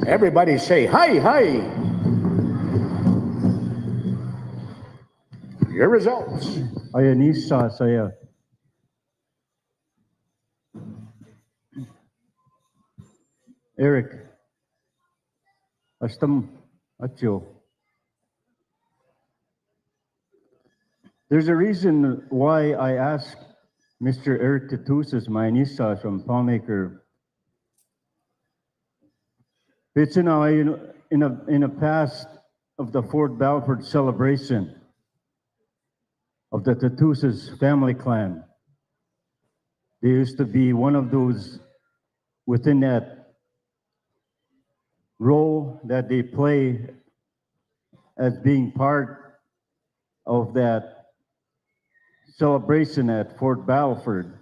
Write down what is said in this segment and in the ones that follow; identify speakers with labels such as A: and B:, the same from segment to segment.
A: Everybody say, hi, hi. Your results.
B: Ayanisa saya. Eric. Astam Acho. There's a reason why I asked Mr. Eric Tatusas, my Anissa from Palmaker. It's in a past of the Fort Balford celebration of the Tatusas family clan. They used to be one of those within that role that they play as being part of that celebration at Fort Balford.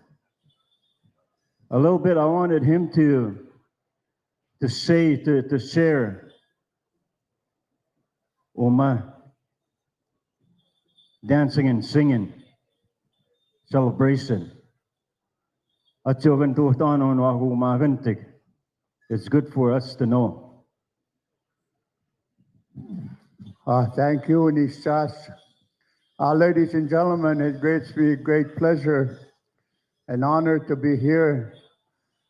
B: A little bit, I wanted him to share Oma dancing and singing celebration. At yung tuhtanon wahu magantik. It's good for us to know.
C: Thank you, Nishas. Ladies and gentlemen, it's great pleasure and honor to be here.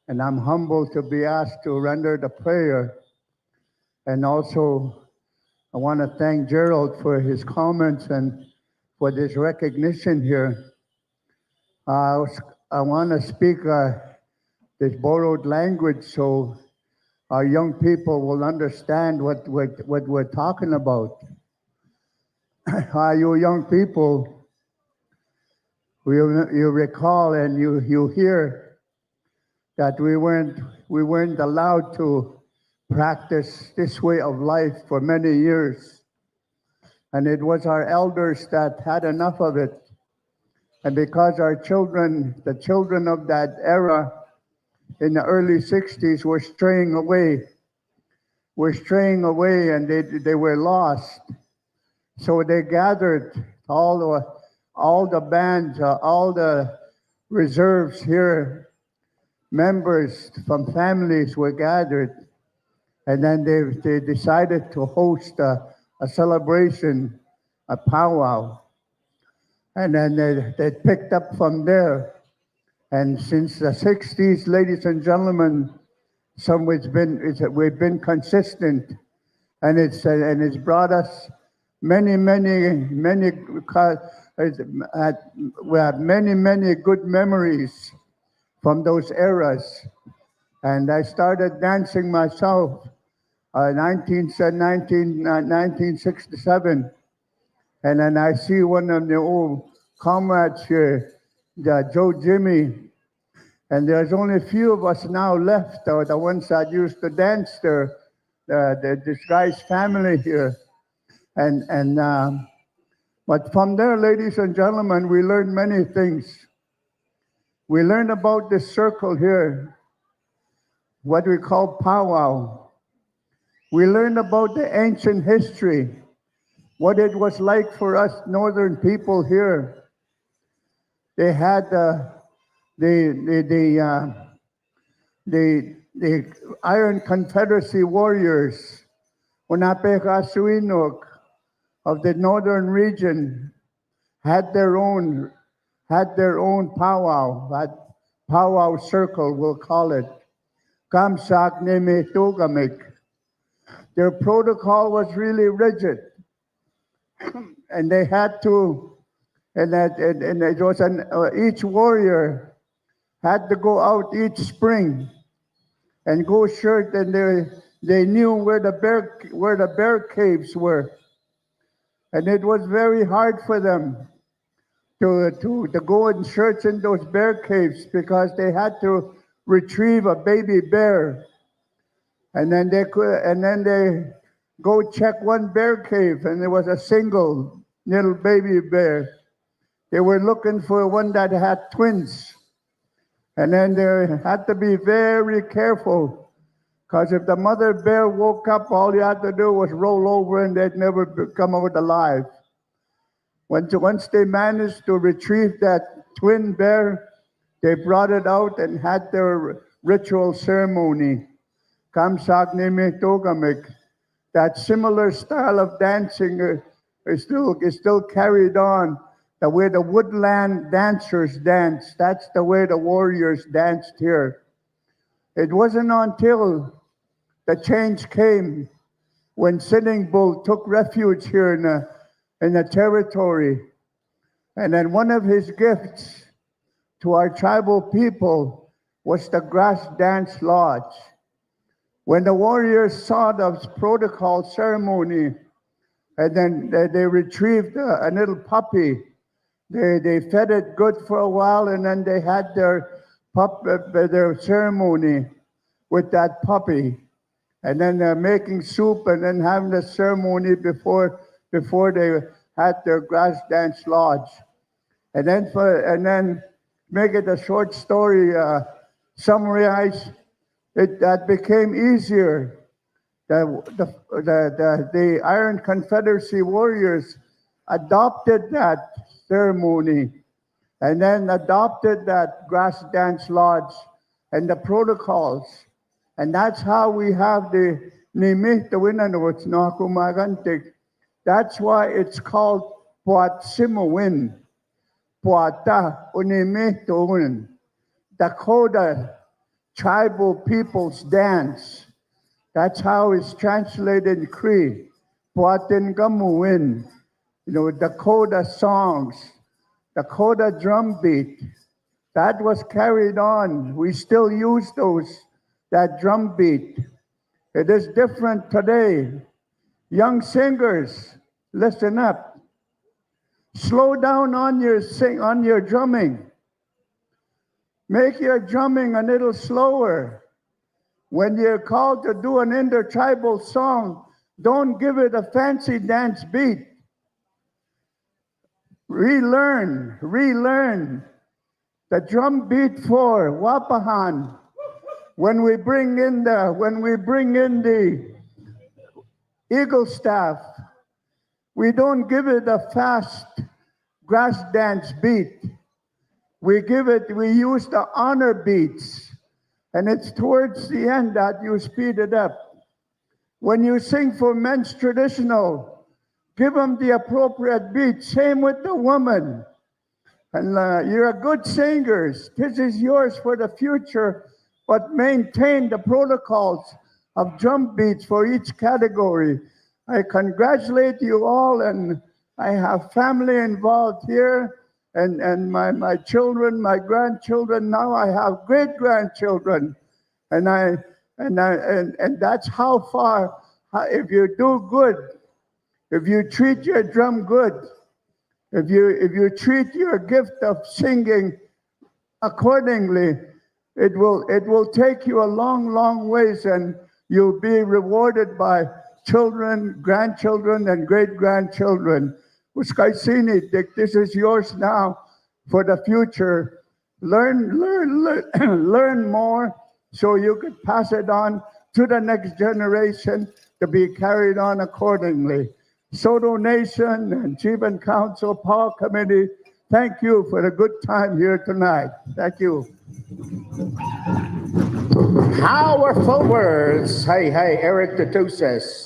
C: And I'm humbled to be asked to render the prayer. And also, I want to thank Gerald for his comments and for this recognition here. I want to speak this borrowed language so our young people will understand what we're talking about. You young people, you recall and you hear that we weren't allowed to practice this way of life for many years. And it was our elders that had enough of it. And because our children, the children of that era in the early 60s were straying away and they were lost. So they gathered all the bands, all the reserves here, members from families were gathered. And then they decided to host a celebration, a powwow. And then they picked up from there. And since the 60s, ladies and gentlemen, we've been consistent. And it's brought us many we have many good memories from those eras. And I started dancing myself in 1967. And then I see one of the old comrades here, Joe Jimmy. And there's only a few of us now left, the ones that used to dance there, this guy's family here. But from there, ladies and gentlemen, we learned many things. We learned about this circle here, what we call powwow. We learned about the ancient history, what it was like for us northern people here. They had the Iron Confederacy warriors, Unapekasuinok of the northern region, had their own powwow, that powwow circle, we'll call it. Kamsak Neme Tugamik. Their protocol was really rigid. And they had to, and it was each warrior had to go out each spring and go shirt, and they knew where the bear caves were. And it was very hard for them to go and search in those bear caves because they had to retrieve a baby bear. And then they go check one bear cave, and there was a single little baby bear. They were looking for one that had twins. And then they had to be very careful, because if the mother bear woke up, all you had to do was roll over and they'd never come out alive. Once they managed to retrieve that twin bear, they brought it out and had their ritual ceremony. Kamsak Nimi Togamik. That similar style of dancing is still carried on. The way the woodland dancers dance, that's the way the warriors danced here. It wasn't until the change came when Sitting Bull took refuge here in the territory. And then one of his gifts to our tribal people was the grass dance lodge. When the warriors saw the protocol ceremony, and then they retrieved a little puppy, they fed it good for a while, and then they had their ceremony with that puppy. And then they're making soup and then having the ceremony before they had their grass dance lodge. And then make it a short story, summarize it, that became easier. The Iron Confederacy warriors adopted that ceremony and then adopted that grass dance lodge and the protocols. And that's how we have the Nimit Winanots no Kumagantik. That's why it's called Puat Simowin. Puata Unimit Win. Dakota tribal people's dance. That's how it's translated in Cree. Puatin Gamuwin. Dakota songs, Dakota drum beat. That was carried on. We still use that drum beat. It is different today. Young singers, listen up. Slow down on your drumming. Make your drumming a little slower. When you're called to do an intertribal song, don't give it a fancy dance beat. Relearn the drum beat for Wapahan. When we bring in the eagle staff, we don't give it a fast grass dance beat. We use the honor beats, and it's towards the end that you speed it up. When you sing for men's traditional, give them the appropriate beat. Same with the woman. And you're a good singers. This is yours for the future, but maintain the protocols of drum beats for each category. I congratulate you all, and I have family involved here, and my children, my grandchildren. Now I have great grandchildren, and that's how far. If you do good, if you treat your drum good, if you treat your gift of singing accordingly, it will take you a long ways, and you'll be rewarded by children, grandchildren, and great-grandchildren. This is yours now for the future. Learn more so you could pass it on to the next generation to be carried on accordingly. Saulteaux Nation and Chief and Council Powwow Committee, thank you for the good time here tonight. Thank you.
A: Powerful words. Hey, Eric Tatusis.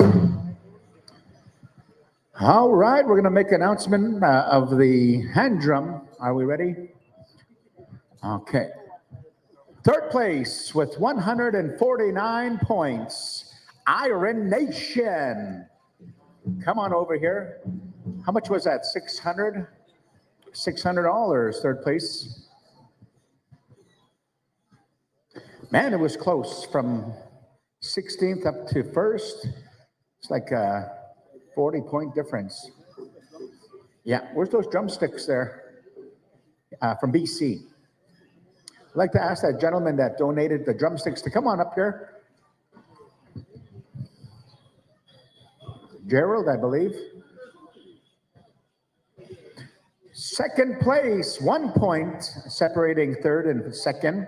A: All right, we're going to make an announcement of the hand drum. Are we ready? Okay. Third place with 149 points, Iron Nation. Come on over here. How much was that? $600? $600, third place. Man, it was close from 16th up to first. It's like a 40-point difference. Yeah, where's those drumsticks there? From BC. I'd like to ask that gentleman that donated the drumsticks to come on up here. Gerald, I believe. Second place, 1 point, separating third and second.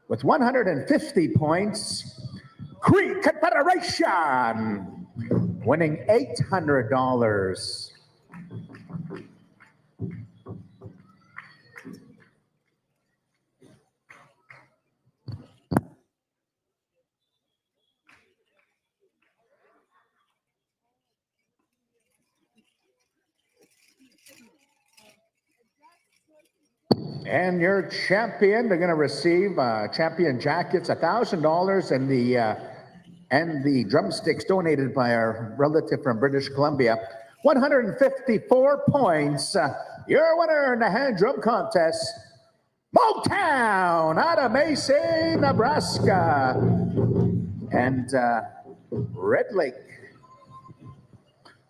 A: With 150 points, Cree Confederation, winning $800. And your champion, they're going to receive champion jackets, $1,000, and the drumsticks donated by our relative from British Columbia. 154 points. Your winner in the hand drum contest, Motown out of Macy, Nebraska. And Red Lake.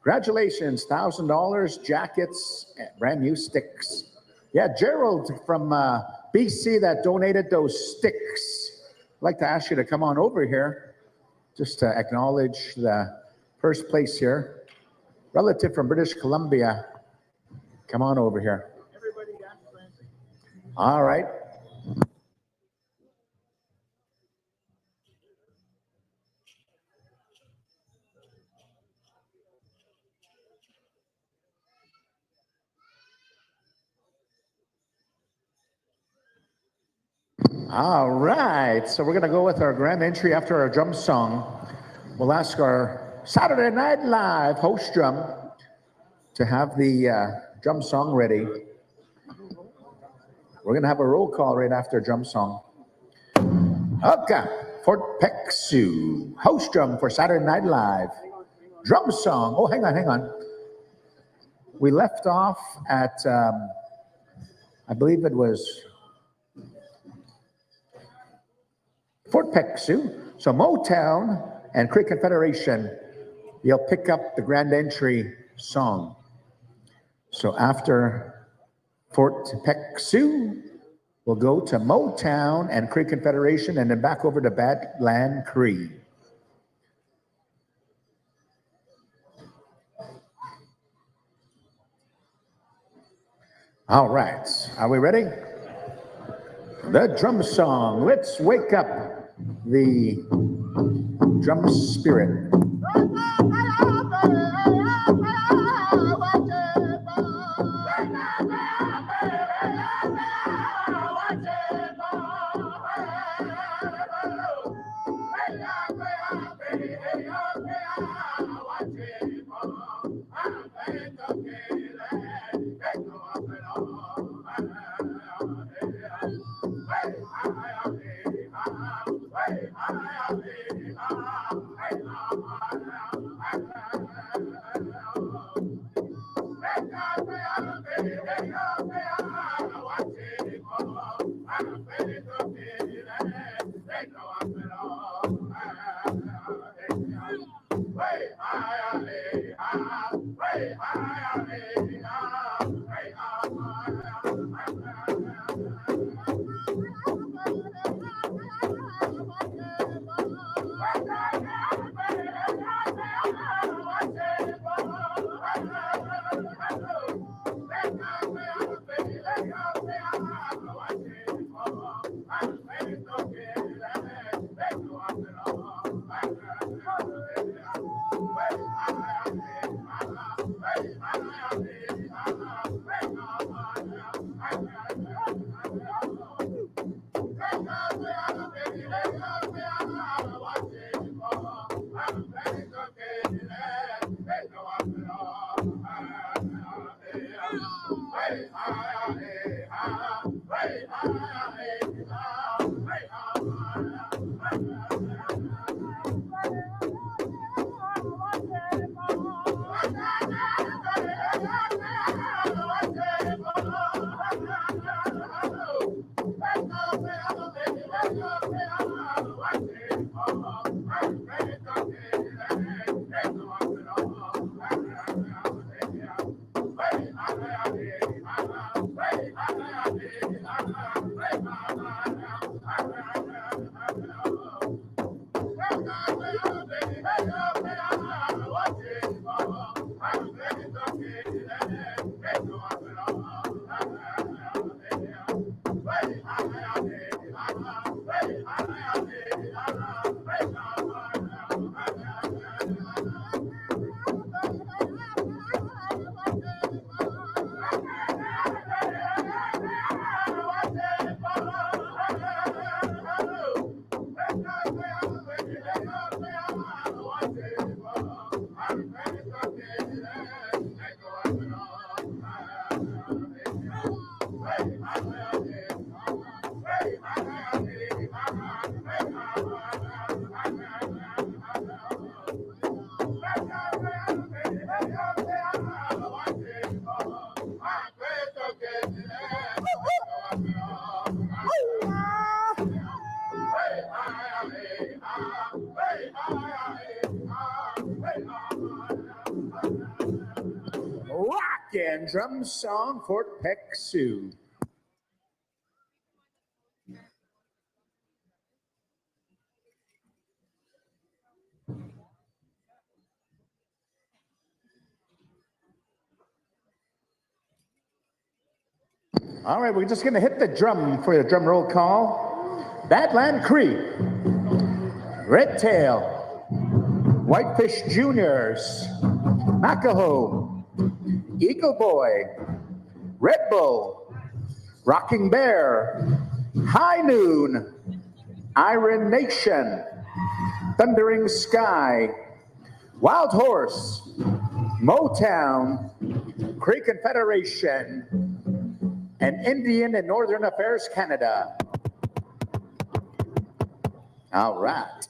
A: Congratulations, $1,000, jackets, brand new sticks. Yeah, Gerald from BC that donated those sticks. I'd like to ask you to come on over here just to acknowledge the first place here. Relative from British Columbia, come on over here. All right. All right, so we're going to go with our grand entry after our drum song. We'll ask our Saturday Night Live host drum to have the drum song ready. We're going to have a roll call right after a drum song. Okay, Fort Peck Sioux, host drum for Saturday Night Live. Drum song. Oh, hang on. We left off at, I believe it was Fort Peck Sioux. So Motown and Cree Confederation, you'll pick up the grand entry song. So after Fort Peck Sioux, we'll go to Motown and Cree Confederation and then back over to Badland Cree. All right, are we ready? The drum song. Let's wake up the drum spirit. Rock and drum song, Fort Peck Sioux. All right, we're just going to hit the drum for the drum roll call. Badland Creek, Red Tail, Whitefish Juniors, Nakaho, Eagle Boy, Red Bull, Rocking Bear, High Noon, Iron Nation, Thundering Sky, Wild Horse, Motown, Cree Confederation, and Indian and Northern Affairs Canada. All right.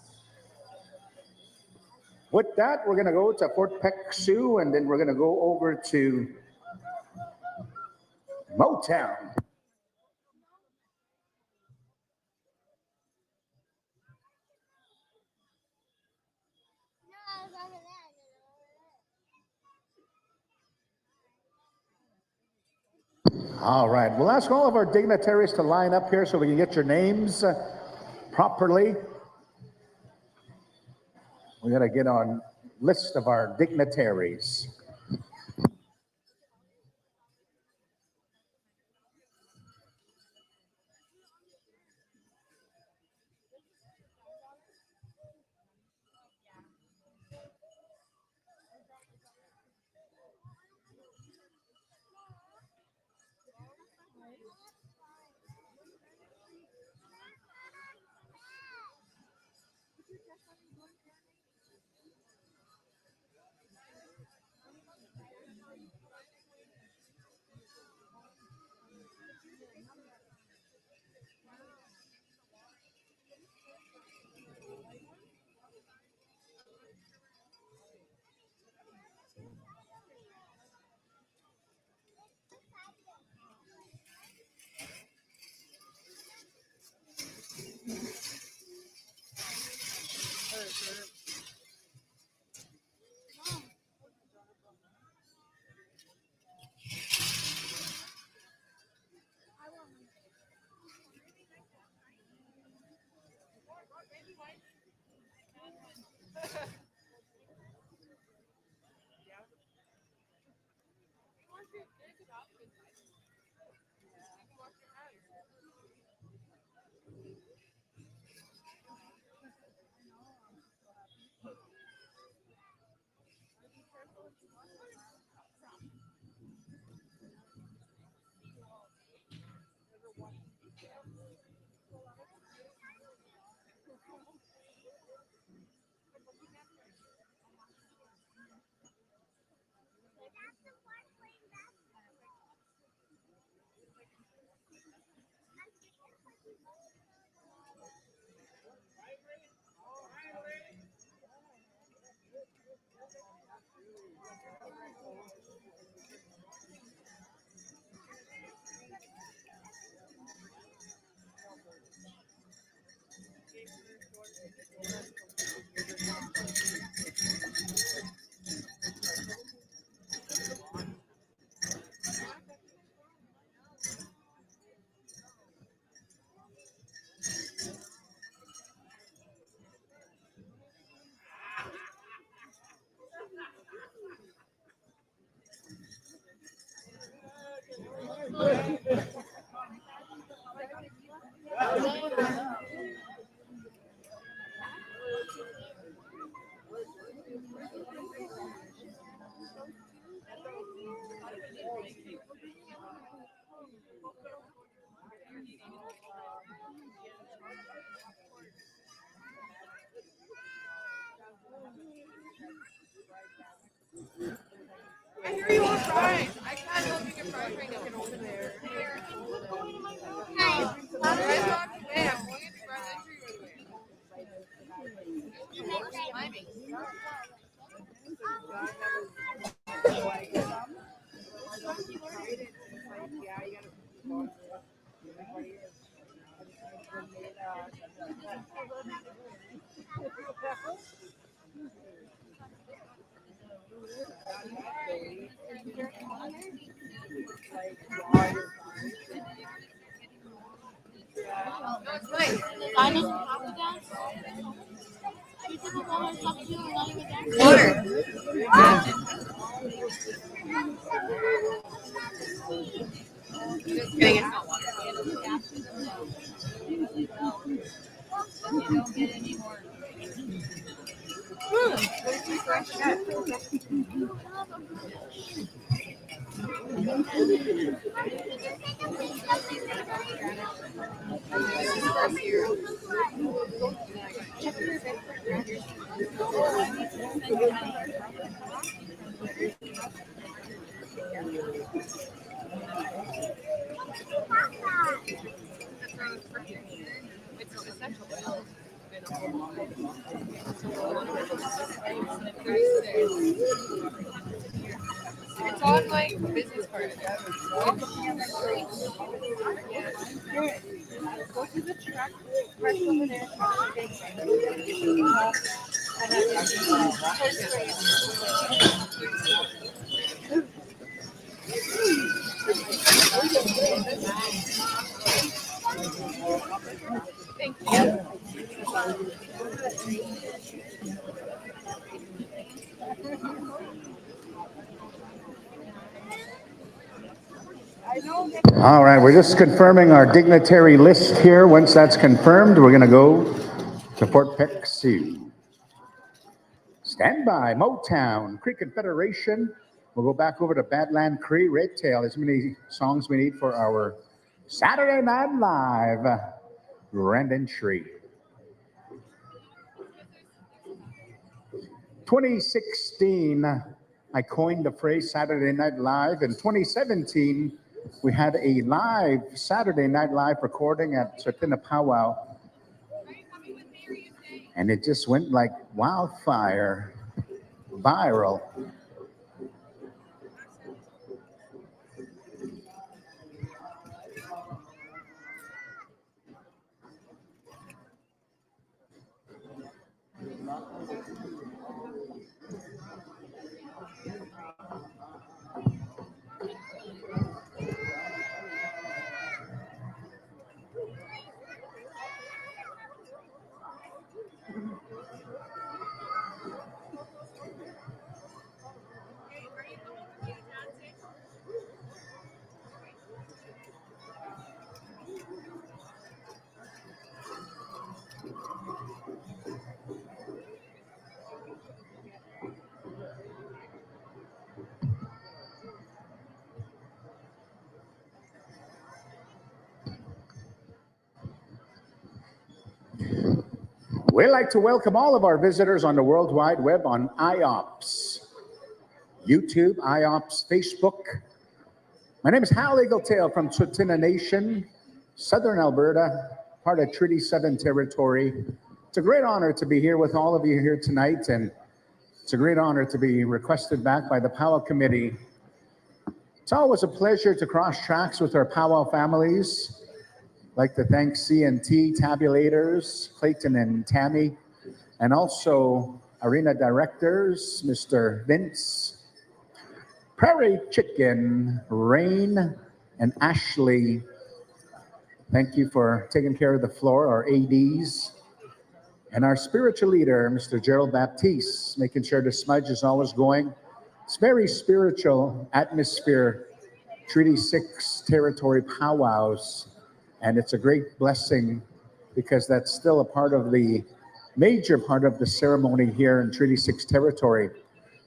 A: With that, we're going to go to Fort Peck Sioux, and then we're going to go over to Motown. All right, we'll ask all of our dignitaries to line up here so we can get your names properly. We got to get on list of our dignitaries.
D: I hear you want fries. I can't help you get fries right now. Over there. Hi. Fries are on today. I'm going to grab that tree right away. Timing. I doesn't have to dance. She took a whole stuff too and not even dance. Water. Just kidding, it's not water. It's on like business card. Go to the track, press over there. Thank you.
A: All right, we're just confirming our dignitary list here. Once that's confirmed, we're going to go to Fort Peck Sioux. Stand by, Motown, Cree Confederation. We'll go back over to Badland Cree, Red Tail. As many songs we need for our Saturday Night Live grand entry. 2016, I coined the phrase Saturday Night Live. In 2017, we had a live Saturday Night Live recording at Saulteaux Powwow. And it just went like wildfire, viral. We'd like to welcome all of our visitors on the World Wide Web on IOPS, YouTube, IOPS, Facebook. My name is Hal Eagletail from Tsuut'ina Nation, Southern Alberta, part of Treaty 7 territory. It's a great honor to be here with all of you here tonight, and it's a great honor to be requested back by the Powwow Committee. It's always a pleasure to cross tracks with our Powwow families. I'd like to thank C&T tabulators, Clayton and Tammy, and also arena directors, Mr. Vince, Prairie Chicken, Rain, and Ashley. Thank you for taking care of the floor, our ADs. And our spiritual leader, Mr. Gerald Baptiste, making sure the smudge is always going. It's very spiritual atmosphere, Treaty 6 territory powwows. And it's a great blessing because that's still a part of the major part of the ceremony here in Treaty 6 territory.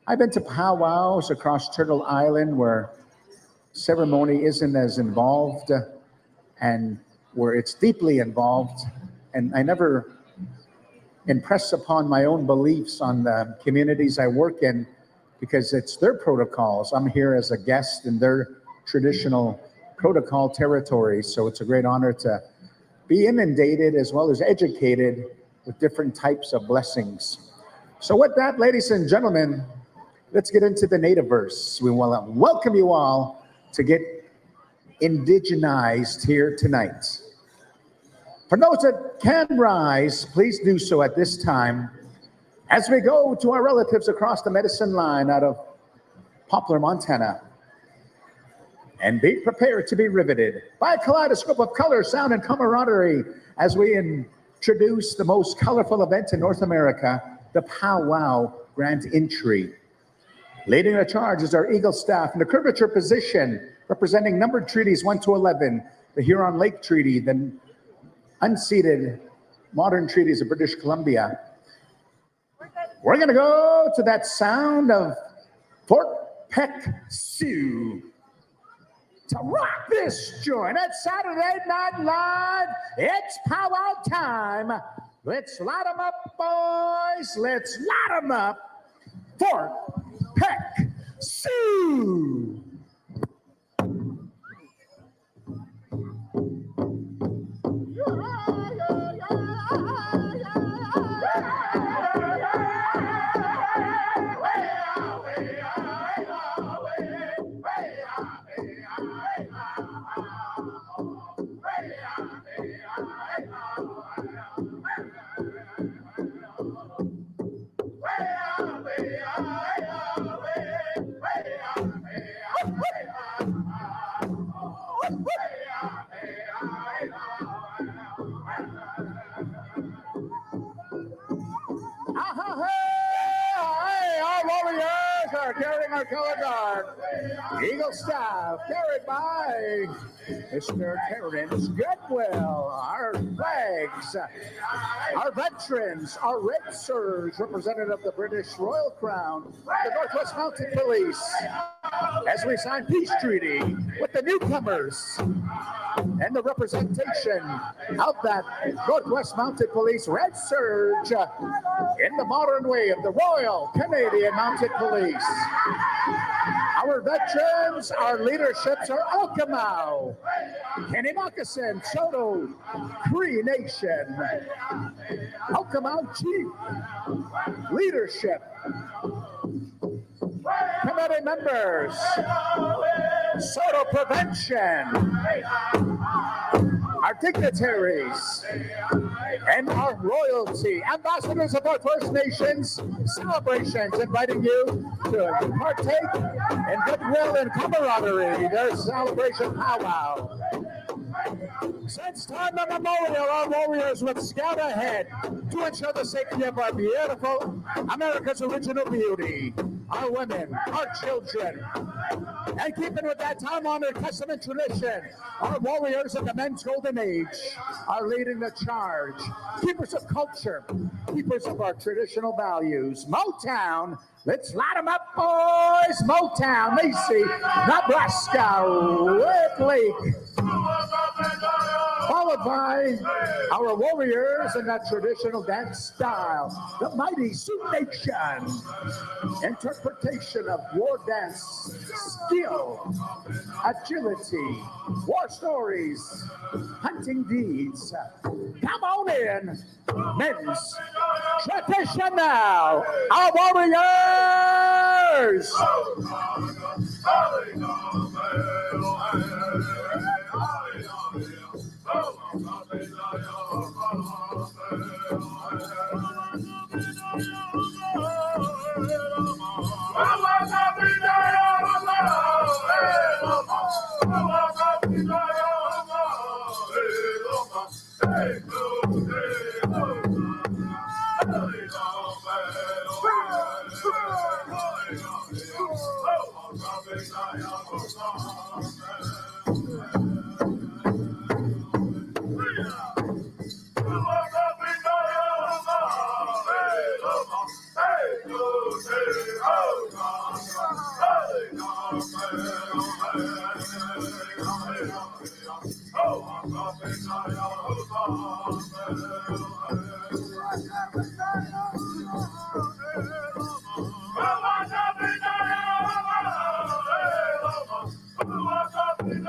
A: I've been to powwows across Turtle Island where ceremony isn't as involved and where it's deeply involved. And I never impress upon my own beliefs on the communities I work in because it's their protocols. I'm here as a guest in their traditional protocol territory. So it's a great honor to be inundated as well as educated with different types of blessings. So with that, ladies and gentlemen, let's get into the native verse. We want to welcome you all to get indigenized here tonight. For those that can rise, please do so at this time as we go to our relatives across the medicine line out of Poplar, Montana. And be prepared to be riveted by a kaleidoscope of color, sound, and camaraderie as we introduce the most colorful event in North America, the Powwow Grand Entry. Leading the charge is our Eagle staff in the curvature position, representing numbered treaties 1 to 11, the Huron Lake Treaty, the unceded modern treaties of British Columbia. We're going to go to that sound of Fort Peck Sioux to rock this joint. It's Saturday Night Live. It's powwow time. Let's light 'em up, boys. Let's light 'em up. Fort Peck Sioux. Carrying our color guard, Eagle staff, carried by Mr. Terrence Goodwill. Our flags, our veterans, our Red Surge, representative of the British Royal Crown, the Northwest Mounted Police, as we sign peace treaty with the newcomers, and the representation of that Northwest Mounted Police Red Surge in the modern way of the Royal Canadian Mounted Police. Our veterans, our leaderships are Okemau, Kenny Moccasin, Saulteaux Cree Nation, Okemau Chief, leadership, committee members, Saulteaux Prevention, our dignitaries, and our royalty, ambassadors of our First Nations celebrations, inviting you to partake in goodwill and camaraderie, their celebration powwow. Since time immemorial, our warriors would scout ahead to ensure the safety of our beautiful America's original beauty, our women, our children. And keeping with that time-honored custom and tradition, our warriors of the men's golden age are leading the charge. Keepers of culture, keepers of our traditional values. Motown, let's light 'em up, boys. Motown, Macy, Nebraska, Red Lake. Followed by our warriors in that traditional dance style, the mighty Sioux Nation. Interpretation of war dance, skill, agility, war stories, hunting deeds. Come on in, men's tradition now, our warriors.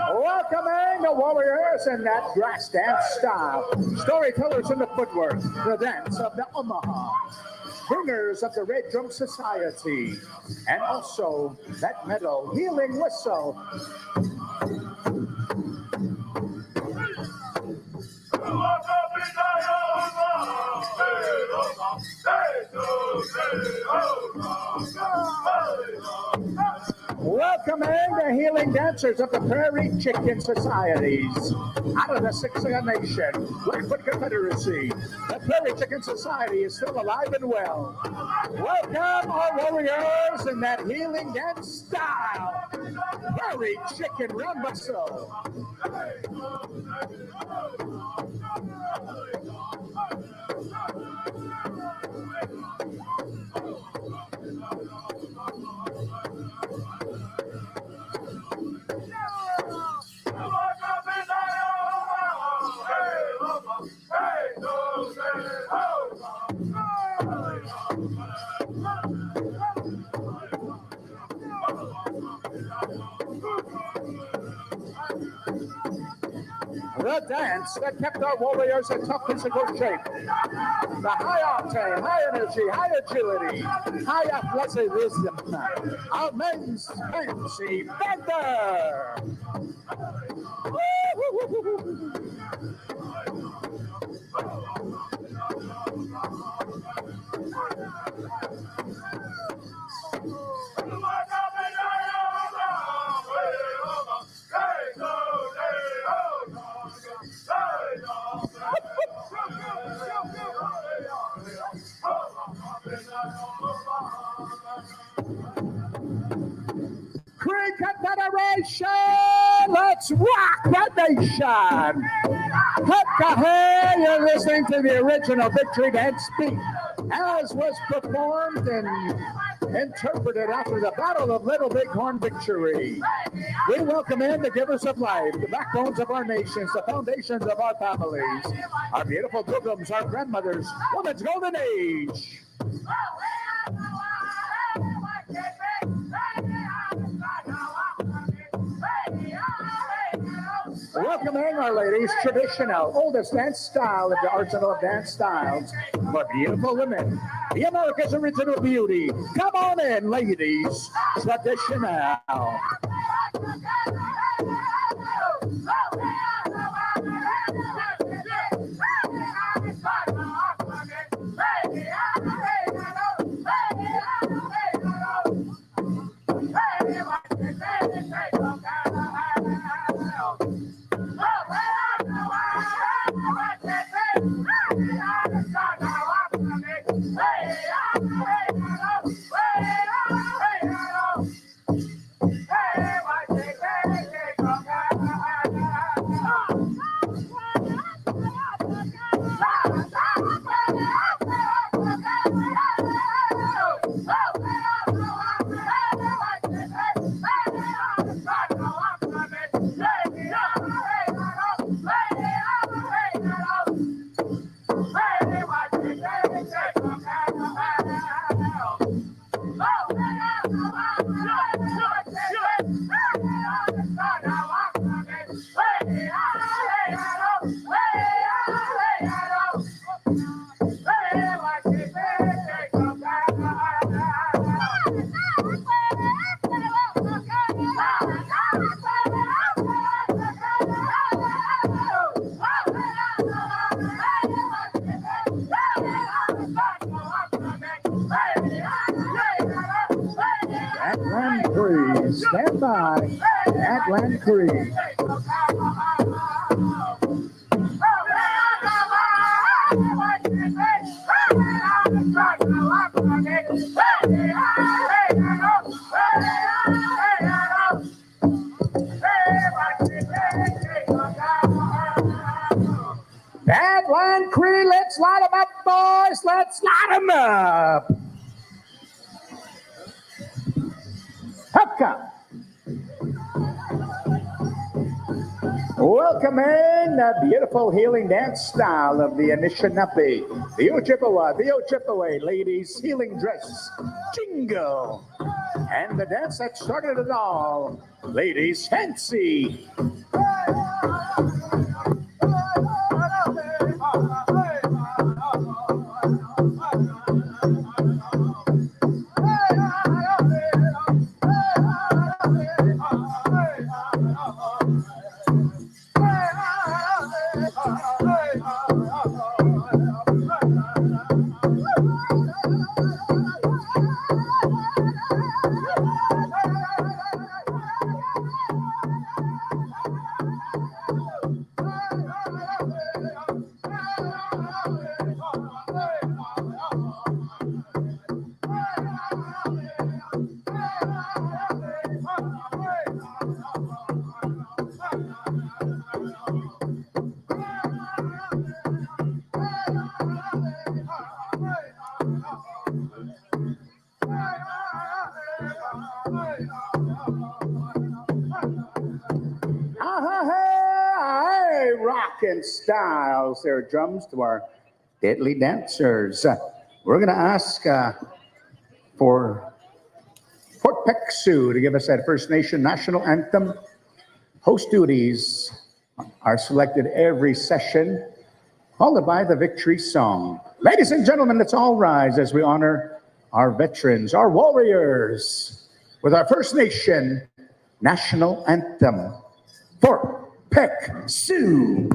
A: Welcoming the warriors in that grass dance style. Storytellers in the footwork, the dance of the Omaha. Bringers of the Red Drum Society. And also that metal healing whistle. dancers of the Prairie Chicken Societies. Out of the Siksika Nation, Blackfoot Confederacy, the Prairie Chicken Society is still alive and well. Welcome our warriors in that healing dance style. Prairie Chicken Run Whistle. The dance that kept our warriors in tough physical shape. The high octane, high energy, high agility, high athleticism of men's fancy bender. Cree Confederation, let's rock the nation. Hey, you're listening to the original Victory Dance beat, as was performed and interpreted after the Battle of Little Bighorn Victory. We welcome in the givers of life, the backbones of our nations, the foundations of our families, our beautiful pilgrims, our grandmothers, women's golden age. Welcoming our ladies' traditional, oldest dance style of the arsenal of dance styles for beautiful women. The America's original beauty. Come on in, ladies. Traditional. Stand by at Land Creek. At Land Creek, let's light them up, boys. Let's light them up. Hupka. Welcoming the beautiful healing dance style of the Anishinaabe, the Ojibwe ladies' healing dress, jingle, and the dance that started it all, ladies' fancy. back in styles their drums to our deadly dancers. We're going to ask for Fort Peck Sioux to give us that First Nation national anthem. Host duties are selected every session, followed by the victory song. Ladies and gentlemen, let's all rise as we honor our veterans, our warriors, with our First Nation national anthem. Fort Peck Sioux.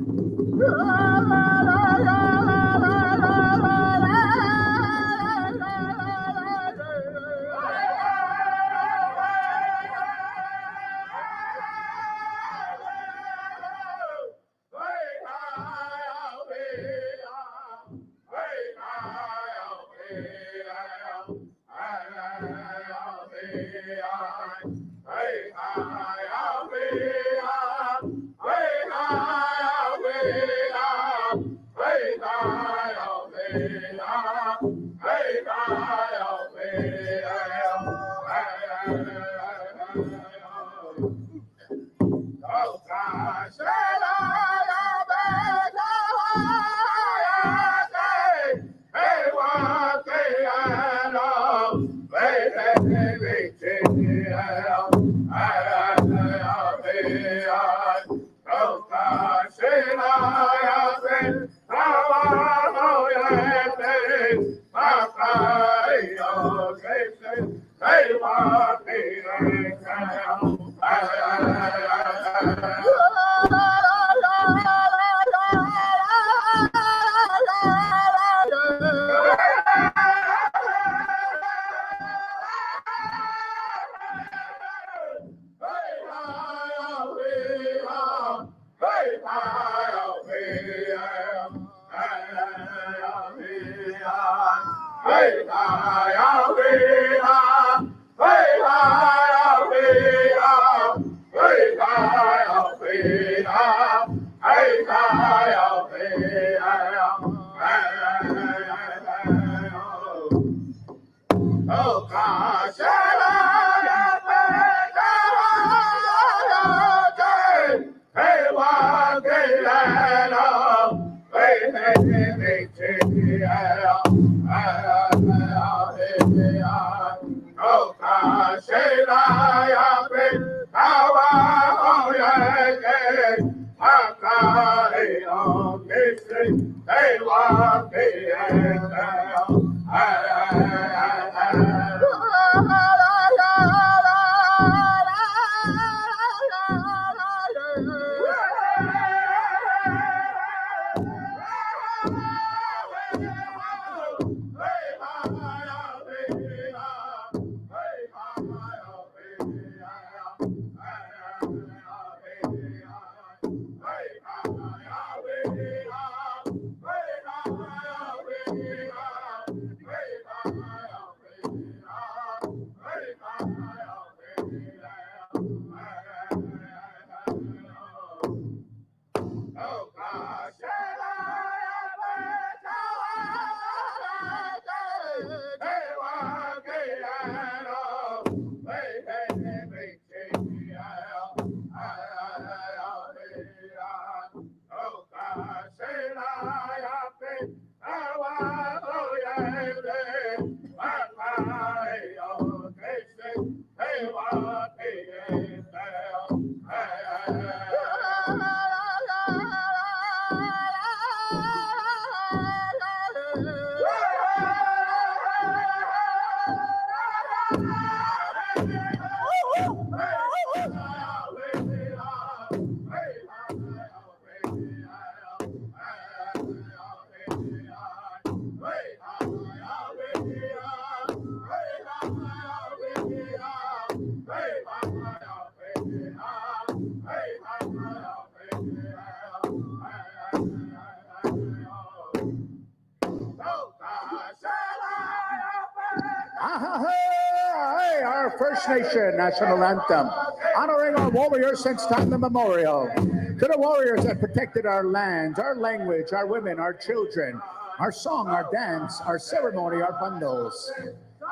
A: Our First Nation national anthem, honoring our warriors since time immemorial. To the warriors that protected our lands, our language, our women, our children, our song, our dance, our ceremony, our bundles.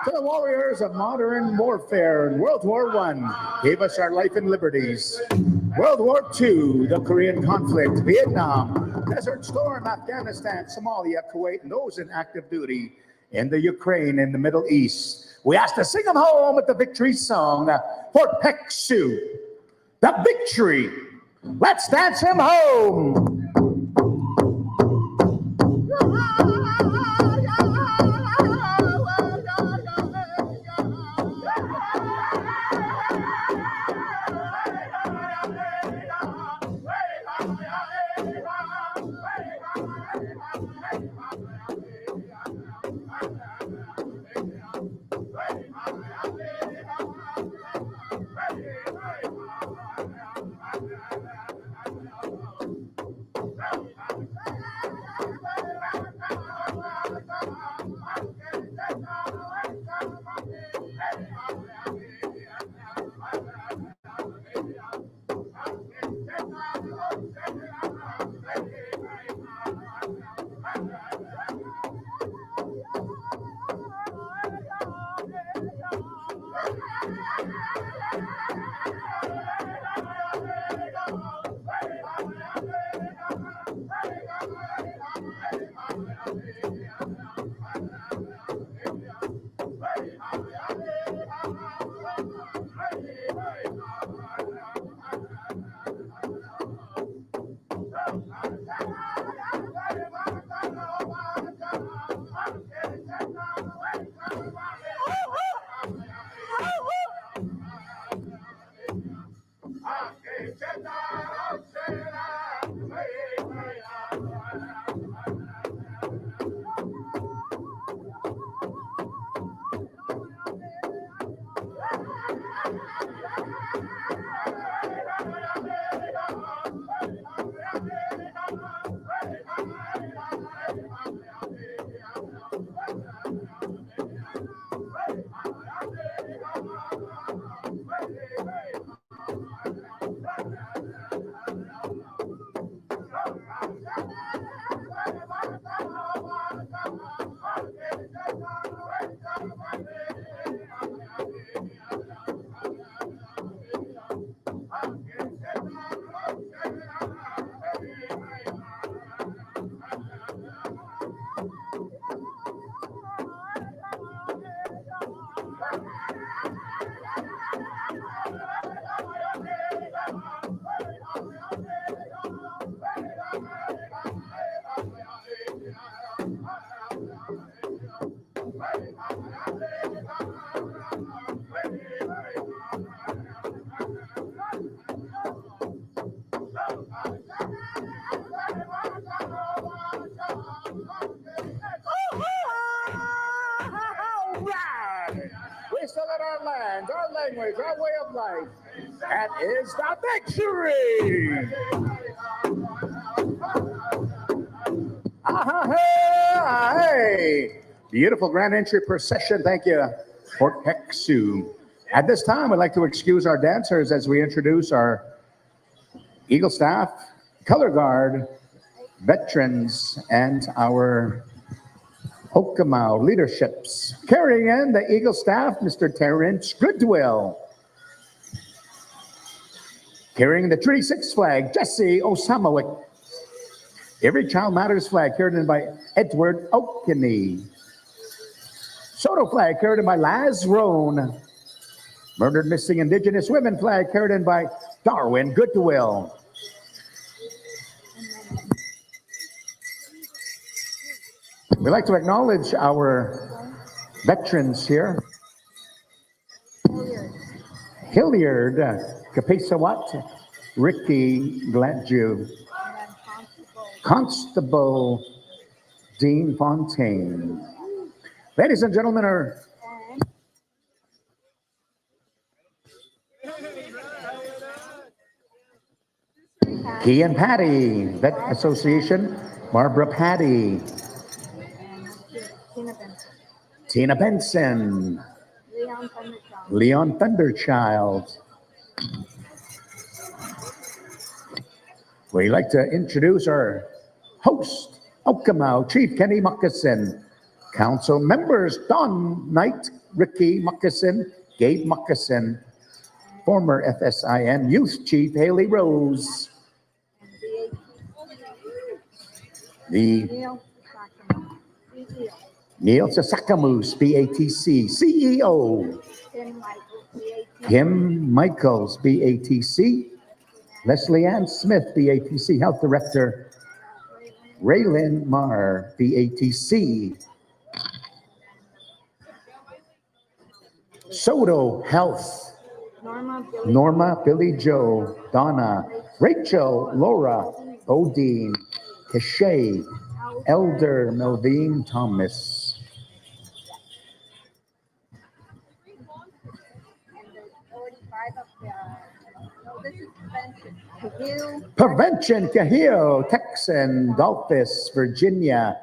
A: To the warriors of modern warfare in World War I, gave us our life and liberties. World War II, the Korean conflict, Vietnam, Desert Storm, Afghanistan, Somalia, Kuwait, and those in active duty in the Ukraine and the Middle East. We ask to sing them home with the victory song for Pek Su. The victory. Let's dance him home. Our land, our language, our way of life. That is the victory. Hey. Beautiful grand entry procession. Thank you, Fort Pek Su. At this time, I'd like to excuse our dancers as we introduce our Eagle staff, color guard, veterans, and our Okamaw leaderships. Carrying in the Eagle staff, Mr. Terrence Goodwill. Carrying the Treaty 6 flag, Jesse Osamowick. Every Child Matters flag carried in by Edward Oakney. Soto flag carried in by Laz Roan. Murdered Missing Indigenous Women flag carried in by Darwin Goodwill. We'd like to acknowledge our veterans here. Hilliard Kapesawat, Ricky Gladue, Constable Dean Fontaine. Ladies and gentlemen, our Key and Patty, Vet Association, Barbara Patty. Tina Benson. Leon Thunderchild. We'd like to introduce our host, Okamaw Chief Kenny Muckason. Council members, Don Knight, Ricky Muckason, Gabe Muckason. former FSIN Youth Chief Haley Rose. The Neil Sasakamoose, BATC, CEO. Kim Michaels, BATC. Leslie Ann Smith, BATC, Health Director. Raylyn Marr, BATC. Soto Health. Norma, Billy Joe, Donna, Rachel, Laura, Odine, Keshay, Elder Melvine Thomas. Prevention, Cahil, Texan, Dolphus, Virginia,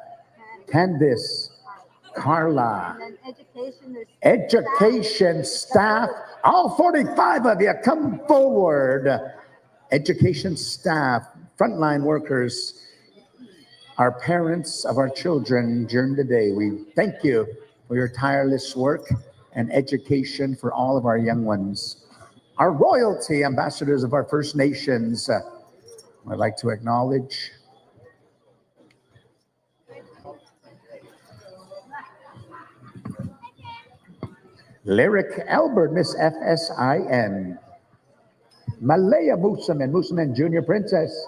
A: Candice, Carla. Education staff, all 45 of you, come forward. Education staff, frontline workers, our parents of our children during the day. We thank you for your tireless work and education for all of our young ones. Our royalty, ambassadors of our First Nations, I'd like to acknowledge. Lyric Albert, Miss FSIN. Malaya Moosaman, Moosaman Junior Princess.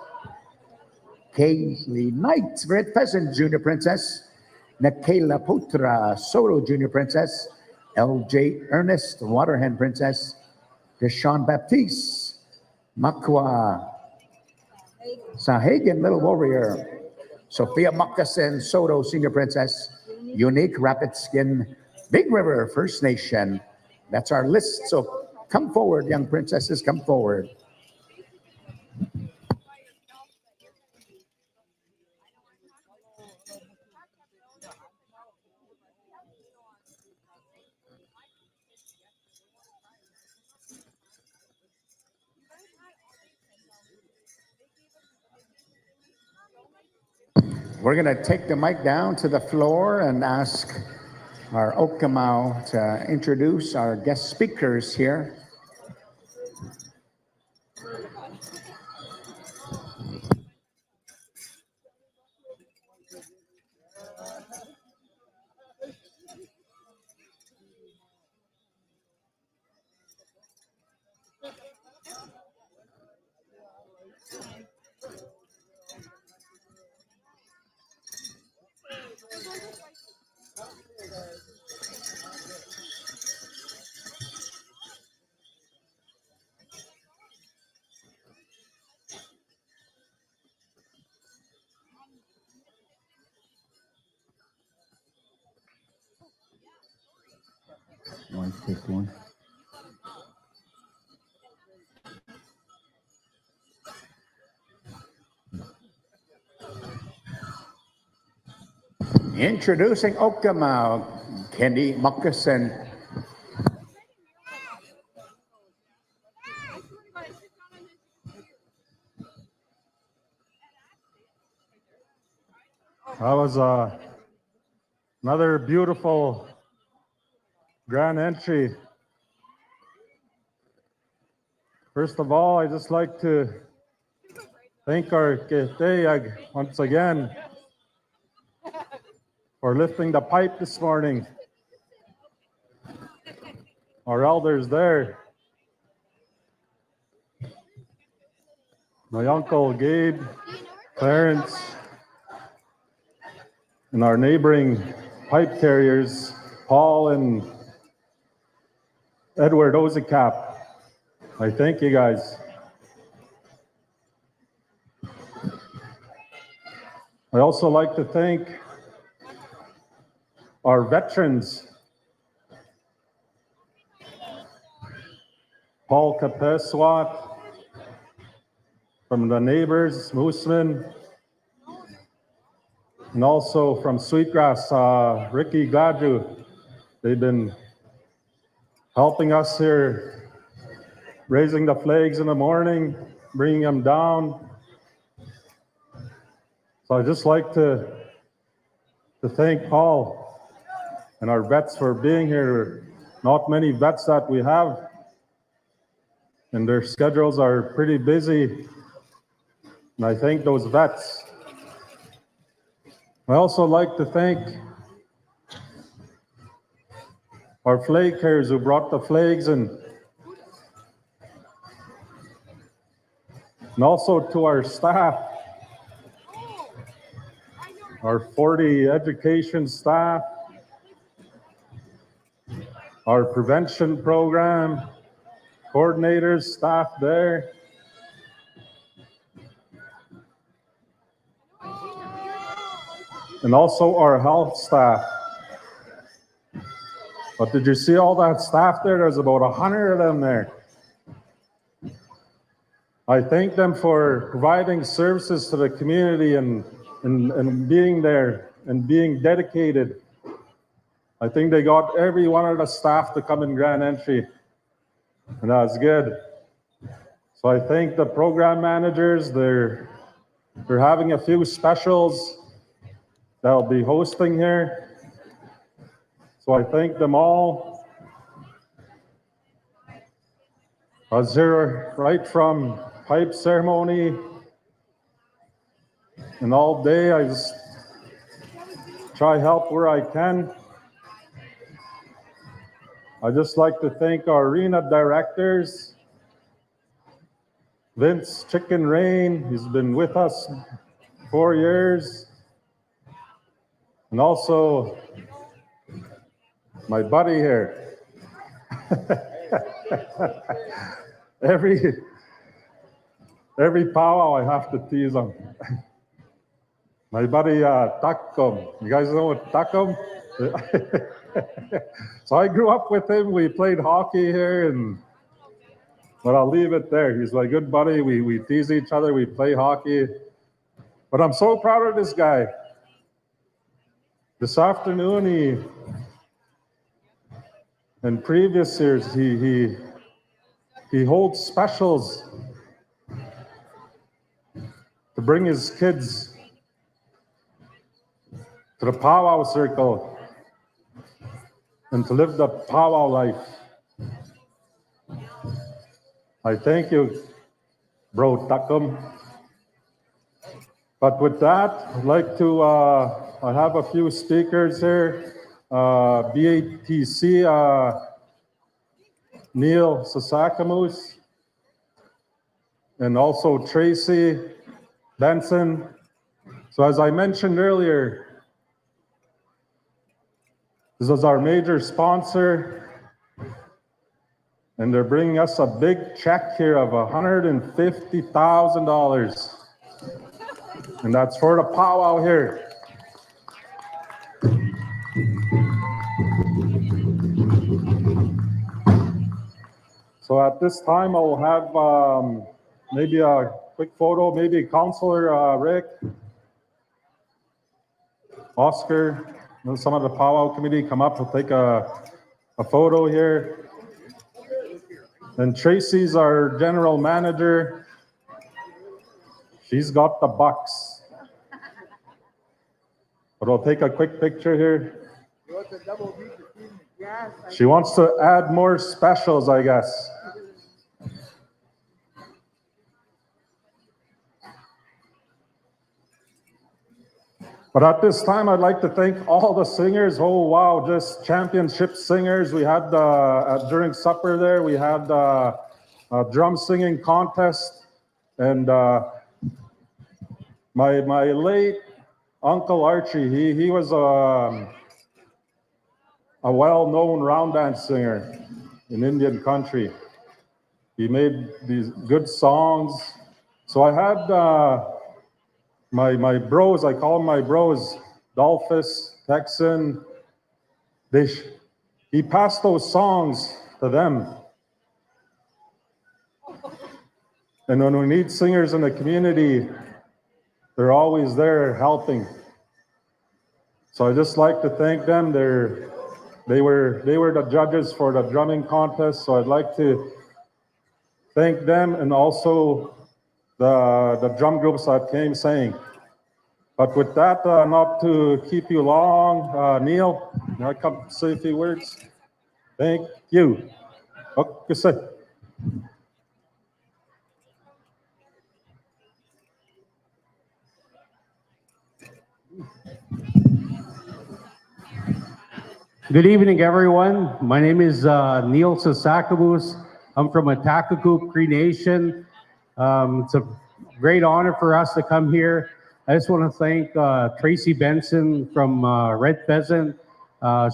A: Kaylee Knight, Red Pheasant Junior Princess. Nakayla Putra, Soto Junior Princess. LJ Ernest, Waterhen Princess. Deshaun Baptiste, Makwa Sahagan, Little Warrior. Sophia Moccasin, Soto Senior Princess. Unique Rapid Skin, Big River First Nation. That's our list. So come forward, young princesses, come forward. We're going to take the mic down to the floor and ask our Okamau to introduce our guest speakers here. Take one. Introducing Okamau, Kenny Moccasin.
E: That was another beautiful grand entry. First of all, I'd just like to thank our Keteyag once again for lifting the pipe this morning. Our elders there. My uncle Gabe, Clarence, and our neighboring pipe carriers, Paul and Edward Ozicap. I thank you guys. I also like to thank our veterans, Paul Capeswat from the neighbors, Mooseman, and also from Sweetgrass, Ricky Gladue. They've been helping us here, raising the flags in the morning, bringing them down. So I'd just like to thank Paul and our vets for being here. Not many vets that we have. and their schedules are pretty busy. And I thank those vets. I also like to thank our flag carriers who brought the flags and also to our staff, our 40 education staff, our prevention program, coordinators, staff there. And also our health staff. But did you see all that staff there? There's about 100 of them there. I thank them for providing services to the community and being there and being dedicated. I think they got every one of the staff to come in grand entry, and that's good. So I thank the program managers. They're having a few specials that I'll be hosting here. So I thank them all. I was here right from pipe ceremony, and all day I just try help where I can. I just like to thank our arena directors, Vince Chicken Rain, he's been with us 4 years, and also my buddy here. Every powwow I have to tease him. My buddy Takom. You guys know what Takom? So I grew up with him. We played hockey here, but I'll leave it there. He's my good buddy. We tease each other. We play hockey. But I'm so proud of this guy. This afternoon, in previous years, he holds specials to bring his kids to the powwow circle and to live the powwow life. I thank you, bro Takum. But with that, I'd like to, I have a few speakers here. BATC, Neil Sasakamus, and also Tracy Benson. So as I mentioned earlier, this is our major sponsor, and they're bringing us a big check here of $150,000, and that's for the powwow here. So at this time, I'll have maybe a quick photo, maybe Councilor Rick, Oscar, and some of the powwow committee come up. We'll take a photo here. And Tracy's our general manager. She's got the bucks. But we'll take a quick picture here. She wants to add more specials, I guess. But at this time, I'd like to thank all the singers. Oh, wow, just championship singers. We had, during supper there, we had a drum singing contest. And my late Uncle Archie, he was a well-known round dance singer in Indian country. He made these good songs. So I had my bros, I call them my bros, Dolphus, Texan. He passed those songs to them. And when we need singers in the community, they're always there helping. So I just like to thank them. They were the judges for the drumming contest, so I'd like to thank them and also the drum groups that came saying. But with that, not to keep you long, Neil, I come say a few words. Thank you. Okay, say.
F: Good evening, everyone. My name is Neil Sasakabus. I'm from Atakakoop Cree Nation. It's a great honor for us to come here. I just want to thank Tracy Benson from Red Pheasant.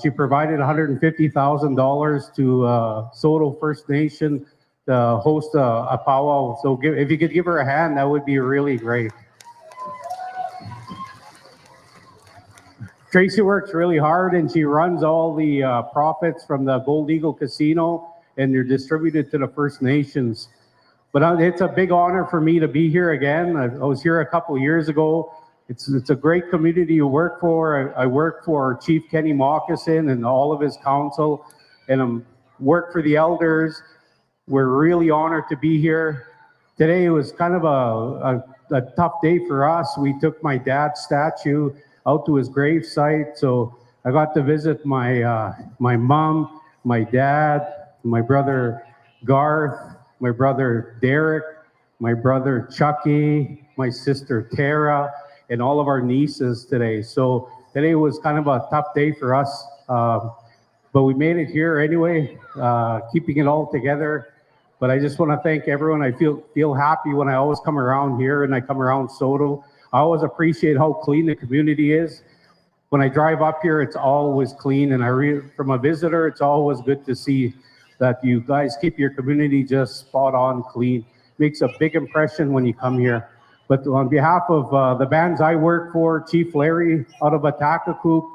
F: She provided $150,000 to Saulteaux First Nation to host a powwow. So if you could give her a hand, that would be really great. Tracy works really hard and she runs all the profits from the Gold Eagle Casino and they're distributed to the First Nations. But it's a big honor for me to be here again. I was here a couple years ago. It's a great community to work for. I work for Chief Kenny Moccasin and all of his council and I work for the elders. We're really honored to be here. Today was kind of a tough day for us. We took my dad's statue out to his grave site. So I got to visit my mom, my dad, my brother Garth, my brother Derek, my brother Chucky, my sister Tara, and all of our nieces today. So today was kind of a tough day for us, but we made it here anyway, keeping it all together. But I just want to thank everyone. I feel happy when I always come around here and I come around Saulteaux. I always appreciate how clean the community is. When I drive up here, it's always clean. And from a visitor, it's always good to see that you guys keep your community just spot on clean. Makes a big impression when you come here. But on behalf of the bands I work for, Chief Larry out of Atakakoop,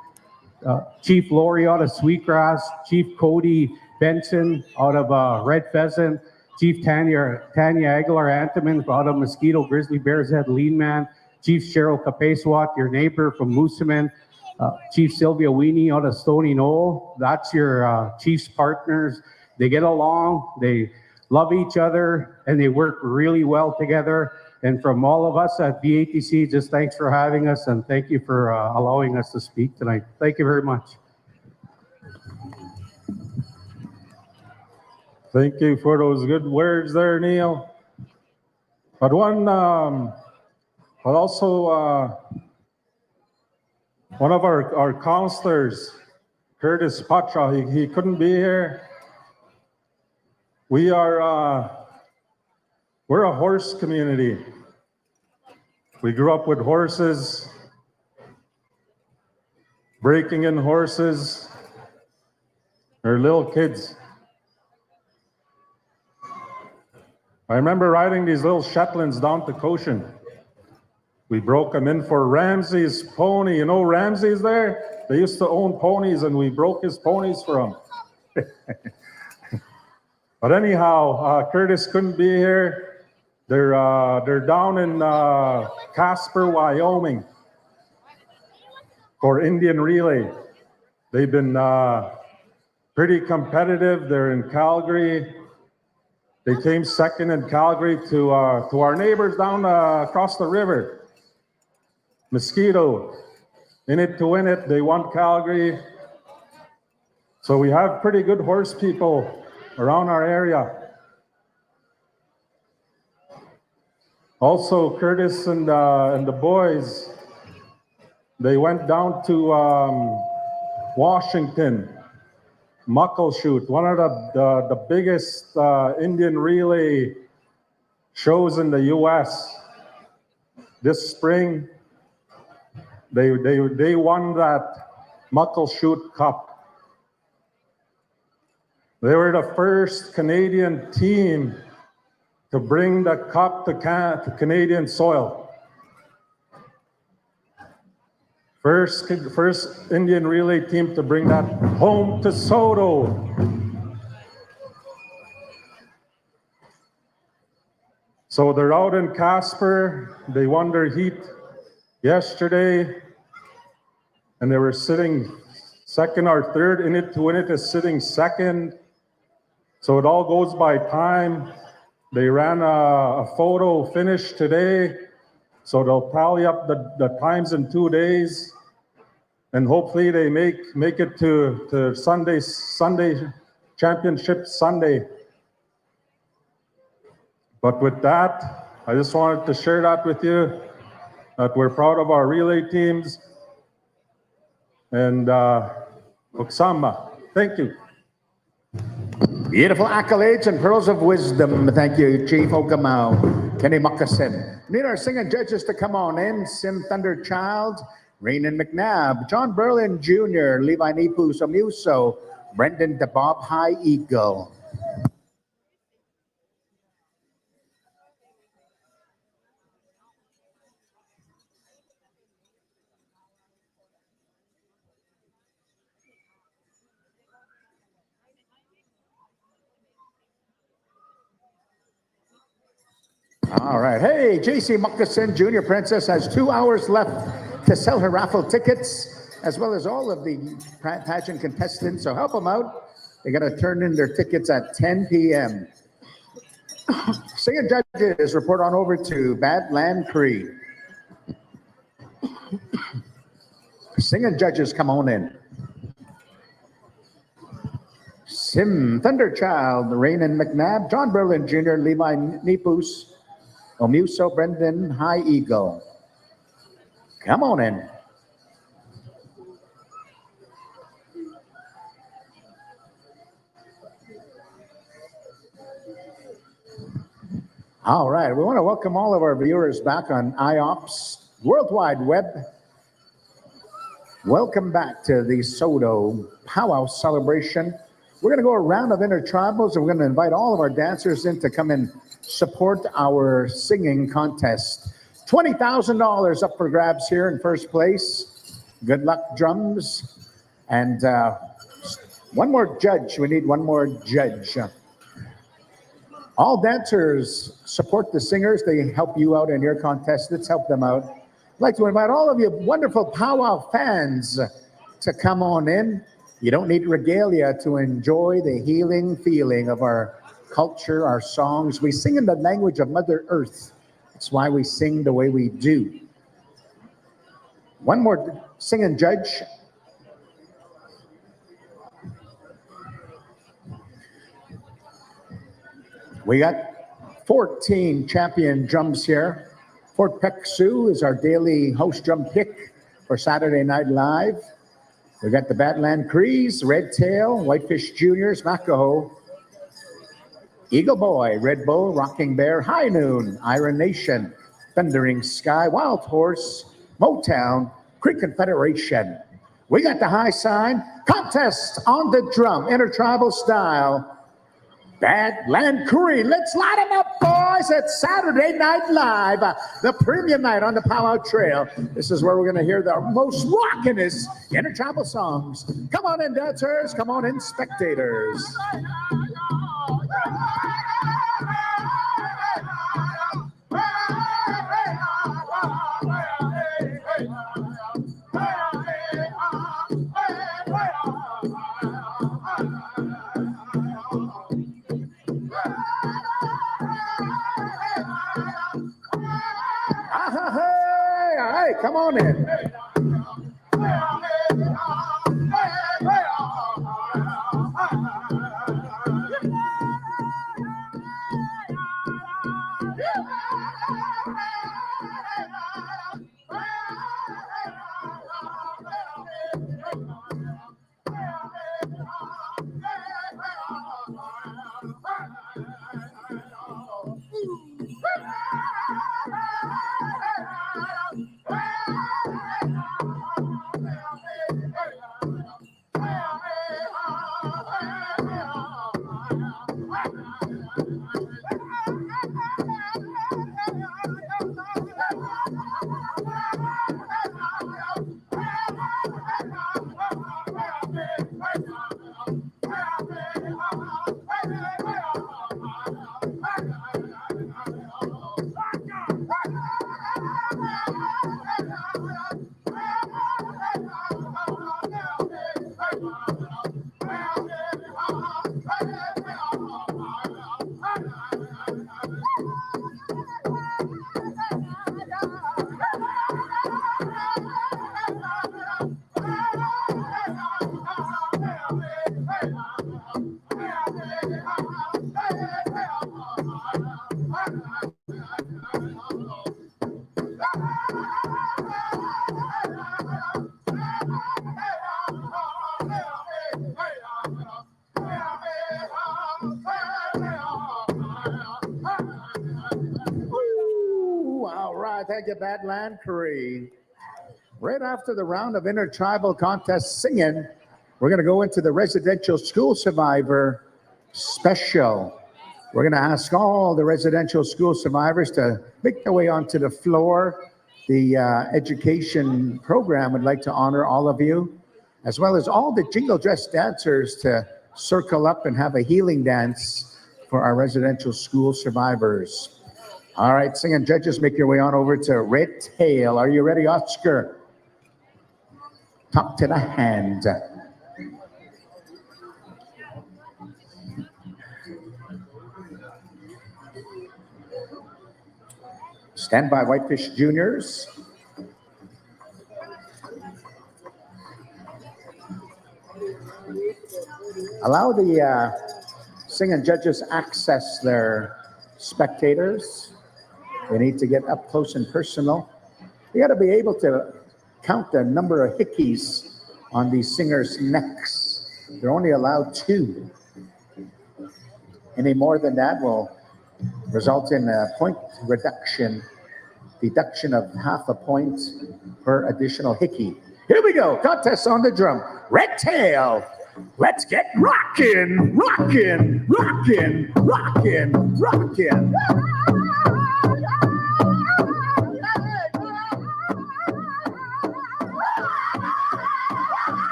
F: Chief Lori out of Sweetgrass, Chief Cody Benson out of Red Pheasant, Chief Tanya Aguilar-Antiman out of Mosquito Grizzly Bears Head Lean Man, Chief Cheryl Capeswat, your neighbor from Moosomin, Chief Sylvia Weenie out of Stony Knoll. That's your chief's partners. They get along, they love each other, and they work really well together. And from all of us at BATC, just thanks for having us, and thank you for allowing us to speak tonight. Thank you very much.
E: Thank you for those good words there, Neil. But also one of our counselors, Curtis Pacha, he couldn't be here. We're a horse community. We grew up with horses, breaking in horses. They're little kids. I remember riding these little Shetlands down to Cochin. We broke them in for Ramsey's pony. You know Ramsey's there? They used to own ponies and we broke his ponies for him. But anyhow, Curtis couldn't be here. They're down in Casper, Wyoming for Indian Relay. They've been pretty competitive. They're in Calgary. They came second in Calgary to our neighbors down across the river. Mosquito, in it to win it. They won Calgary. So we have pretty good horse people around our area. Also, Curtis and the boys, they went down to Washington, Muckleshoot, one of the biggest Indian relay shows in the U.S. This spring. They won that Muckleshoot Cup. They were the first Canadian team to bring the cup to Canadian soil. First Indian relay team to bring that home to Saulteaux. So they're out in Casper. They won their heat yesterday, and they were sitting second or third. In it to win it is sitting second. So it all goes by time. They ran a photo finish today, so they'll tally up the times in 2 days, and hopefully they make it to Sunday championship Sunday. But with that, I just wanted to share that with you, that we're proud of our relay teams. and Oksama. Thank you.
A: Beautiful accolades and pearls of wisdom. Thank you, Chief Okamau, Kenny Moccasin. Need our singing judges to come on in. Sim Thunderchild, Raynon McNabb, John Berlin Jr., Levi Nipu Somuso, Brendan DeBob High Eagle. All right. Hey, JC Moccasin Jr. Princess has 2 hours left to sell her raffle tickets, as well as all of the pageant contestants. So help them out. They got to turn in their tickets at 10 p.m. Singing judges, report on over to Badland Cree. Singing judges, come on in. Sim Thunderchild, Raynon McNabb, John Berlin Jr., Levi Nipus, Omuso Brendan High Eagle. Come on in. All right, we want to welcome all of our viewers back on IOPS World Wide Web. Welcome back to the Saulteaux Powwow celebration. We're going to go a round of intertribals, and we're going to invite all of our dancers in to come and support our singing contest. $20,000 up for grabs here in first place. Good luck, drums. And one more judge. We need one more judge. All dancers support the singers. They help you out in your contest. Let's help them out. I'd like to invite all of you wonderful powwow fans to come on in. You don't need regalia to enjoy the healing feeling of our culture, our songs. We sing in the language of Mother Earth. That's why we sing the way we do. One more singing judge. We got 14 champion drums here. Fort Peck Sioux is our daily host drum pick for Saturday Night Live. We got the Badland Crees, Red Tail, Whitefish Juniors, Makaho, Eagle Boy, Red Bull, Rocking Bear, High Noon, Iron Nation, Thundering Sky, Wild Horse, Motown, Creek Confederation. We got the high sign, contest on the drum, intertribal style. Badland Cree, let's light them up, boys. It's Saturday Night Live, the premium night on the Powwow Trail. This is where we're going to hear the most rockinest intertribal songs. Come on in, dancers. Come on in, spectators. Hey, come on in. thank you, Badland Curry. Right after the round of intertribal contest singing, we're going to go into the residential school survivor special. We're going to ask all the residential school survivors to make their way onto the floor. The education program would like to honor all of you, as well as all the jingle dress dancers to circle up and have a healing dance for our residential school survivors. All right, singing judges, make your way on over to Red Tail. Are you ready, Oscar? Talk to the hand. Stand by, Whitefish Juniors. Allow the singing judges access their spectators. They need to get up close and personal. You got to be able to count the number of hickeys on these singers' necks. They're only allowed 2. Any more than that will result in a point deduction of half a point per additional hickey. Here we go, contest on the drum. Red Tail, let's get rockin', rockin', rockin', rockin', rockin'.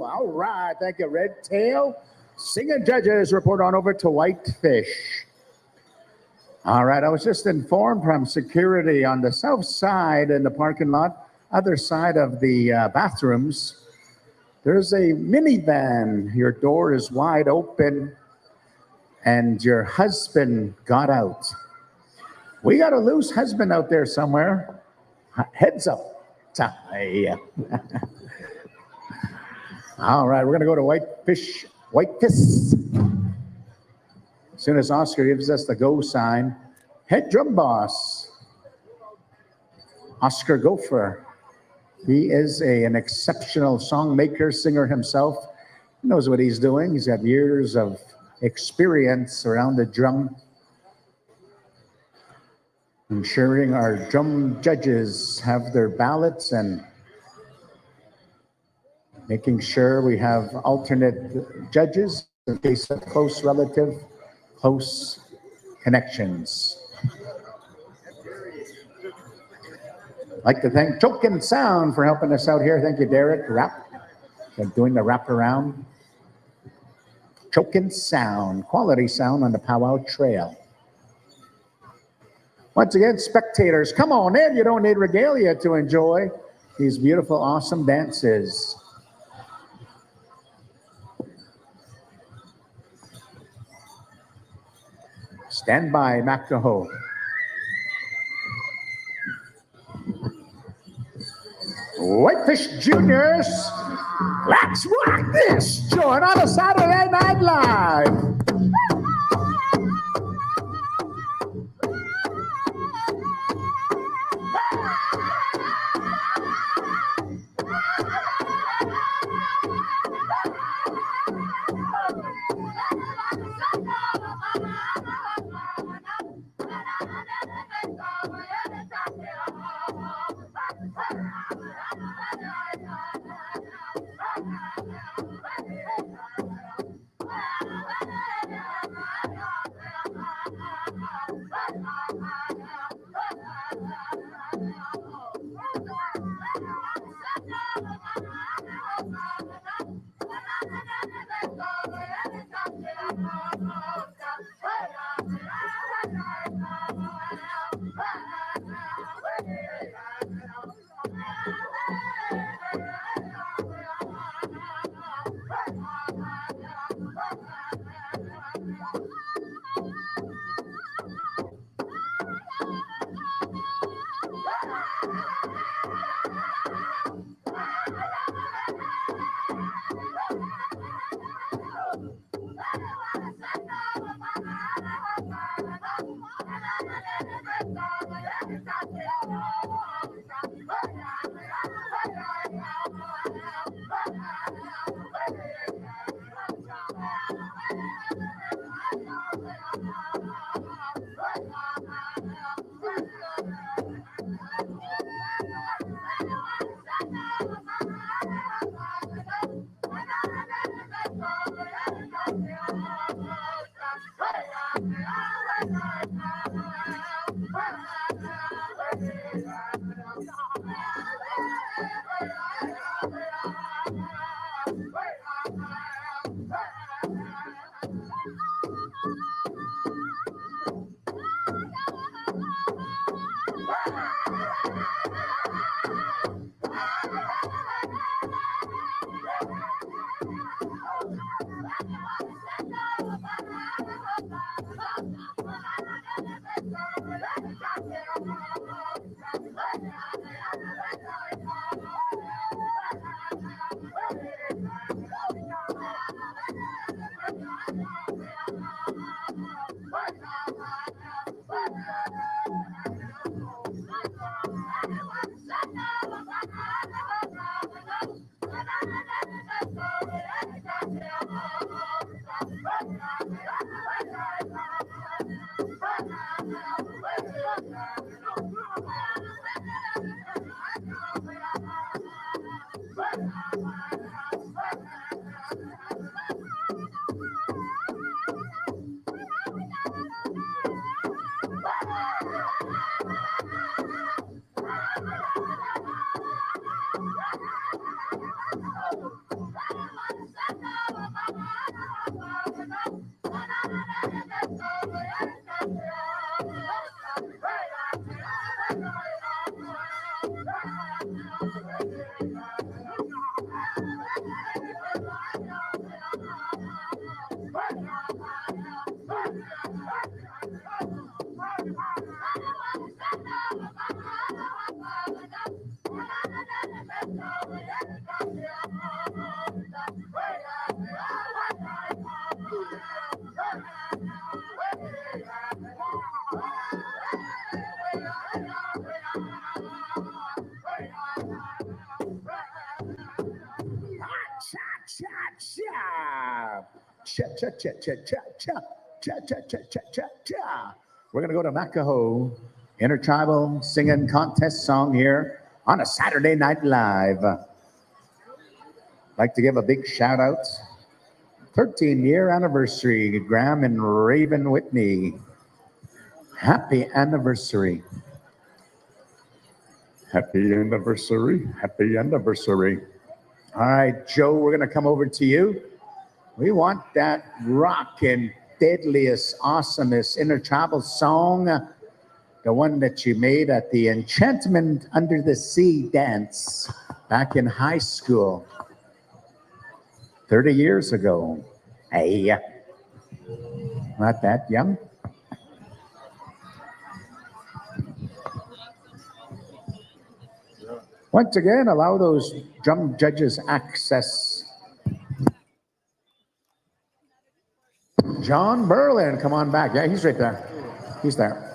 A: All right, thank you, Red Tail. Singing judges, report on over to Whitefish. All right, I was just informed from security on the south side in the parking lot, other side of the bathrooms, there's a minivan. Your door is wide open and your husband got out. We got a loose husband out there somewhere. Heads up. Tie. All right, we're going to go to Whitefish. As soon as Oscar gives us the go sign, head drum boss, Oscar Gopher. He is an exceptional song maker, singer himself. He knows what he's doing. He's got years of experience around the drum, ensuring our drum judges have their ballots and making sure we have alternate judges in case of close relative, close connections. I'd like to thank Token Sound for helping us out here. Thank you, Derek. Rap, doing the wraparound. Token Sound, quality sound on the Powwow Trail. Once again, spectators, come on in. You don't need regalia to enjoy these beautiful, awesome dances. Stand by, Mactaho. Whitefish Juniors, let's rock this joint on a Saturday Night Live. Cha cha cha cha cha cha cha cha cha cha cha cha cha. We're gonna go to Makaho Intertribal Singing Contest song here on a Saturday Night Live. Like to give a big shout out. 13-year anniversary, Graham and Raven Whitney. Happy anniversary. Happy anniversary. Happy anniversary. All right, Joe, we're going to come over to you. We want that rockin', deadliest, awesomest intertribal song, the one that you made at the Enchantment Under the Sea dance back in high school 30 years ago. Hey, not that young. Once again, allow those drum judges access. John Berlin, come on back. Yeah, he's right there. He's there.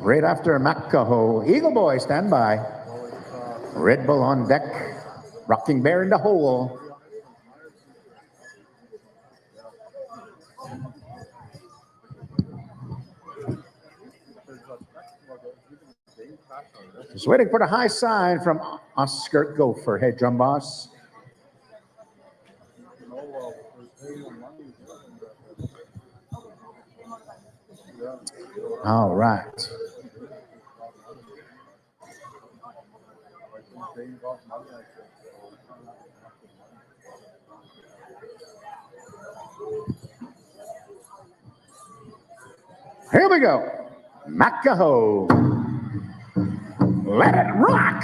A: Right after Makaho, Eagle Boy, stand by. Red Bull on deck, Rocking Bear in the hole. Just waiting for the high sign from Oscar Gopher, head drum boss. All right. Here we go. Makaho. Let it rock.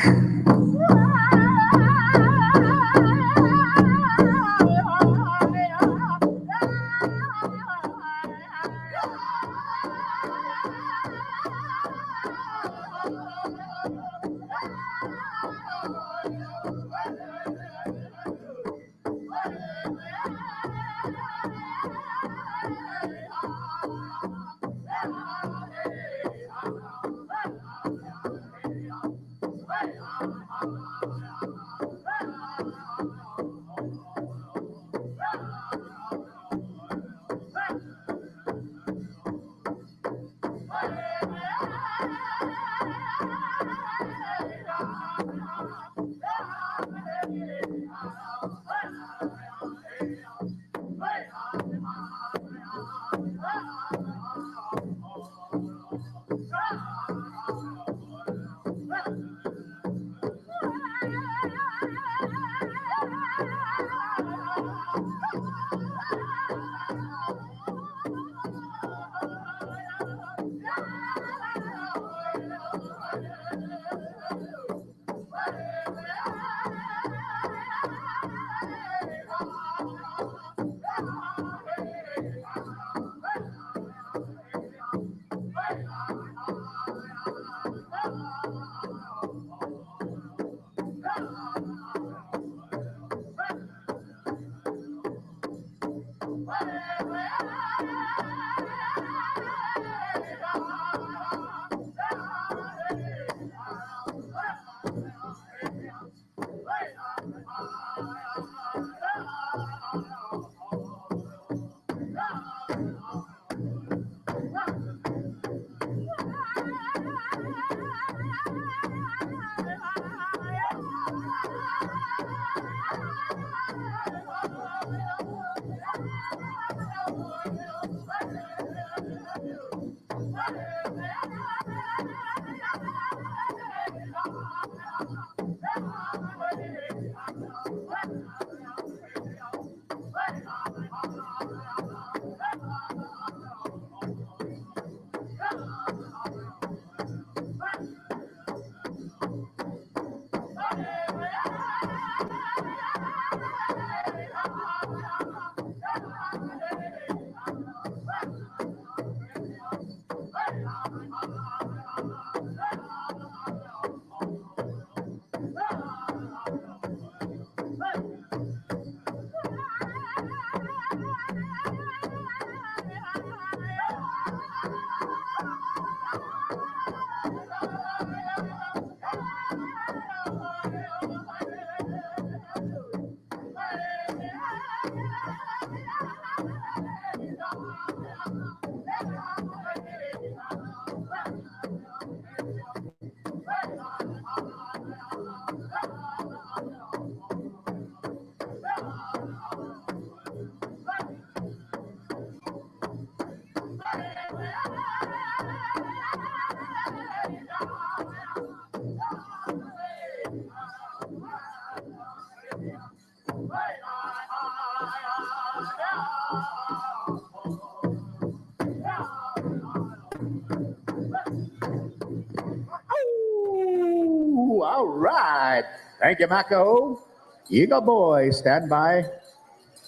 A: All right. Thank you, Mako. Eagle Boy, stand by.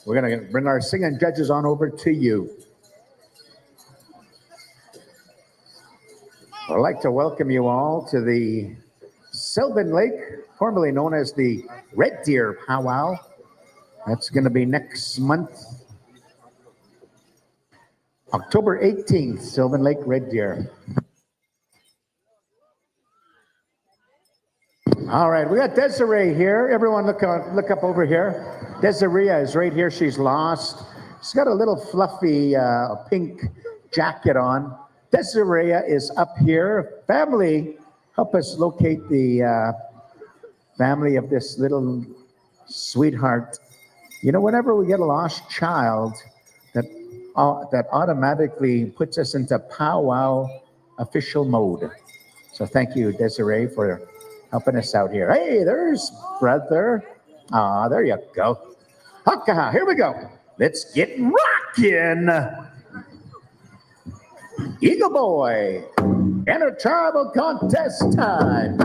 A: We're going to bring our singing judges on over to you. I'd like to welcome you all to the Sylvan Lake, formerly known as the Red Deer Powwow. That's going to be next month, October 18th, Sylvan Lake, Red Deer. All right, we got Desiree here. Everyone look up over here. Desiree is right here. She's lost. She's got a little fluffy pink jacket on. Desiree is up here. Family, help us locate the family of this little sweetheart. You know, whenever we get a lost child, that automatically puts us into powwow official mode. So thank you, Desiree, for helping us out here. Hey, there's brother. Ah, there you go. Okay, here we go. Let's get rocking. Eagle Boy, intertribal contest time.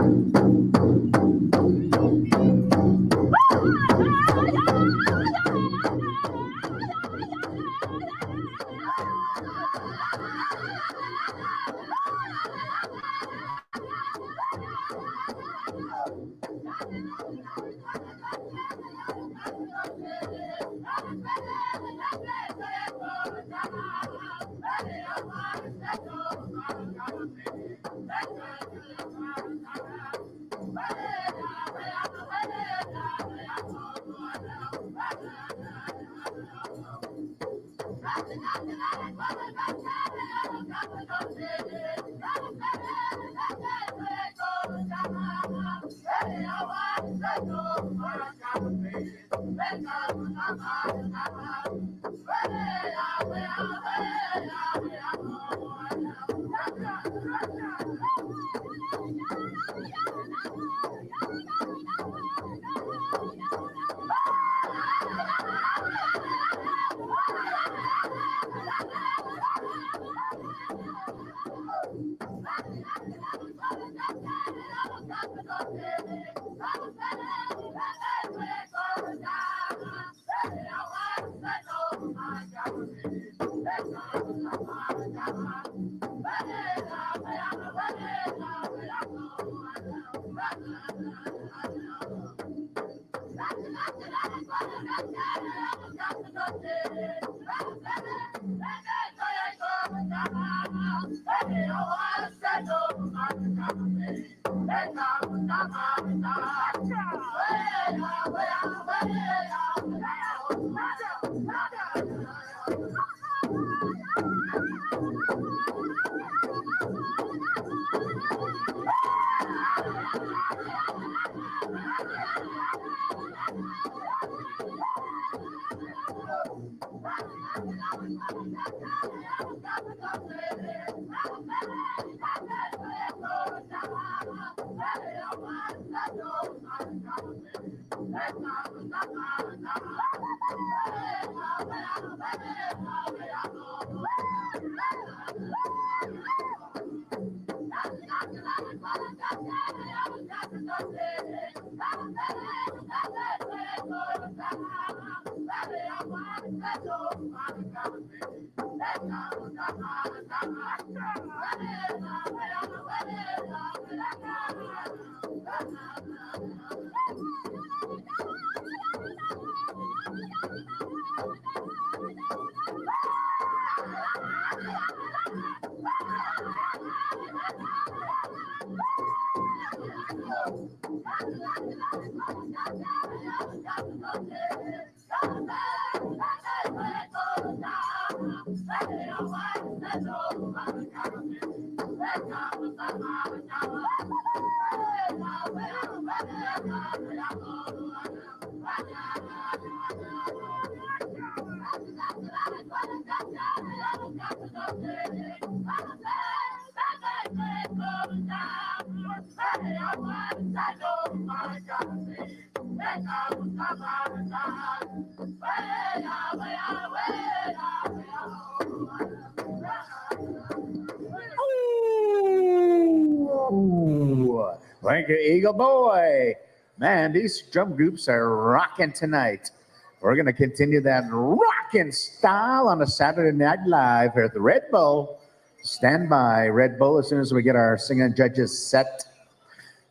A: Thank you, Eagle Boy. Man, these drum groups are rocking tonight. We're going to continue that rocking style on a Saturday Night Live here at the Red Bull. Stand by, Red Bull, as soon as we get our singing judges set.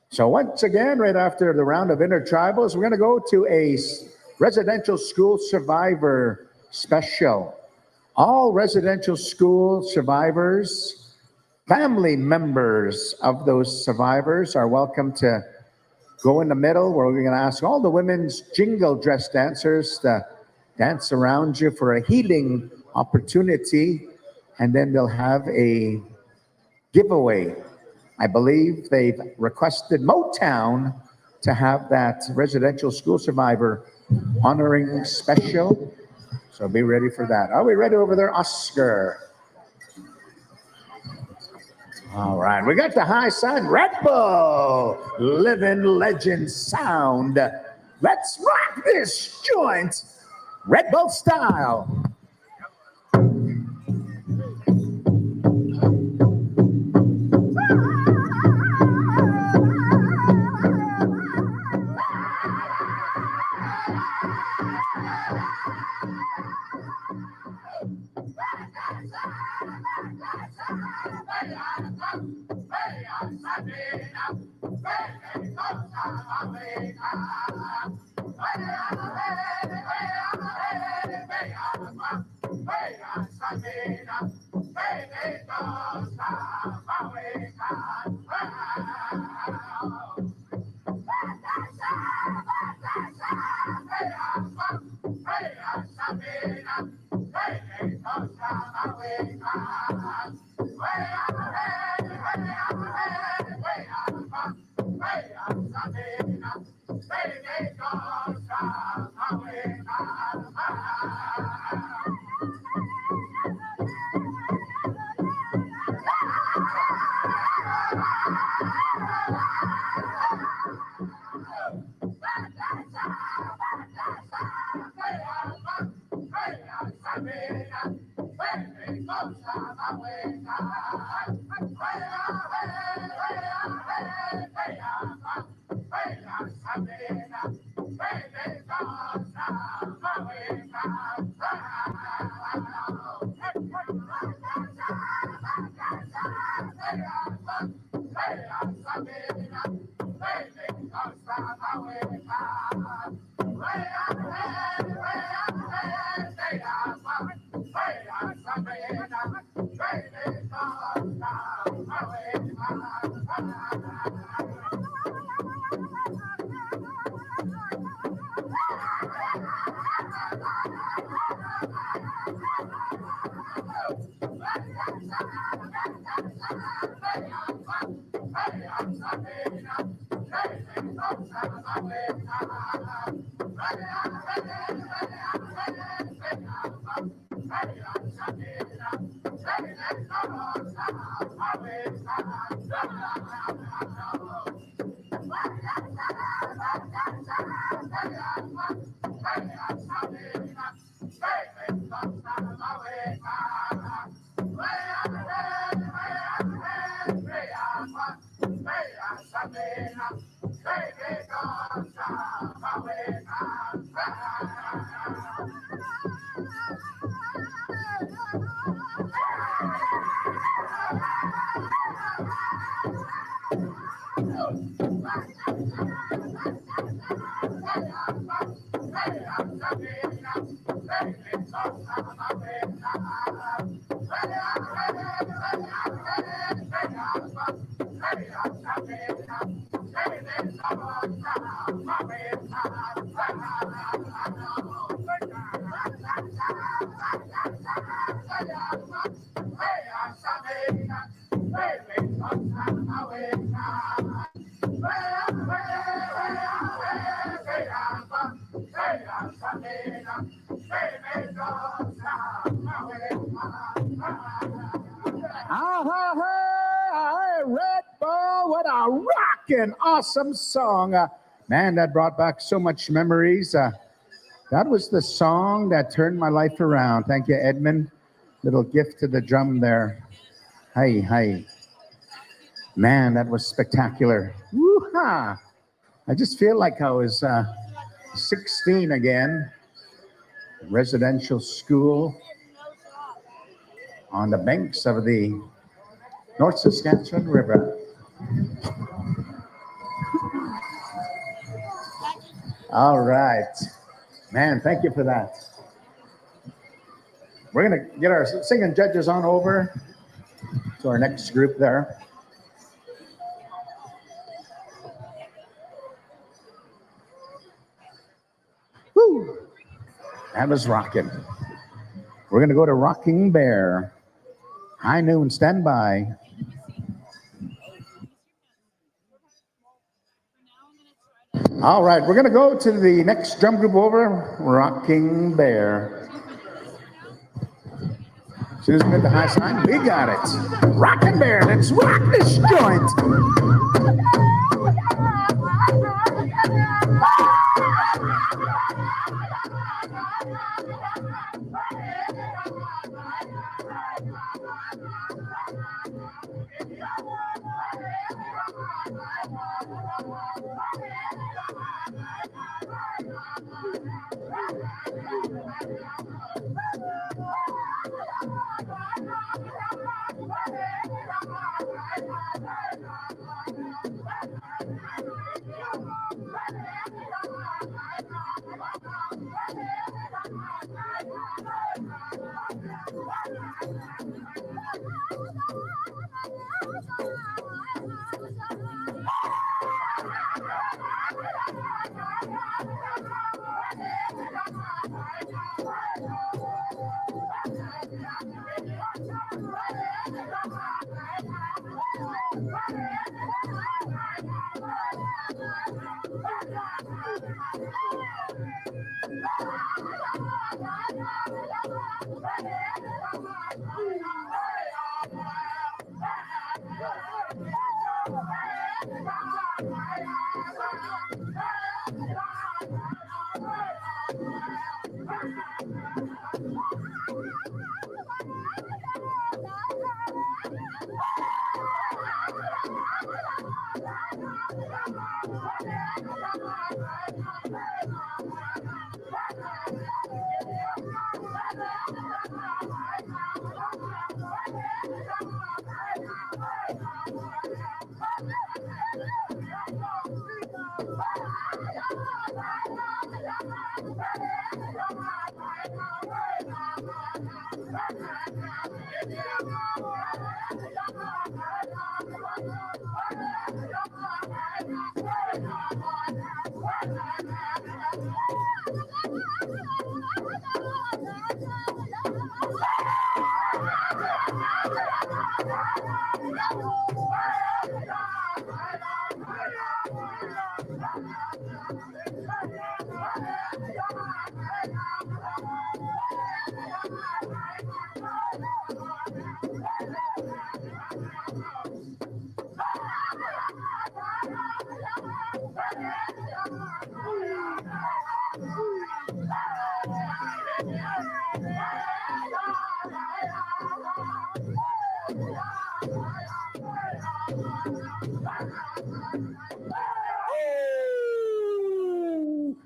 A: So once again, right after the round of intertribals, we're going to go to a residential school survivor special. All residential school survivors, family members of those survivors are welcome to go in the middle, where we're going to ask all the women's jingle dress dancers to dance around you for a healing opportunity, and then they'll have a giveaway. I believe they've requested Motown to have that residential school survivor honoring special. So be ready for that. Are we ready over there, Oscar? All right, we got the high side, Red Bull, living legend sound. Let's rock this joint, Red Bull style. Red Bull, what a rockin' awesome song. Man, that brought back so much memories. That was the song that turned my life around. Thank you, Edmund. Little gift to the drum there. Hi. Man, that was spectacular. Woo. Woo-ha! I just feel like I was 16 again. Residential school on the banks of the North Saskatchewan River. All right. Man, thank you for that. We're going to get our singing judges on over to our next group there. Woo! That was rocking. We're going to go to Rocking Bear. High noon, stand by. All right, we're going to go to the next drum group over, Rocking Bear. As soon as we get the high sign, we got it. Rocking Bear, let's rock this joint.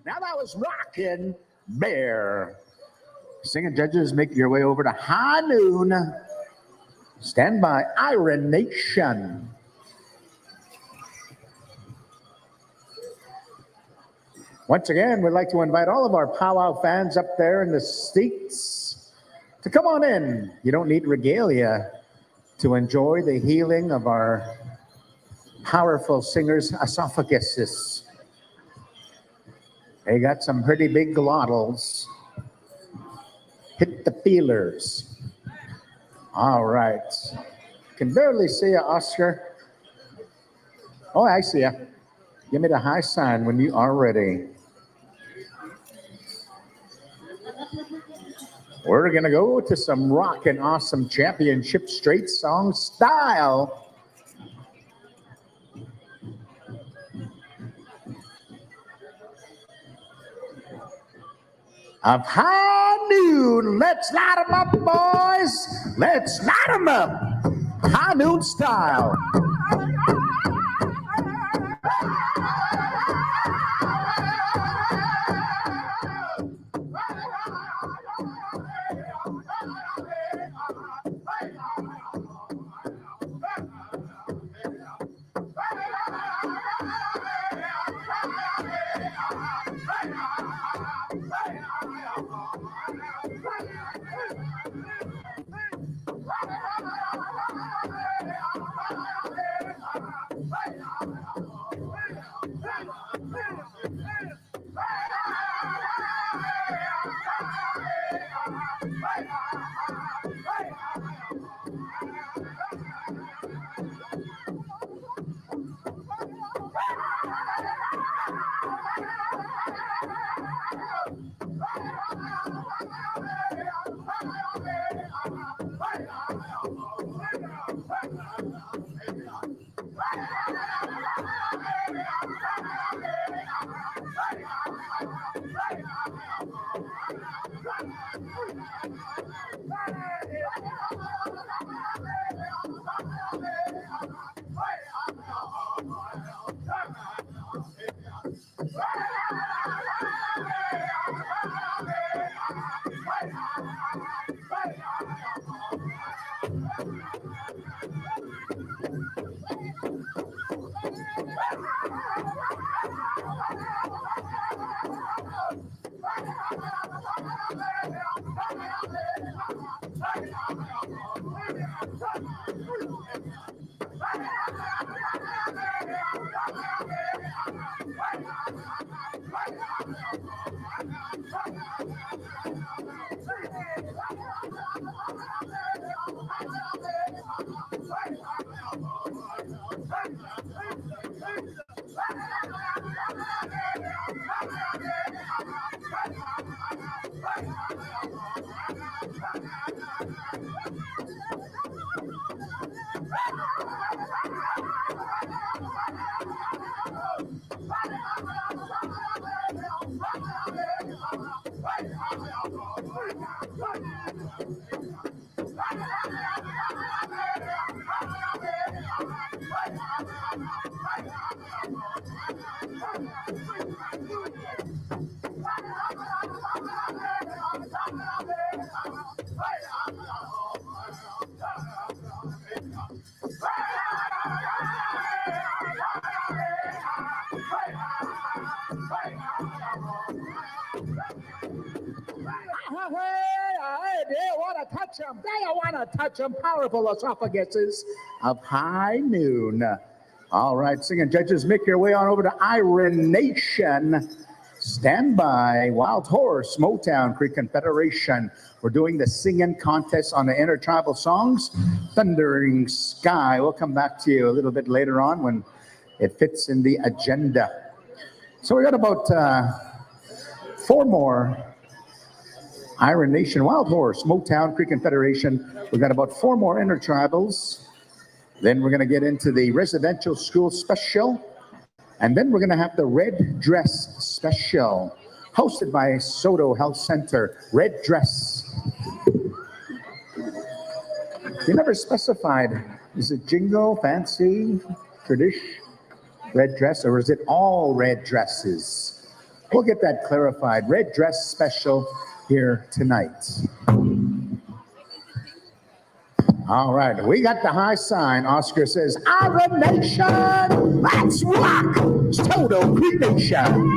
A: Now that was Rockin' Bear. Singing judges, make your way over to High Noon. Stand by, Iron Nation. Once again, we'd like to invite all of our powwow fans up there in the seats to come on in. You don't need regalia to enjoy the healing of our powerful singers' esophaguses. They got some pretty big glottals. Hit the feelers. All right. Can barely see you, Oscar. Oh, I see you. Give me the high sign when you are ready. We're going to go to some rockin' awesome championship straight song style. Of High Noon. Let's light 'em up, boys. Let's light 'em up. High Noon style. They want to touch them. They want to touch them. Powerful esophaguses of high noon. All right, singing judges, make your way on over to Iron Nation. Stand by. Wild Horse, Motown Creek Confederation. We're doing the singing contest on the intertribal songs. Thundering Sky. We'll come back to you a little bit later on when it fits in the agenda. So we got about 4 more. Iron Nation, Wild Horse, Motown Creek Confederation. We've got about 4 more intertribals. Then we're going to get into the residential school special. And then we're going to have the Red Dress special, hosted by Saulteaux Health Center. Red Dress. You never specified, is it jingle, fancy, tradition, red dress, or is it all red dresses? We'll get that clarified. Red Dress special here tonight. All right, we got the high sign. Oscar says, Iron Nation, let's rock! It's Saulteaux Creek Nation.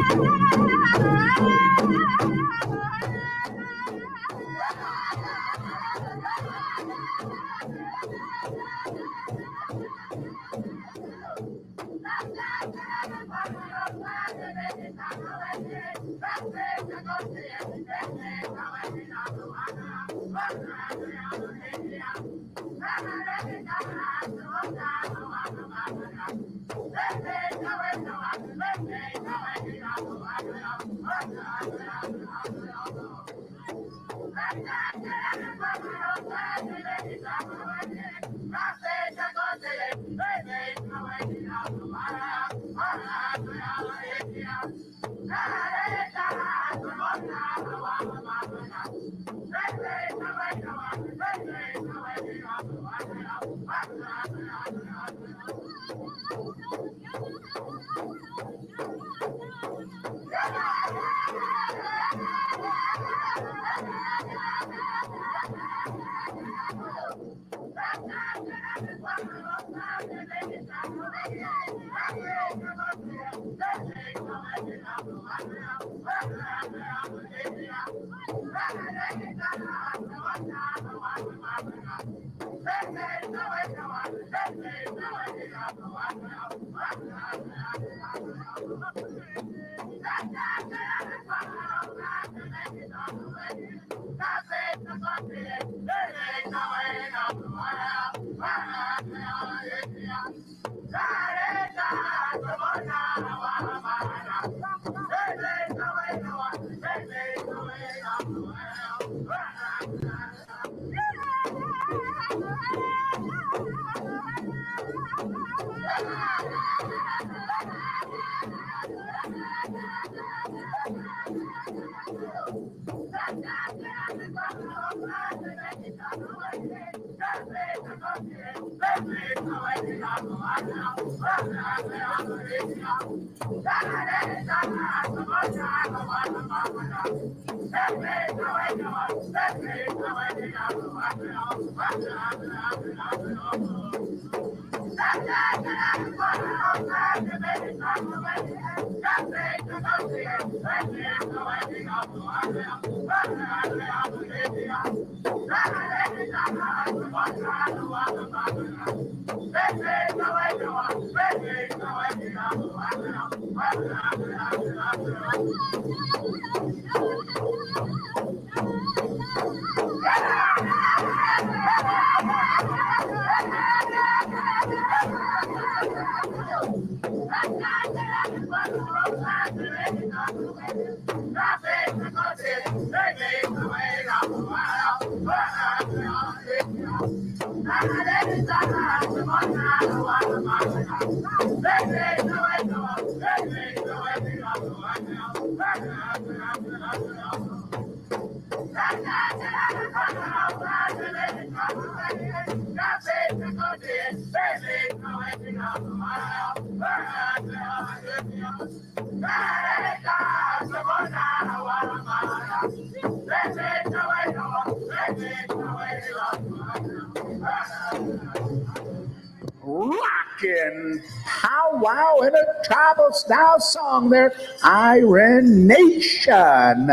A: Rockin' powwow in a tribal style song there, Iron Nation.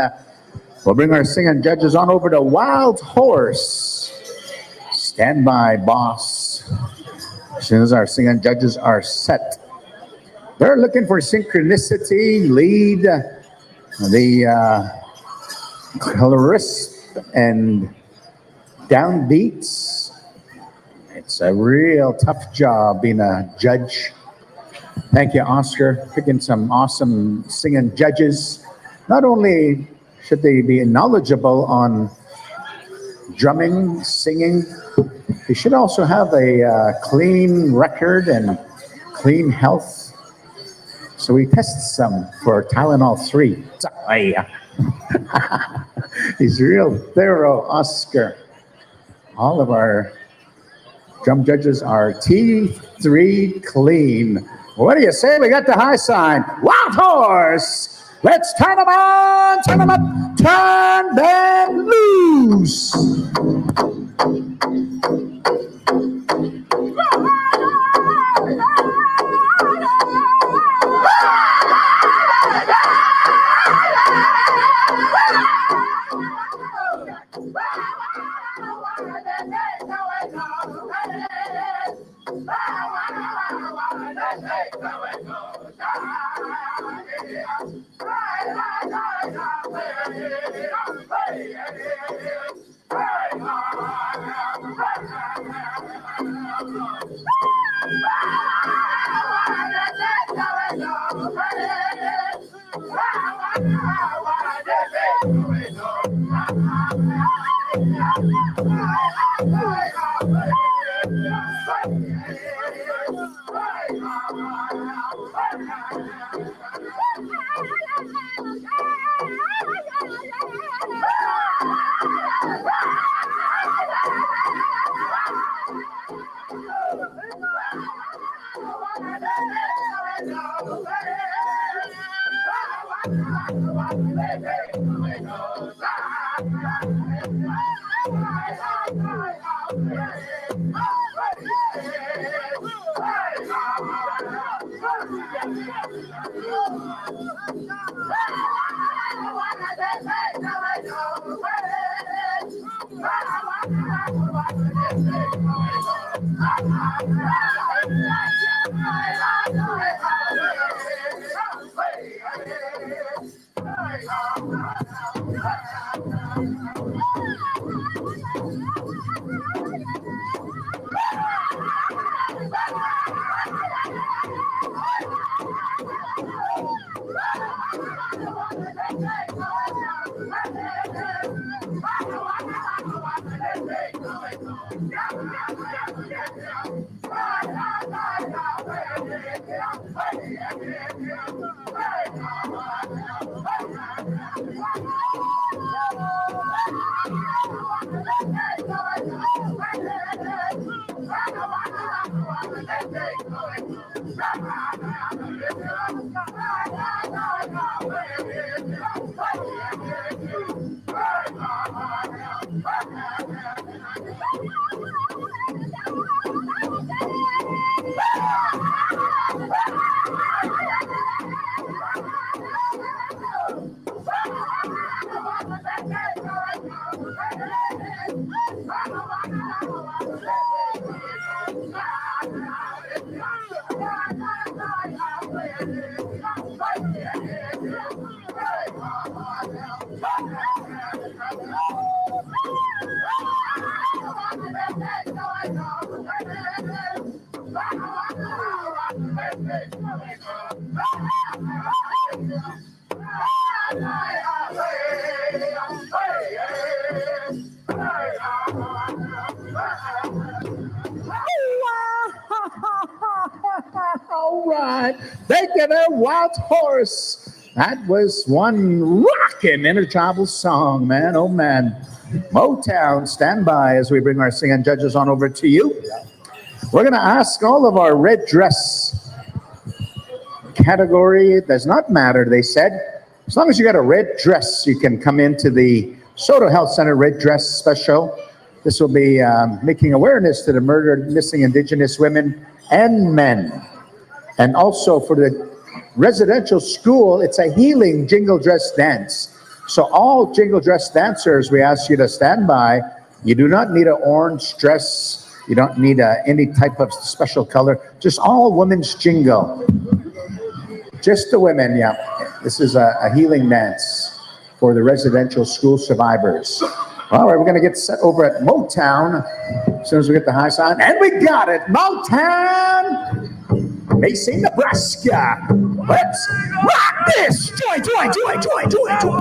A: We'll bring our singing judges on over to Wild Horse. Stand by, boss. As soon as our singing judges are set, they're looking for synchronicity, lead, the crisp and downbeats. It's a real tough job being a judge. Thank you, Oscar, picking some awesome singing judges. Not only should they be knowledgeable on drumming, singing, they should also have a clean record and clean health. So we test some for Tylenol 3. He's real thorough, Oscar. All of our drum judges are T3 clean. What do you say? We got the high sign. Wild Horse! Let's turn them on, turn them up, turn them loose! All right. They get a wild horse. That was one rockin' intertribal song, man. Oh, man. Motown, stand by as we bring our singing judges on over to you. We're going to ask all of our red dress category. It does not matter, they said. As long as you got a red dress, you can come into the Saulteaux Health Center Red Dress Special. This will be making awareness to the murdered, missing Indigenous women and men. And also for the residential school, it's a healing jingle dress dance. So all jingle dress dancers, we ask you to stand by. You do not need an orange dress. You don't need any type of special color. Just all women's jingle. Just the women, yeah. This is a healing dance for the residential school survivors. All right, we're going to get set over at Motown as soon as we get the high sign. And we got it, Motown! Macy, Nebraska. Let's rock this! Joy, joy, joy, joy, joy, joy.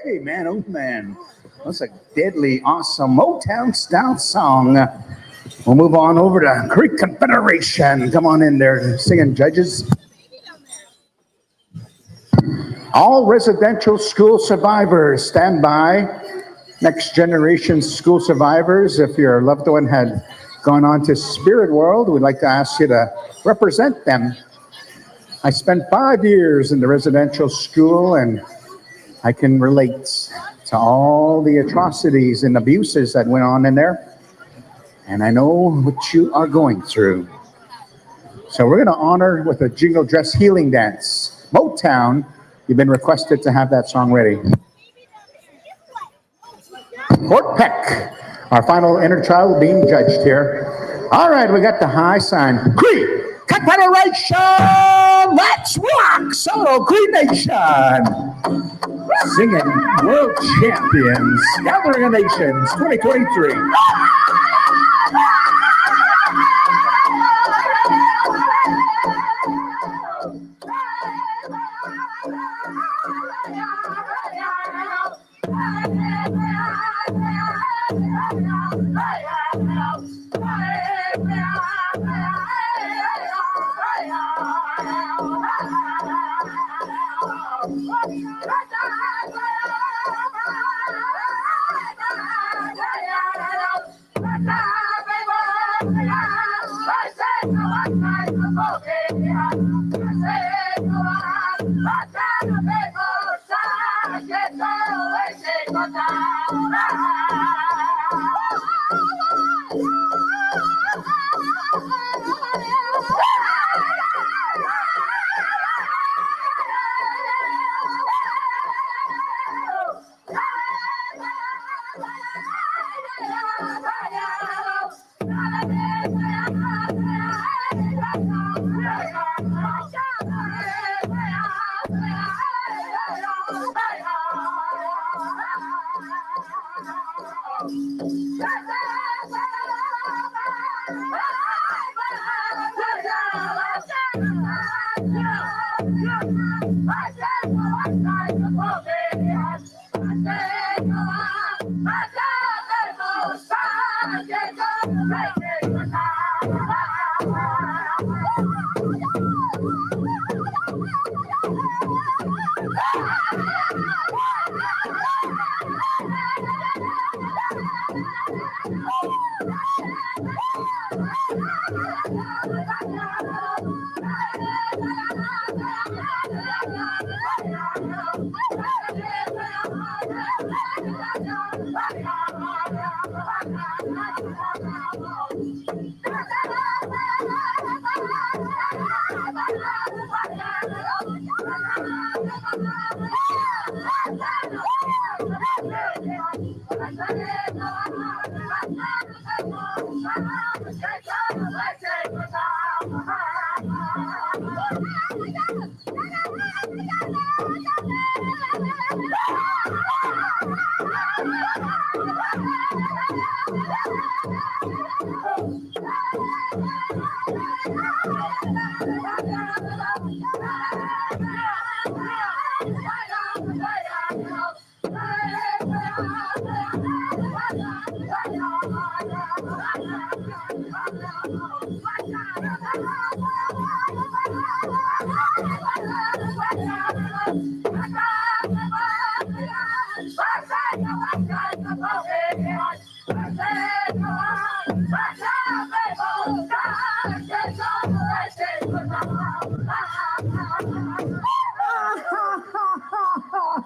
A: Hey, man, oh man. That's a deadly awesome Motown style song. We'll move on over to Creek Confederation. Come on in there, singing judges. All residential school survivors, stand by. Next generation school survivors, if your loved one had gone on to spirit world, we'd like to ask you to represent them. I spent 5 years in the residential school, and I can relate to all the atrocities and abuses that went on in there. And I know what you are going through. So we're going to honor with a jingle dress healing dance. Motown, you've been requested to have that song ready. Fort Peck, our final interchild being judged here. All right, we got the high sign. Cree Confederation, let's rock! So Cree Nation, singing world champions, gathering of nations 2023.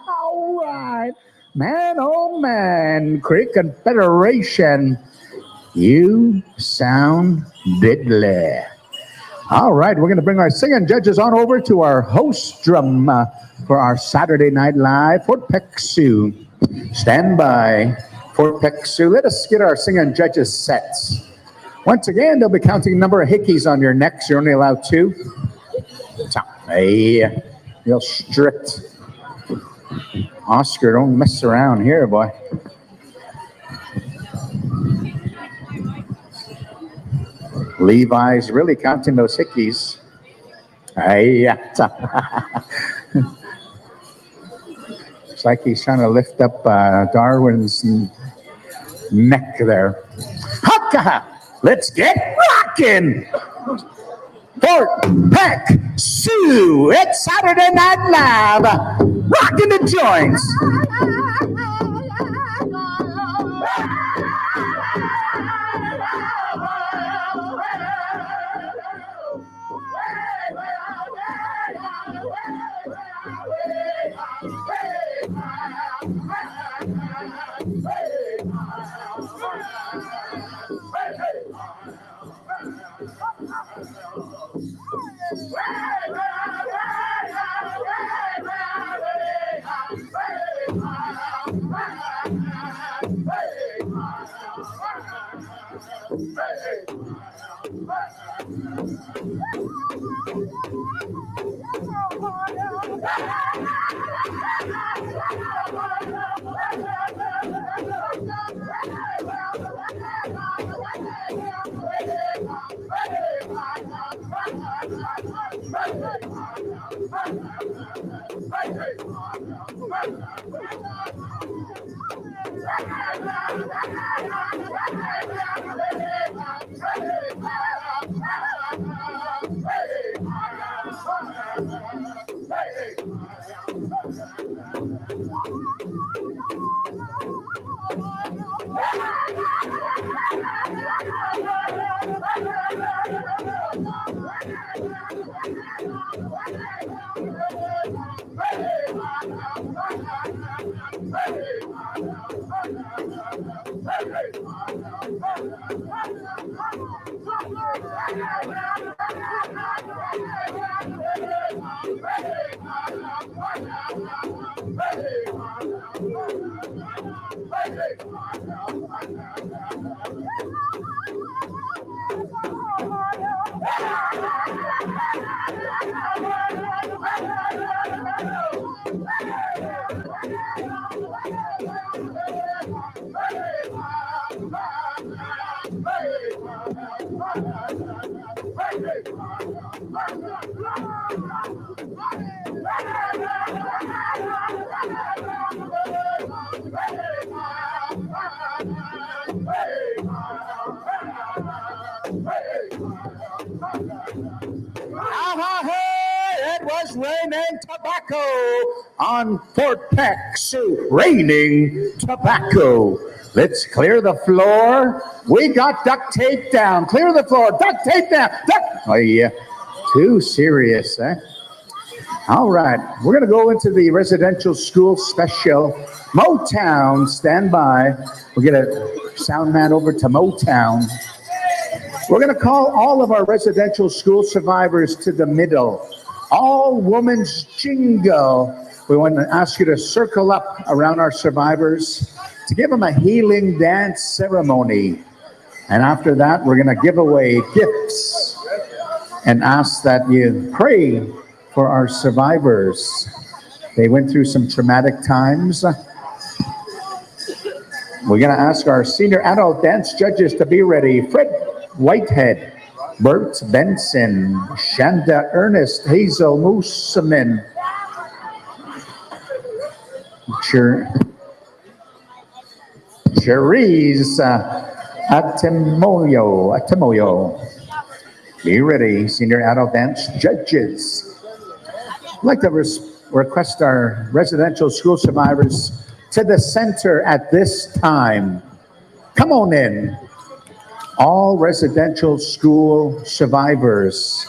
A: All right. Man, oh man, Creek Confederation, you sound deadly. All right, we're going to bring our singing judges on over to our host drum for our Saturday Night Live, Fort Peck Sioux. Stand by, Fort Peck Sioux. Let us get our singing judges sets. Once again, they'll be counting the number of hickeys on your necks. You're only allowed 2. Hey, real strict. Oscar, don't mess around here, boy. Levi's really counting those hickeys. Hey, it's like he's trying to lift up Darwin's neck there. Haka! Let's get rocking! Fort Peck Sioux. It's Saturday Night Live. Rocking the joints. It was raining tobacco on Fort Peck Sioux. Raining tobacco. Let's clear the floor. We got duct tape down. Clear the floor. Duct tape down. Oh, yeah. Too serious, eh? All right. We're going to go into the residential school special. Motown, stand by. We'll get a sound man over to Motown. We're going to call all of our residential school survivors to the middle. All women's jingle. We want to ask you to circle up around our survivors to give them a healing dance ceremony. And after that, we're going to give away gifts and ask that you pray for our survivors. They went through some traumatic times. We're going to ask our senior adult dance judges to be ready. Fred Whitehead, Bert Benson, Shanda Ernest, Hazel Mooseman, Cherise Atimoyo. Be ready, senior adult dance judges. I'd like to request our residential school survivors to the center at this time. Come on in. All residential school survivors.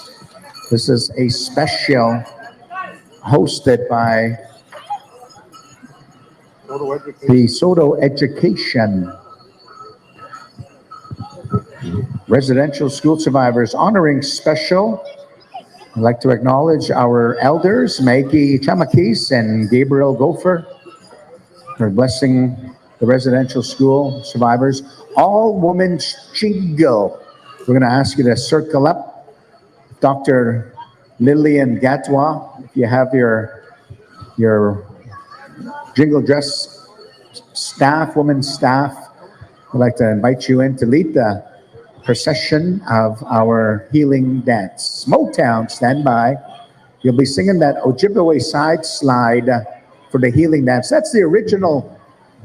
A: This is a special hosted by the Saulteaux Education. Residential school survivors honoring special. I'd like to acknowledge our elders, Maggie Chamakis and Gabriel Gopher, for blessing the residential school survivors. All women's jingle. We're going to ask you to circle up. Dr. Lillian Gatwa, if you have your jingle dress staff, woman staff, I'd like to invite you in to lead the procession of our healing dance. Motown, stand by. You'll be singing that Ojibwe side slide for the healing dance. That's the original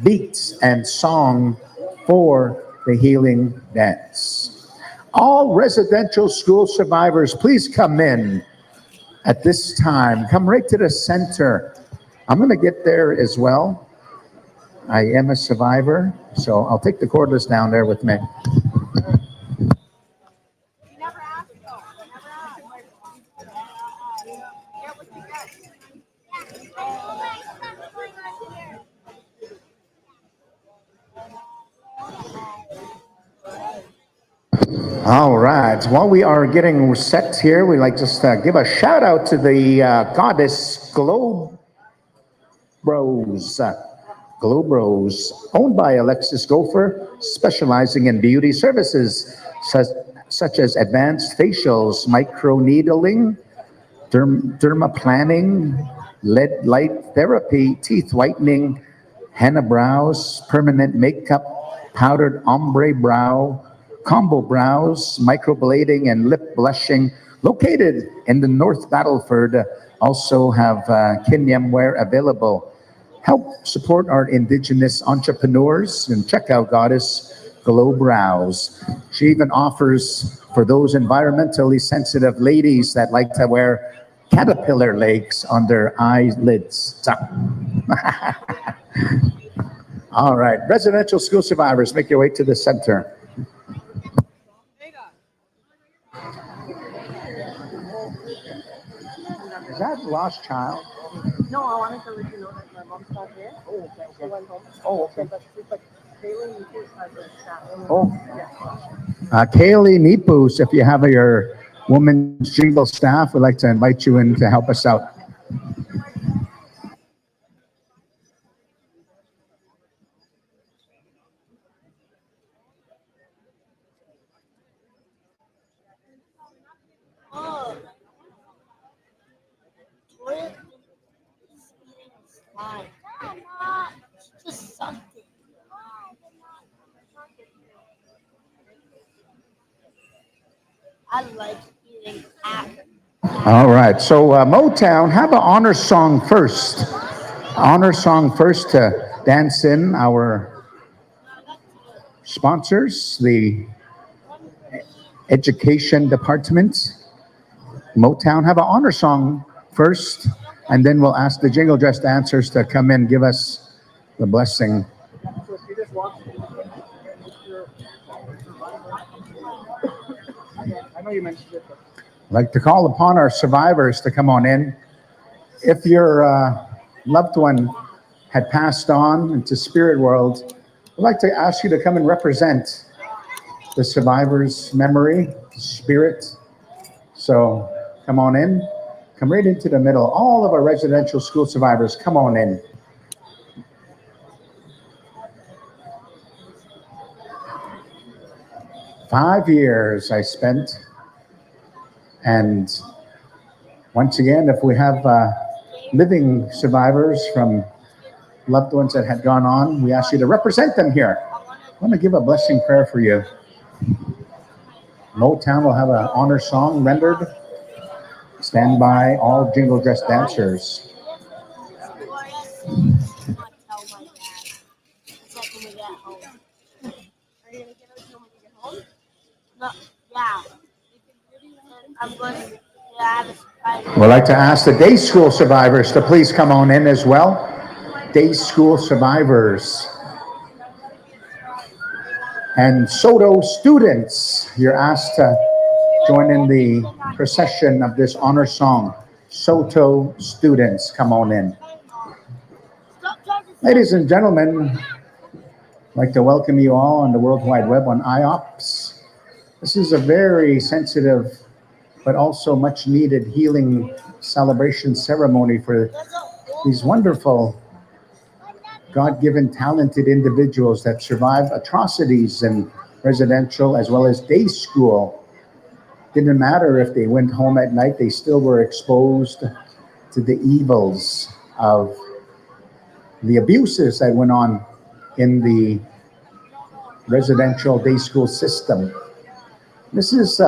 A: beat and song for the healing dance. All residential school survivors, please come in at this time. Come right to the center. I'm going to get there as well. I am a survivor, so I'll take the cordless down there with me. All right. While we are getting set here, we'd like to give a shout out to the goddess Globe Bros. Globe Bros, owned by Alexis Gopher, specializing in beauty services such as advanced facials, microneedling, dermaplaning, lead light therapy, teeth whitening, henna brows, permanent makeup, powdered ombre brow, combo brows, microblading, and lip blushing. Located in the North Battleford, also have Kinyam wear available. Help support our indigenous entrepreneurs and check out Goddess Glow Brows. She even offers for those environmentally sensitive ladies that like to wear caterpillar legs on their eyelids. All right, residential school survivors, make your way to the center. Is that lost child?
G: No, I wanted to let you know that my mom's not here. Oh, okay. She went home.
A: Oh, okay.
G: But Kaylee has a staff.
A: Oh, Kaylee Nipus, if you have your woman's jingle staff, we'd like to invite you in to help us out.
D: Oh. Toilet is eating slime. Just something. I like eating apple.
A: All right, so Motown, have an honor song first. Honor song first to dance in our sponsors, the education department. Motown, have an honor song first, and then we'll ask the jingle dress dancers to come in, give us the blessing.
C: I know you mentioned it.
A: I'd like to call upon our survivors to come on in. If your loved one had passed on into spirit world, I'd like to ask you to come and represent the survivor's memory, spirit. So come on in. Come right into the middle. All of our residential school survivors, come on in. Five years I spent. And once again, if we have living survivors from loved ones that had gone on, we ask you to represent them here. I want to give a blessing prayer for you. Motown will have an honor song rendered. Stand by, all jingle dress dancers. We'd like to ask the day school survivors to please come on in as well. Day school survivors. And Saulteaux students, you're asked to join in the procession of this honor song. Saulteaux students, come on in. Ladies and gentlemen, I'd like to welcome you all on the World Wide Web on IOPS. This is a very sensitive but also much needed healing celebration ceremony for these wonderful God-given talented individuals that survive atrocities in residential as well as day school. Didn't matter if they went home at night, they still were exposed to the evils of the abuses that went on in the residential day school system. This is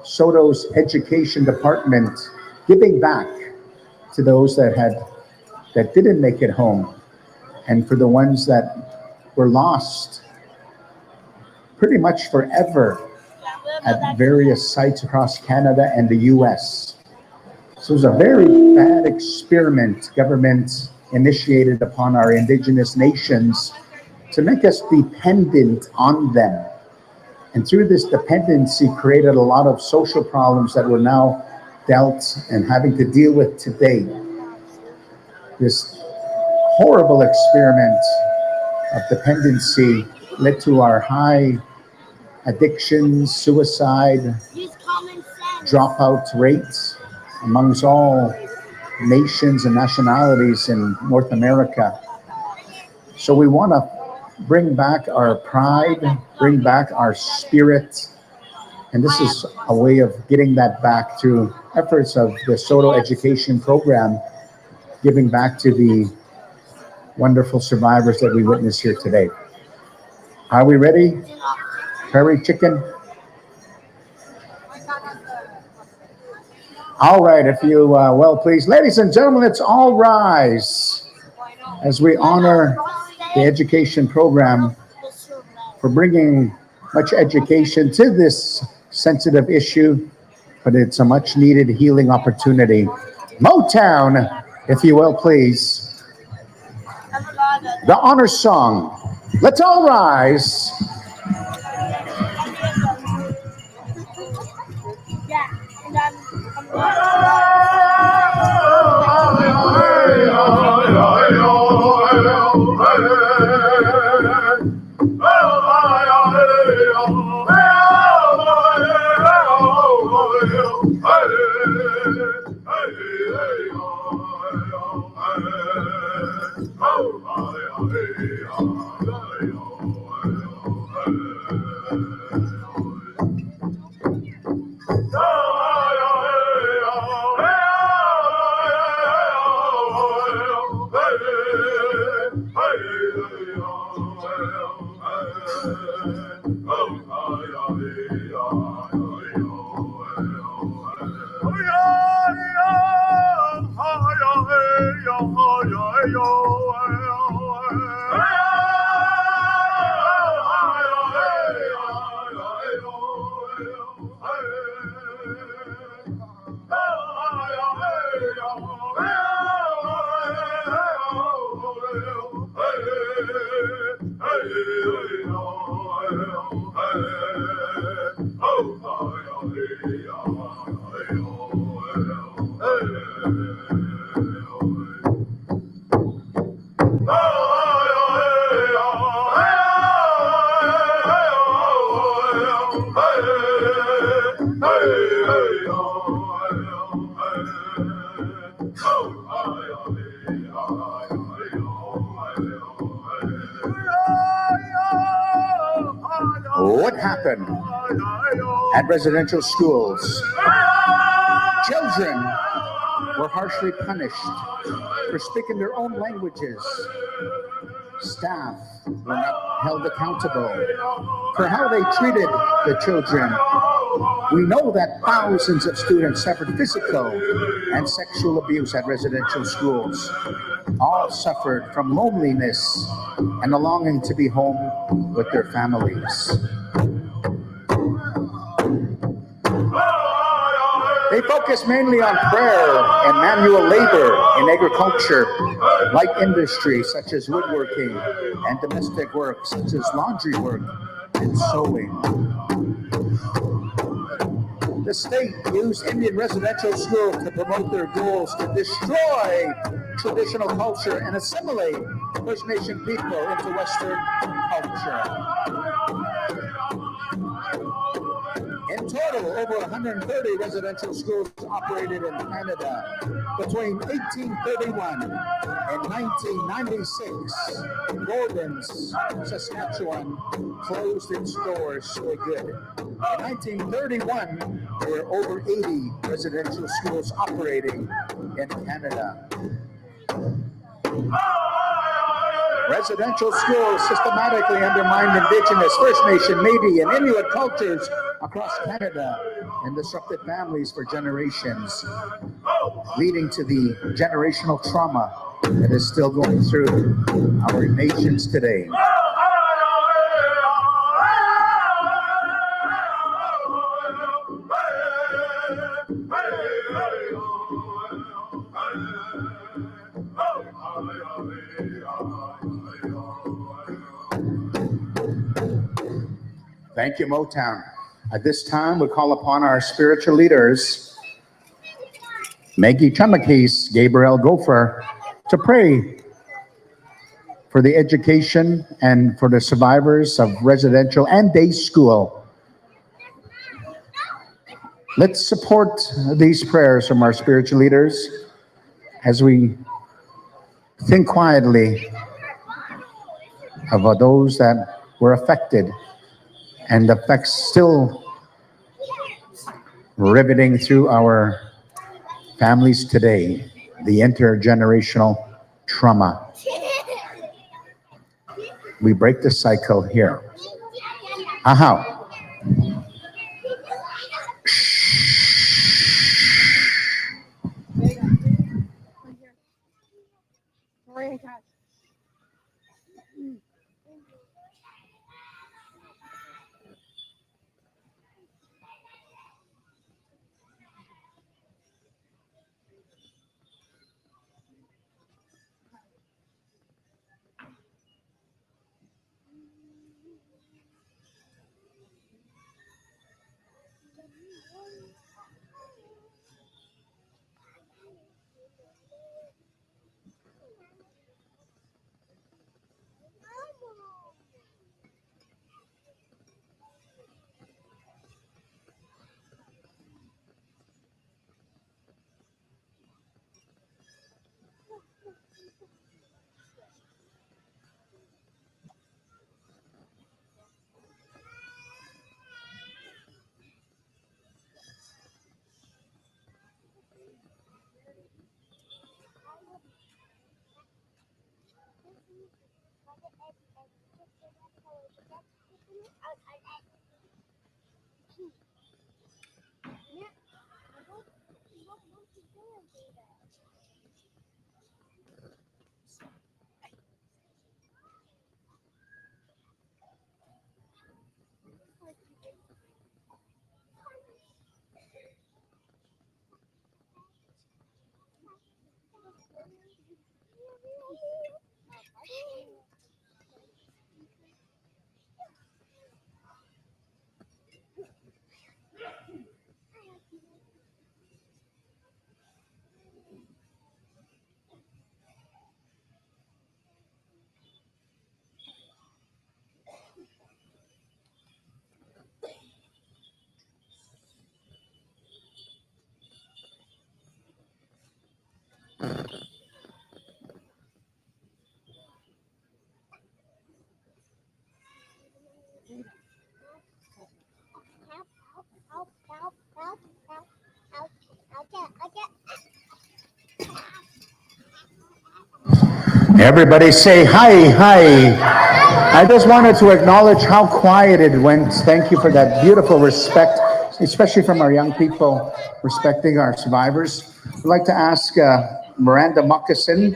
A: Soto's education department giving back to those that didn't make it home, and for the ones that were lost pretty much forever at various sites across Canada and the US. So it was a very bad experiment government initiated upon our Indigenous nations to make us dependent on them. And through this dependency created a lot of social problems that we're now dealt and having to deal with today. This horrible experiment of dependency led to our high addictions, suicide, dropout rates amongst all nations and nationalities in North America. So we want to bring back our pride, bring back our spirit, and this is a way of getting that back through efforts of the Saulteaux education program, giving back to the wonderful survivors that we witness here today. Are we ready? Curry chicken? All right, if you well, please. Ladies and gentlemen, let's all rise as we honor the education program for bringing much education to this sensitive issue, but it's a much needed healing opportunity. Motown, if you will, please. The honor song. Let's all rise. What happened at residential schools? Children were harshly punished for speaking their own languages. Staff were not held accountable for how they treated the children. We know that thousands of students suffered physical and sexual abuse at residential schools. All suffered from loneliness and a longing to be home with their families. They focus mainly on prayer and manual labor in agriculture, light industries such as woodworking, and domestic work such as laundry work and sewing. The state used Indian residential schools to promote their goals to destroy traditional culture and assimilate First Nation people into Western culture. In total, over 130 residential schools operated in Canada between 1831 and 1996. Gordon's, Saskatchewan, closed its doors for good. In 1931, there were over 80 residential schools operating in Canada. Residential schools systematically undermined Indigenous, First Nation, Métis, and Inuit cultures across Canada and disrupted families for generations, leading to the generational trauma that is still going through our nations today. Thank you, Motown. At this time, we call upon our spiritual leaders, Maggie Chamakis, Gabriel Gopher, to pray for the education and for the survivors of residential and day school. Let's support these prayers from our spiritual leaders as we think quietly of those that were affected and the effects still riveting through our families today, the intergenerational trauma. We break the cycle here. Aha. Everybody say hi, hi. I just wanted to acknowledge how quiet it went. Thank you for that beautiful respect, especially from our young people, respecting our survivors. I'd like to ask Miranda Moccasin,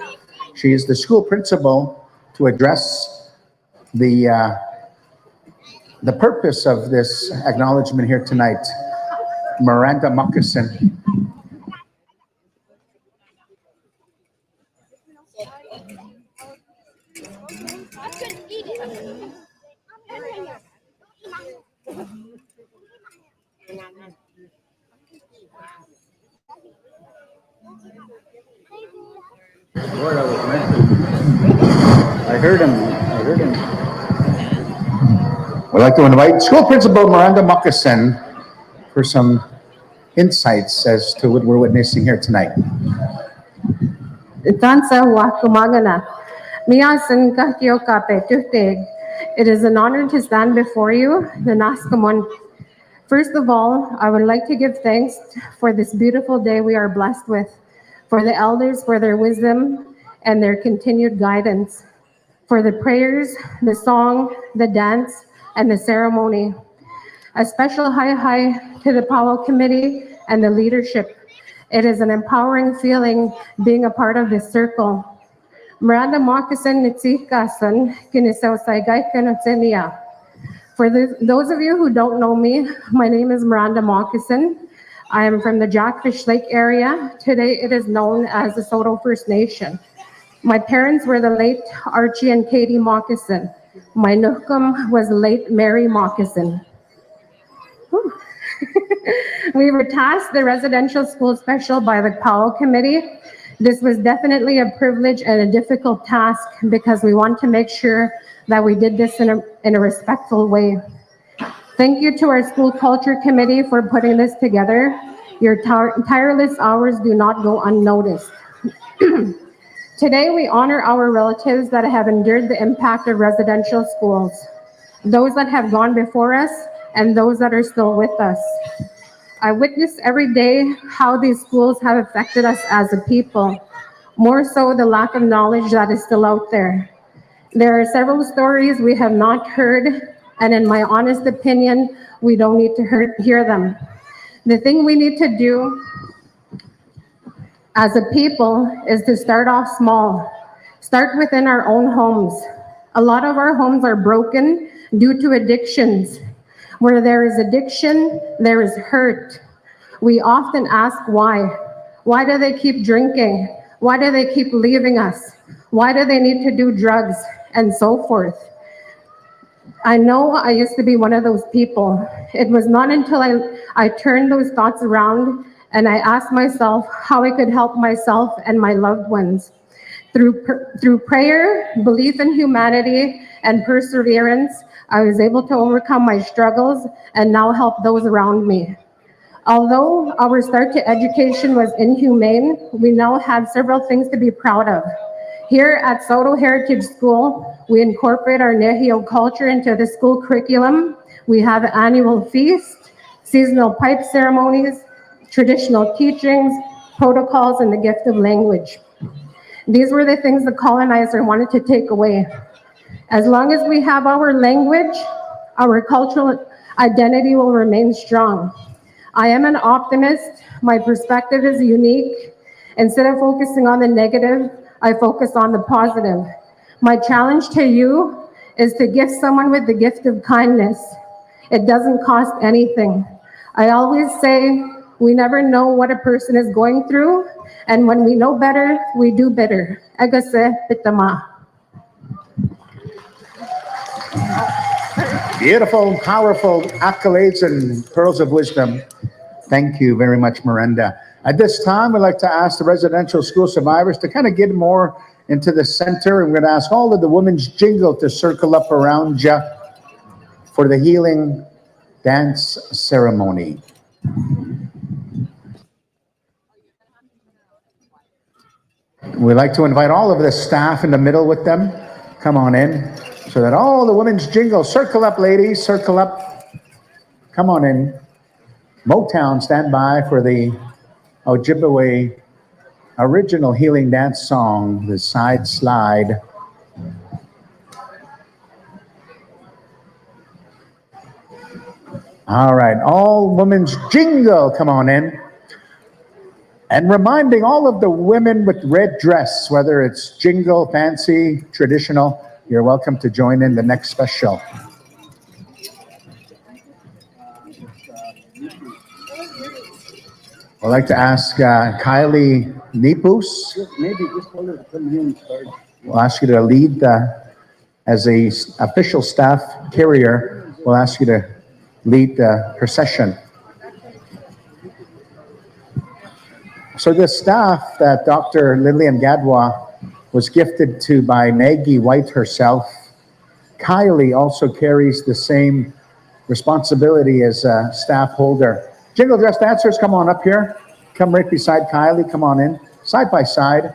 A: she is the school principal, to address the purpose of this acknowledgement here tonight. Miranda Moccasin. I heard him. I'd like to invite School Principal Miranda Moccasin for some insights as to what we're witnessing here tonight.
H: Tansa wa kumagana. Miyasan kahyo kape tuhteg. It is an honor to stand before you, the Naskamon. First of all, I would like to give thanks for this beautiful day we are blessed with, for the elders, for their wisdom and their continued guidance, for the prayers, the song, the dance, and the ceremony. A special hi to the Powwow Committee and the leadership. It is an empowering feeling being a part of this circle. Miranda Moccasin Nitsikasan Kinisaw Saigay Kanotsenia. For those of you who don't know me, my name is Miranda Moccasin. I am from the Jackfish Lake area. Today it is known as the Saulteaux First Nation. My parents were the late Archie and Katie Moccasin. My nukum was the late Mary Moccasin. We were tasked the residential school special by the Powwow Committee. This was definitely a privilege and a difficult task because we want to make sure that we did this in a respectful way. Thank you to our school culture committee for putting this together. Your tireless hours do not go unnoticed. Today, we honor our relatives that have endured the impact of residential schools, those that have gone before us, and those that are still with us. I witness every day how these schools have affected us as a people, more so the lack of knowledge that is still out there. There are several stories we have not heard, and in my honest opinion, we don't need to hear them. The thing we need to do as a people is to start off small. Start within our own homes. A lot of our homes are broken due to addictions. Where there is addiction, there is hurt. We often ask why. Why do they keep drinking? Why do they keep leaving us? Why do they need to do drugs? And so forth. I know I used to be one of those people. It was not until I turned those thoughts around and I asked myself how I could help myself and my loved ones. Through prayer, belief in humanity, and perseverance, I was able to overcome my struggles and now help those around me. Although our start to education was inhumane, we now have several things to be proud of. Here at Saulteaux Heritage School, we incorporate our Nehio culture into the school curriculum. We have an annual feast, seasonal pipe ceremonies, traditional teachings, protocols, and the gift of language. These were the things the colonizer wanted to take away. As long as we have our language, our cultural identity will remain strong. I am an optimist. My perspective is unique. Instead of focusing on the negative, I focus on the positive. My challenge to you is to gift someone with the gift of kindness. It doesn't cost anything. I always say, we never know what a person is going through, and when we know better, we do better. Agase pitama.
A: Beautiful, powerful accolades and pearls of wisdom. Thank you very much, Miranda. At this time, we'd like to ask the residential school survivors to kind of get more into the center. I'm going to ask all of the women's jingle to circle up around you for the healing dance ceremony. We'd like to invite all of the staff in the middle with them. Come on in so that all the women's jingle, circle up, ladies, circle up. Come on in. Motown, stand by for the Ojibwe original healing dance song, the side slide. All right, all women's jingle, come on in. And reminding all of the women with red dress, whether it's jingle, fancy, traditional, you're welcome to join in the next special. I'd like to ask Kylie Nipus.
C: Maybe just hold it from him start.
A: We'll ask you to lead as a official staff carrier. We'll ask you to lead the procession. So the staff that Dr. Lillian Gadwa was gifted to by Maggie White herself, Kylie also carries the same responsibility as a staff holder. Jingle dress dancers, come on up here. Come right beside Kylie. Come on in. Side by side.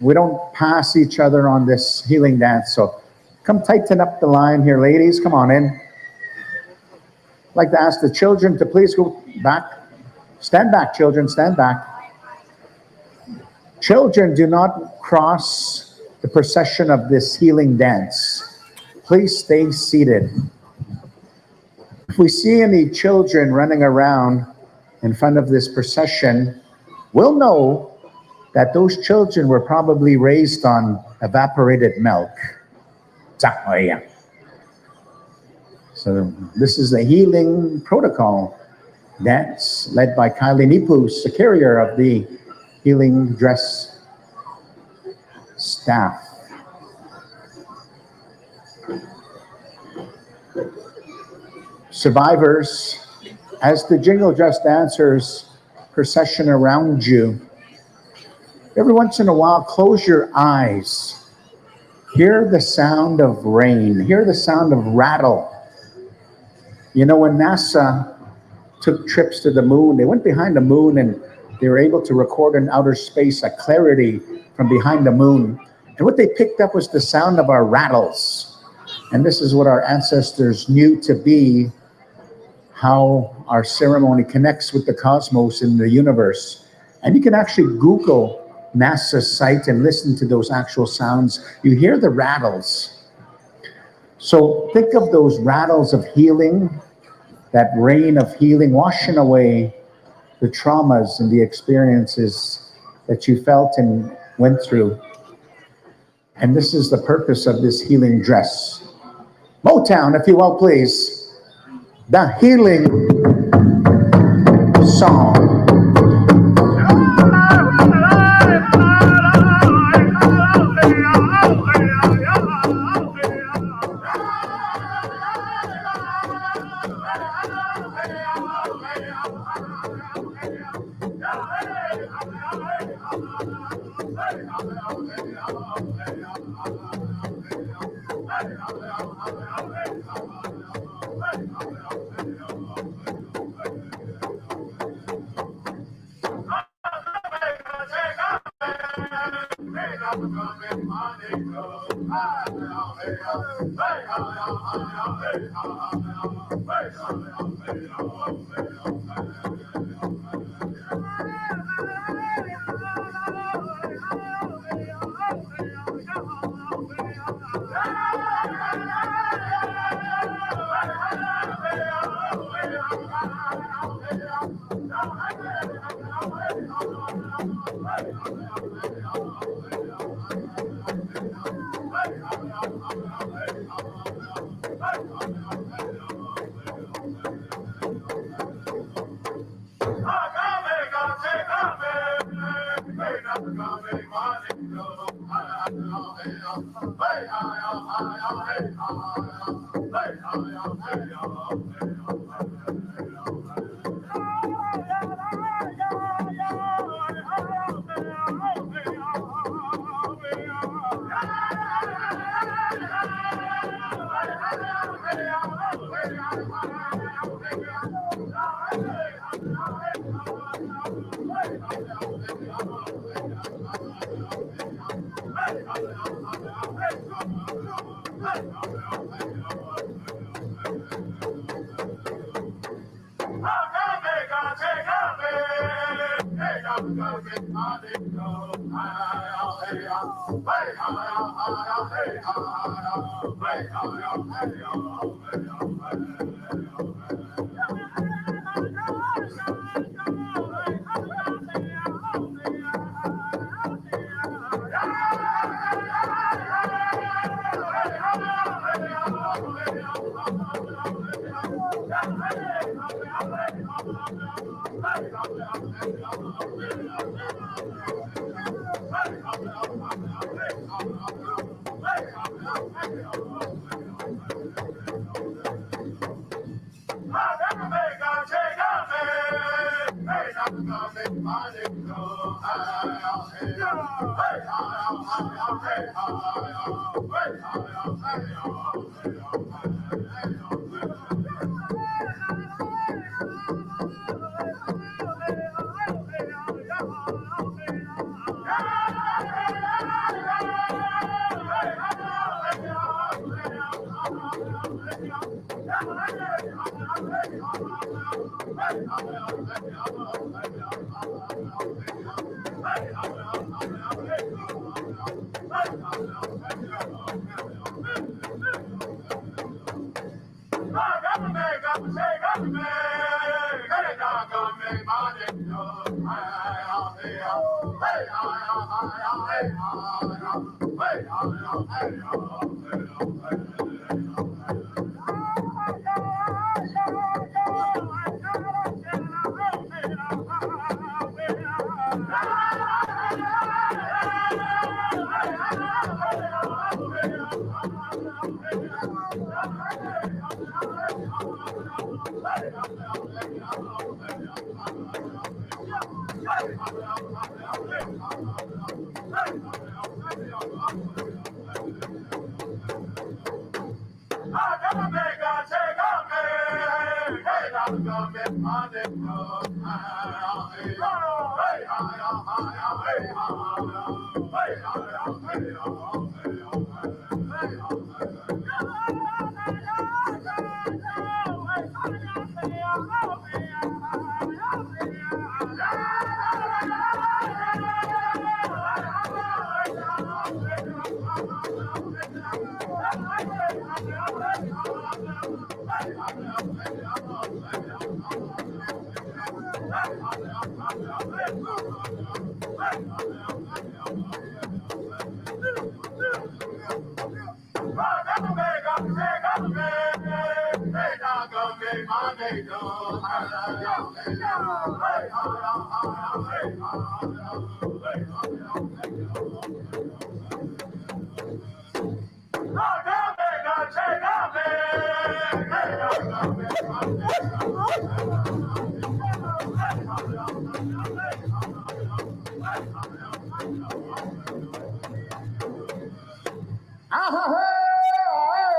A: We don't pass each other on this healing dance. So come tighten up the line here, ladies. Come on in. I'd like to ask the children to please go back. Stand back, children. Stand back. Children, do not cross the procession of this healing dance. Please stay seated. If we see any children running around in front of this procession, we'll know that those children were probably raised on evaporated milk. So this is the healing protocol dance led by Kylie Nipus, the carrier of the healing dress staff. Survivors, as the jingle dress dancers procession around you, every once in a while, close your eyes. Hear the sound of rain. Hear the sound of rattle. You know, when NASA took trips to the moon, they went behind the moon and they were able to record in outer space a clarity from behind the moon. And what they picked up was the sound of our rattles. And this is what our ancestors knew to be how our ceremony connects with the cosmos and the universe. And you can actually Google NASA's site and listen to those actual sounds. You hear the rattles. So think of those rattles of healing, that rain of healing, washing away the traumas and the experiences that you felt and went through. And this is the purpose of this healing dress. Motown, if you will, please. The healing song.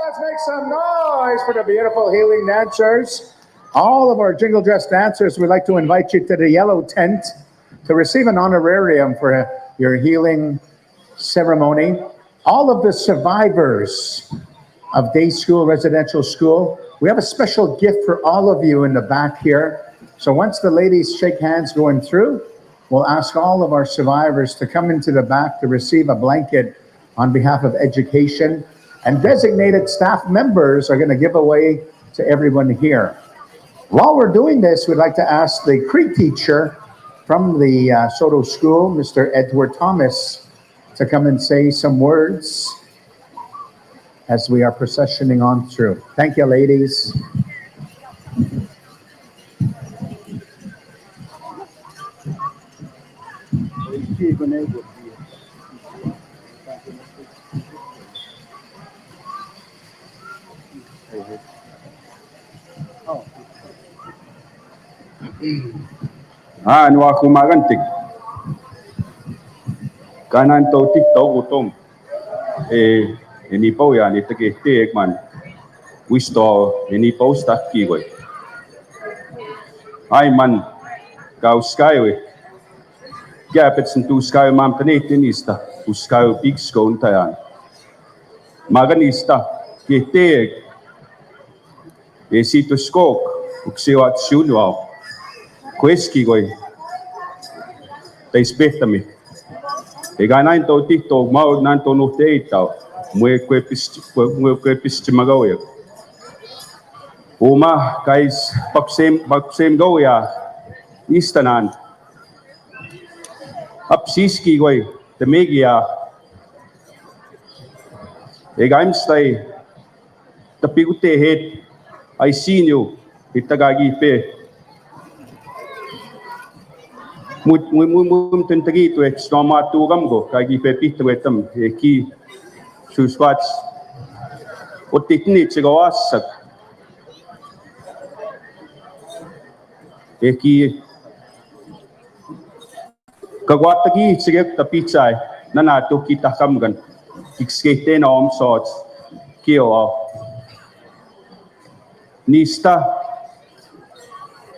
A: Let's make some noise for the beautiful healing dancers. All of our jingle dress dancers, we'd like to invite you to the yellow tent to receive an honorarium for your healing ceremony. All of the survivors of day school, residential school, we have a special gift for all of you in the back here. So once the ladies shake hands going through, we'll ask all of our survivors to come into the back to receive a blanket on behalf of education, and designated staff members are going to give away to everyone here. While we're doing this, we'd like to ask the Cree teacher from the Saulteaux School, Mr. Edward Thomas, to come and say some words as we are processioning on through. Thank you, ladies.
I: Ano ako magantig? Kanan to tiktok utom. Inipaw yan, itakihtiik man. Wisto, inipaw stak kigoy. Ay man, kau skyway. Gapet sen tu skayo man panetinista, tu skayo bigsko untayan. Maganista, kihtiik. Sito skok, uksiwat siunwaw. Kweski koy tais behtami ganain to tiktok mau nan to no teitaw mwe kwepis timagaw uma kais paksem gawya istanan apsiski koy temegia gaimstai tapigute het I seen you itagagi pe mum tentagi tu stoma tu gamgo kagi pepit wetam ki suswats otikni chigawasak ki kagwatagi chigek tapichai nana to kita kamgan ikskete na omsots kio nista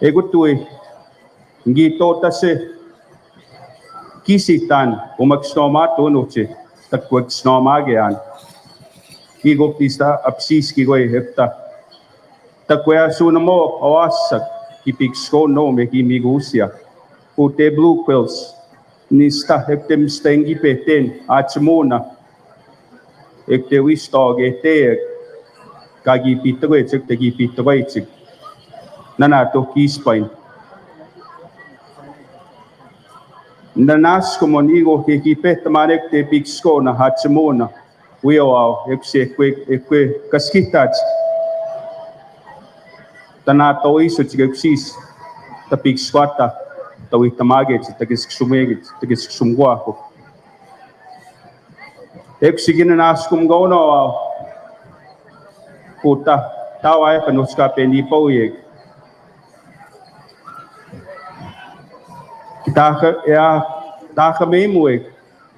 I: egutui ngito tase kisitan, umagsnomato noche, takwag snomagean. Kigop tista apsis kigoy hepta. Takwea sunamo awasak, kipiksko no me kimigusia. Ute blue quills, nista heptem stengi peten, achmona. Ekte wistog ete, kagi pitawetsik, tagi pitawetsik. Nanato kispain. Nanas komonigo ke kipet manek te piksko na hachmona. Wiaw ekwe kaskitats. Tanato iso chigapsis. Tapik squata. Tawit tamagit, tagis sumegit, tagis sumguako. Eksigin nanas kumgono. Puta, tawa panuska penipo yeg. Taka memueg,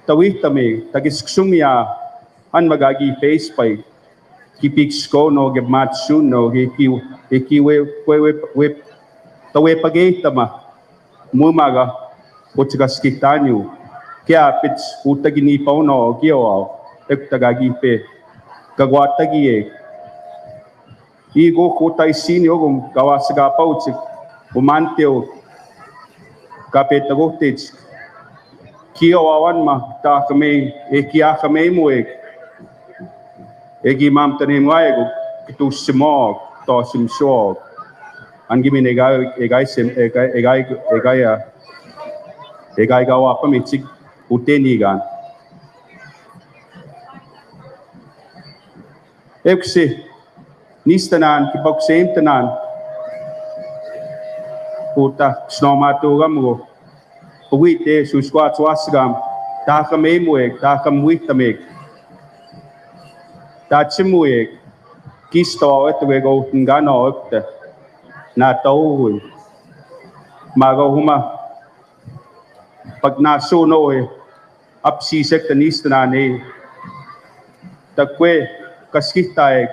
I: tawitame, tagisksumya, an magagi face pay, kipiksko no gebmatsu no, we tawe pagaytama, mumaga, utagaskitanyo, kaya pits utaginipaw no, kiyaw, tagagi pe, kagwatagi Igo kutay sinyo kung kawasagapaw, umanteo, kapetagotage. Kiawawan ma ta kami ekia kami mo egi mam tanim ngaigo kitu smog to simsog angi egai gawa pamitsig utenigan ekse nistanan kipaksem tanan puta snomato gamgo Pagwite, suswat swasgam, takamemueg, takamwitameg. Tachimueg, kisto at wego ngano at natauhul. Magahuma, pag nasuno apsisek tanistan takwe, kaskitaeg,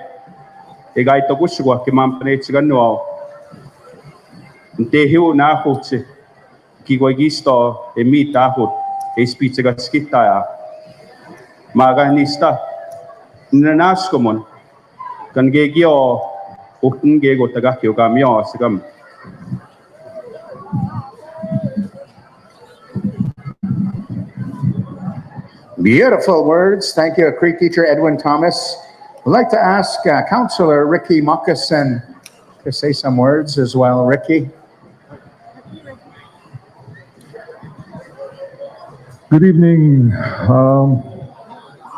I: egay tokuswa, kimampanit sigano. Tehiu na ako Kigoigisto emitahut espitsagatskitaya maganista nanaskomon kan gegio gego tagakyo gamyo sigam
A: Beautiful words. Thank you, Creek teacher Edwin Thomas. I'd like to ask Councillor Ricky Moccasin to say some words as well. Ricky.
J: Good evening.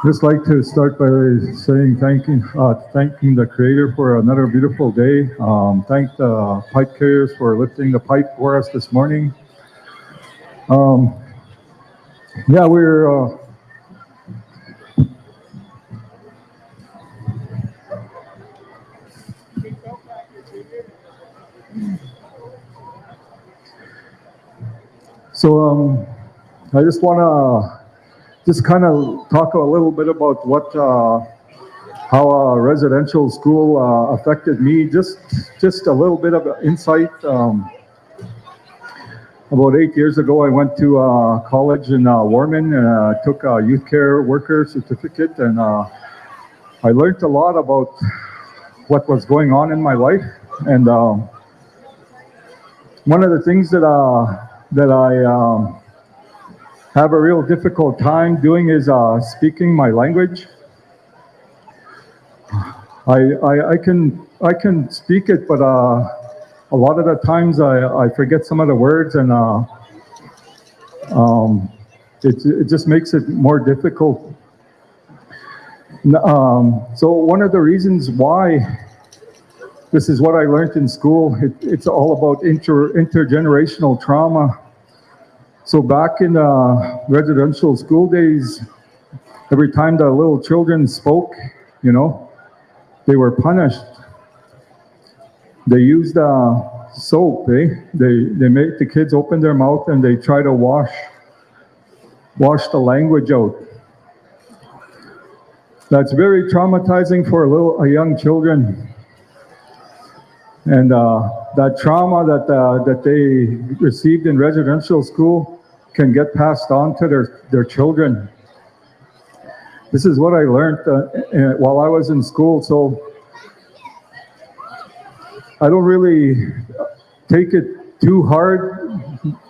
J: Just like to start by saying thanking the Creator for another beautiful day. Thank the pipe carriers for lifting the pipe for us this morning. Yeah, we're I just want to kind of talk a little bit about how a residential school affected me. Just a little bit of insight. About 8 years ago, I went to college in Warman and took a youth care worker certificate, and I learned a lot about what was going on in my life. And one of the things that I have a real difficult time doing is speaking my language. I can speak it, but a lot of the times I forget some of the words, and it just makes it more difficult. So one of the reasons why this is what I learned in school, it's all about intergenerational trauma. So back in residential school days, every time the little children spoke, they were punished. They used soap, They make the kids open their mouth and they try to wash the language out. That's very traumatizing for a young children. And that trauma that they received in residential school can get passed on to their children. This is what I learned while I was in school, so I don't really take it too hard.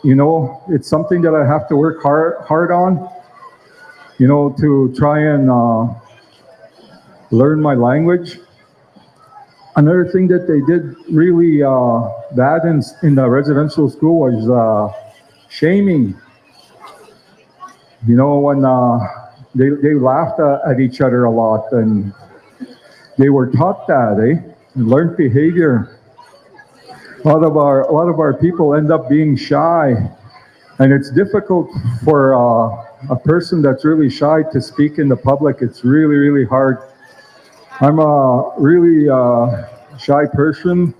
J: You know, it's something that I have to work hard on, you know, to try and learn my language. Another thing that they did really bad in the residential school was shaming. You know, when they laughed at each other a lot, and they were taught that, learned behavior. A lot of our people end up being shy, and it's difficult for a person that's really shy to speak in the public. It's really, really hard. I'm a really shy person,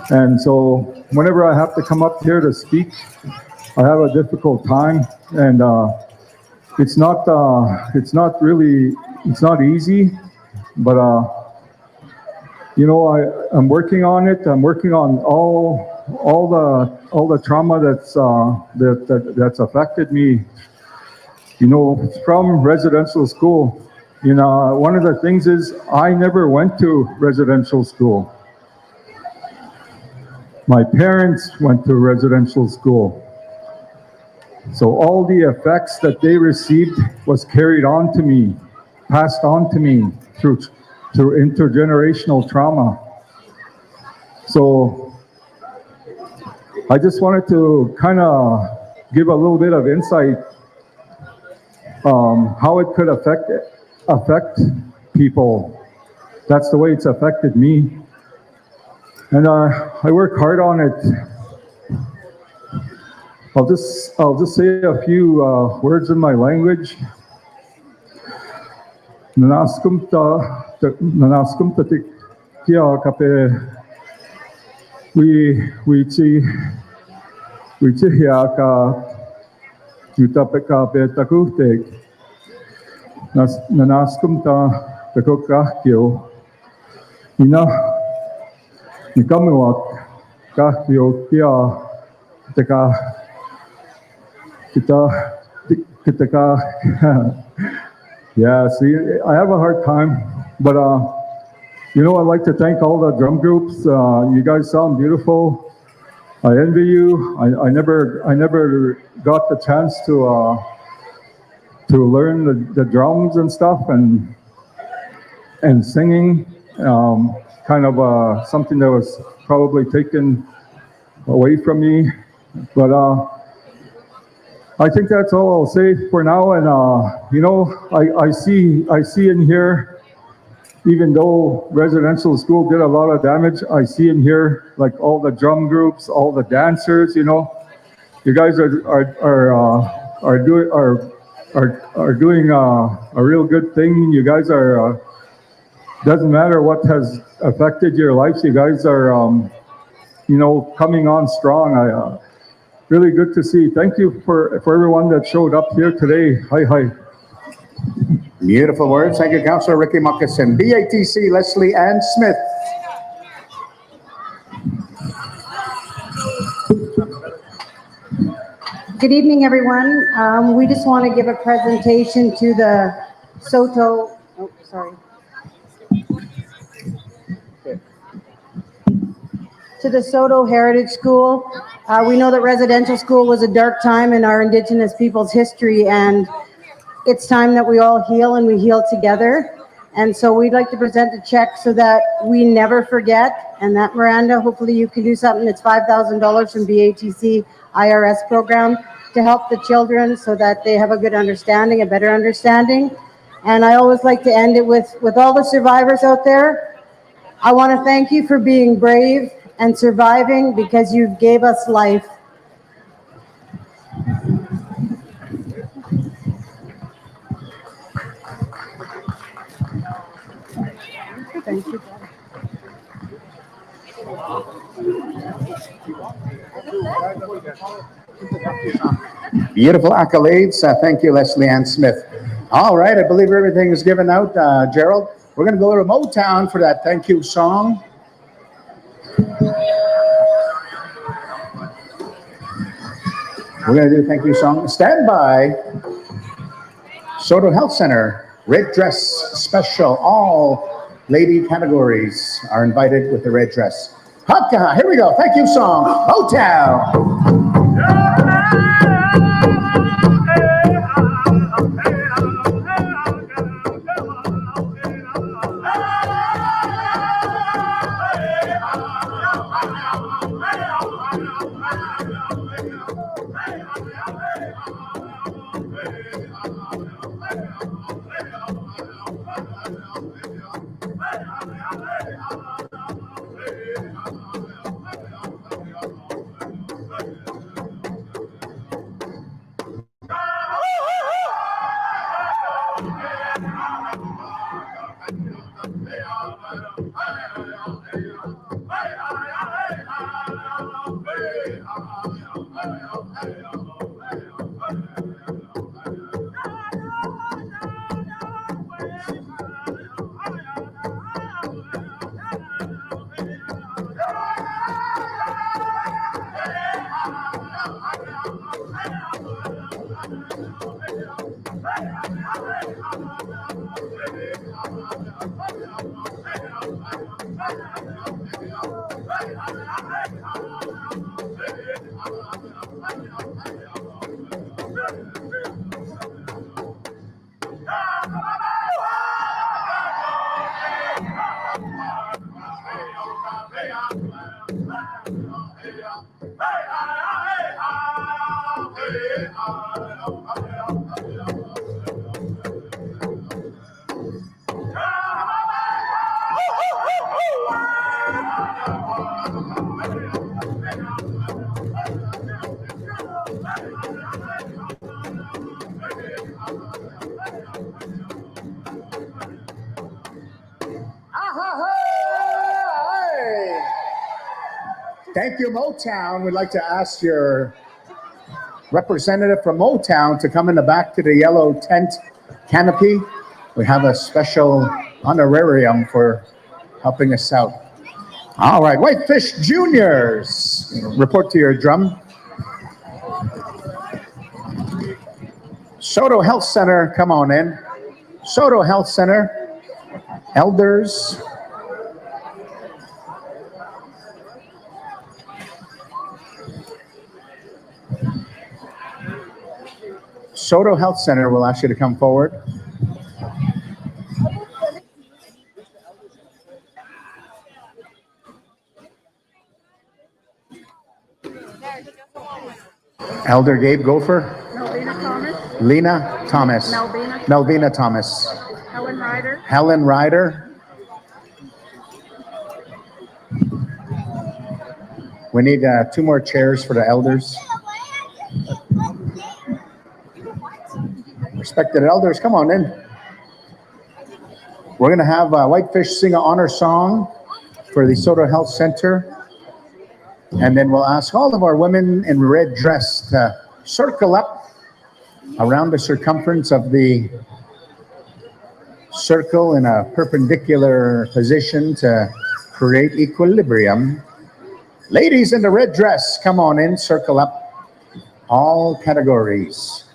J: and so whenever I have to come up here to speak, I have a difficult time, and it's not easy, but you know, I'm working on it. I'm working on all the trauma that's affected me, you know, from residential school. You know, one of the things is I never went to residential school. My parents went to residential school. So all the effects that they received was carried on to me, passed on to me through intergenerational trauma. So I just wanted to kind of give a little bit of insight how it could affect people. That's the way it's affected me. And I work hard on it. I'll just say a few words in my language. Nanaskumta kia kape we hia ka utapeka pe takutek. Nanaskumta takoka kyo. Ina nikamuak kahyo kia teka kita yeah, see, I have a hard time, but you know, I'd like to thank all the drum groups. You guys sound beautiful. I envy you. I never got the chance to learn the drums and stuff and singing. Kind of something that was probably taken away from me, but I think that's all I'll say for now. And you know, I see in here, even though residential school did a lot of damage, I see in here like all the drum groups, all the dancers. You know, you guys are doing a real good thing. You guys are doesn't matter what has affected your lives. You guys are you know, coming on strong. Really good to see. Thank you for everyone that showed up here today. Hi.
A: Beautiful words. Thank you, Councillor Ricky Moccasin. BATC, Leslie Ann Smith.
K: Good evening, everyone. We just want to give a presentation to the Saulteaux. Oh, sorry. To the Saulteaux Heritage School. We know that residential school was a dark time in our Indigenous people's history, and it's time that we all heal and we heal together. And so we'd like to present a check so that we never forget. And that, Miranda, hopefully you can do something. It's $5,000 from BATC IRS program to help the children so that they have a good understanding, a better understanding. And I always like to end it with all the survivors out there. I want to thank you for being brave and surviving, because you gave us life. Thank you.
A: Beautiful accolades. Thank you, Leslie Ann Smith. All right, I believe everything is given out. Gerald, we're going to go to Motown for that thank you song. We're going to do a thank you song. Stand by. Saulteaux Health Center, red dress special. All lady categories are invited with the red dress. Haka, here we go. Thank you song. Motown. Thank you, Motown. We'd like to ask your representative from Motown to come in the back to the yellow tent canopy. We have a special honorarium for helping us out. All right, Whitefish Juniors, report to your drum. Saulteaux Health Center, come on in. Saulteaux Health Center, elders. Saulteaux Health Center will ask you to come forward. Elder Gabe Gopher.
G: Melvina Thomas.
A: Lena Thomas. Melvina Thomas.
G: Helen Ryder.
A: Helen Ryder. We need 2 more chairs for the elders. Respected elders, come on in. We're going to have Whitefish sing an honor song for the Saulteaux Health Center. And then we'll ask all of our women in red dress to circle up around the circumference of the circle in a perpendicular position to create equilibrium. Ladies in the red dress, come on in, circle up. All categories.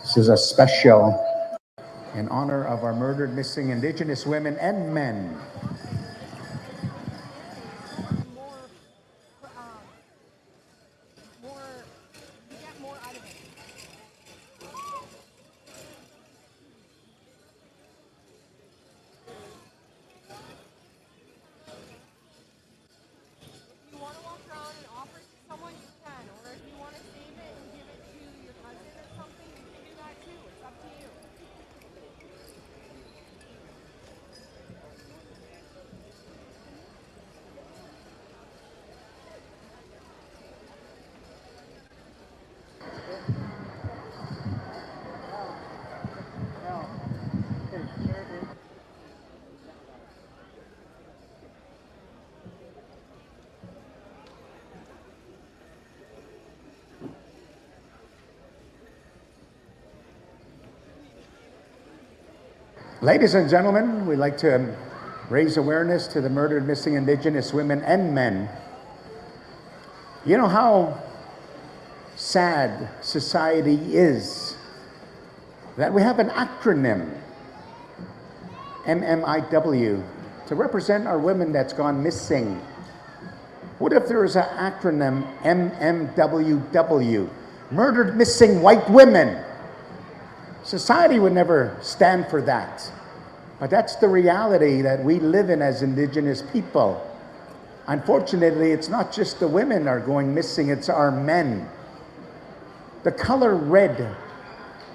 A: This is a special in honor of our murdered, missing Indigenous women and men. Ladies and gentlemen, we'd like to raise awareness to the murdered, missing Indigenous women and men. You know how sad society is that we have an acronym, MMIW, to represent our women that's gone missing. What if there was an acronym, MMWW, murdered missing white women? Society would never stand for that. But that's the reality that we live in as Indigenous people. Unfortunately, it's not just the women are going missing, it's our men. The color red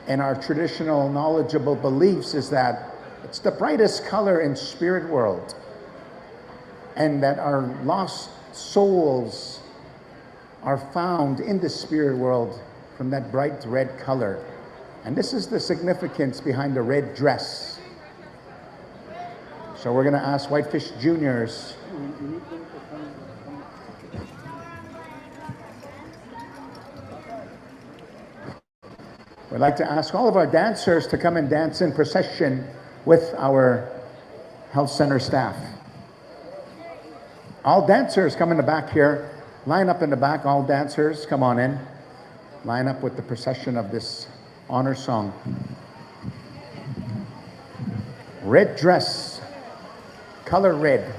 A: in our traditional knowledgeable beliefs is that it's the brightest color in spirit world, and that our lost souls are found in the spirit world from that bright red color. And this is the significance behind the red dress. So we're going to ask Whitefish Juniors. We'd like to ask all of our dancers to come and dance in procession with our health center staff. All dancers come in the back here. Line up in the back, all dancers, come on in. Line up with the procession of this honor song. Red dress, color red.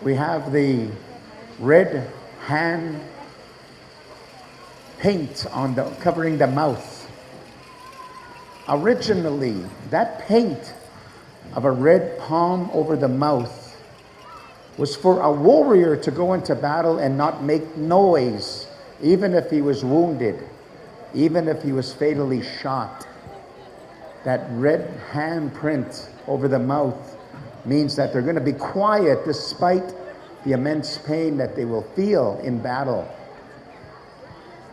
A: We have the red hand paint on the covering the mouth. Originally, that paint of a red palm over the mouth was for a warrior to go into battle and not make noise, even if he was wounded, even if he was fatally shot. That red handprint over the mouth means that they're going to be quiet despite the immense pain that they will feel in battle.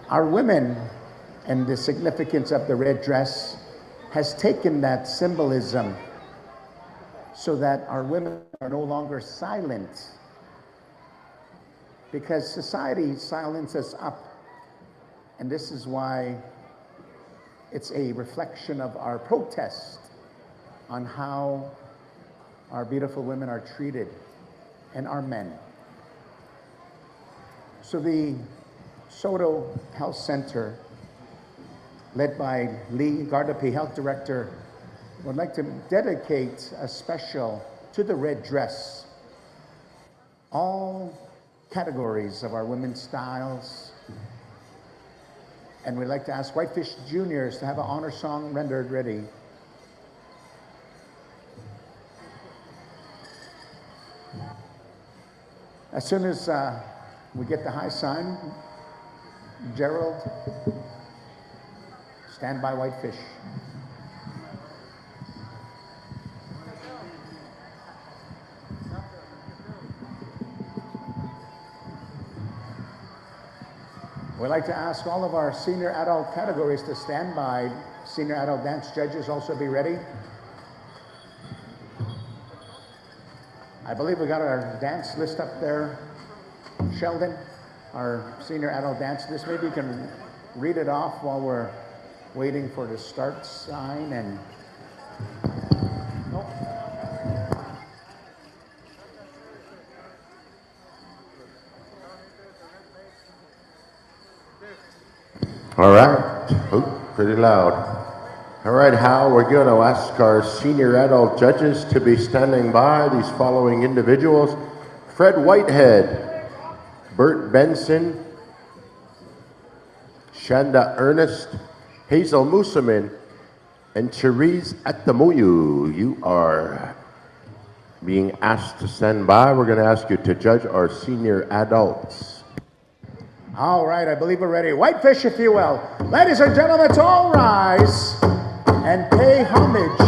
A: Our women, and the significance of the red dress, has taken that symbolism so that our women are no longer silent, because society silences up. And this is why it's a reflection of our protest on how our beautiful women are treated, and our men. So the Saulteaux Health Center, led by Lee Gardapi, Health Director, would like to dedicate a special to the red dress. All categories of our women's styles. And we'd like to ask Whitefish Juniors to have an honor song rendered ready. As soon as we get the high sign, Gerald, stand by Whitefish. We'd like to ask all of our senior adult categories to stand by. Senior adult dance judges also be ready. I believe we got our dance list up there. Sheldon, our senior adult dance list. Maybe you can read it off while we're waiting for the start sign. And nope.
L: All right. Oh, pretty loud. All right, Hal, we're going to ask our senior adult judges to be standing by. These following individuals: Fred Whitehead, Bert Benson, Shanda Ernest, Hazel Musamin, and Cherise Atamuyu. You are being asked to stand by. We're going to ask you to judge our senior adults.
A: All right, I believe we're ready. Whitefish, if you will. Ladies and gentlemen, let's all rise and pay homage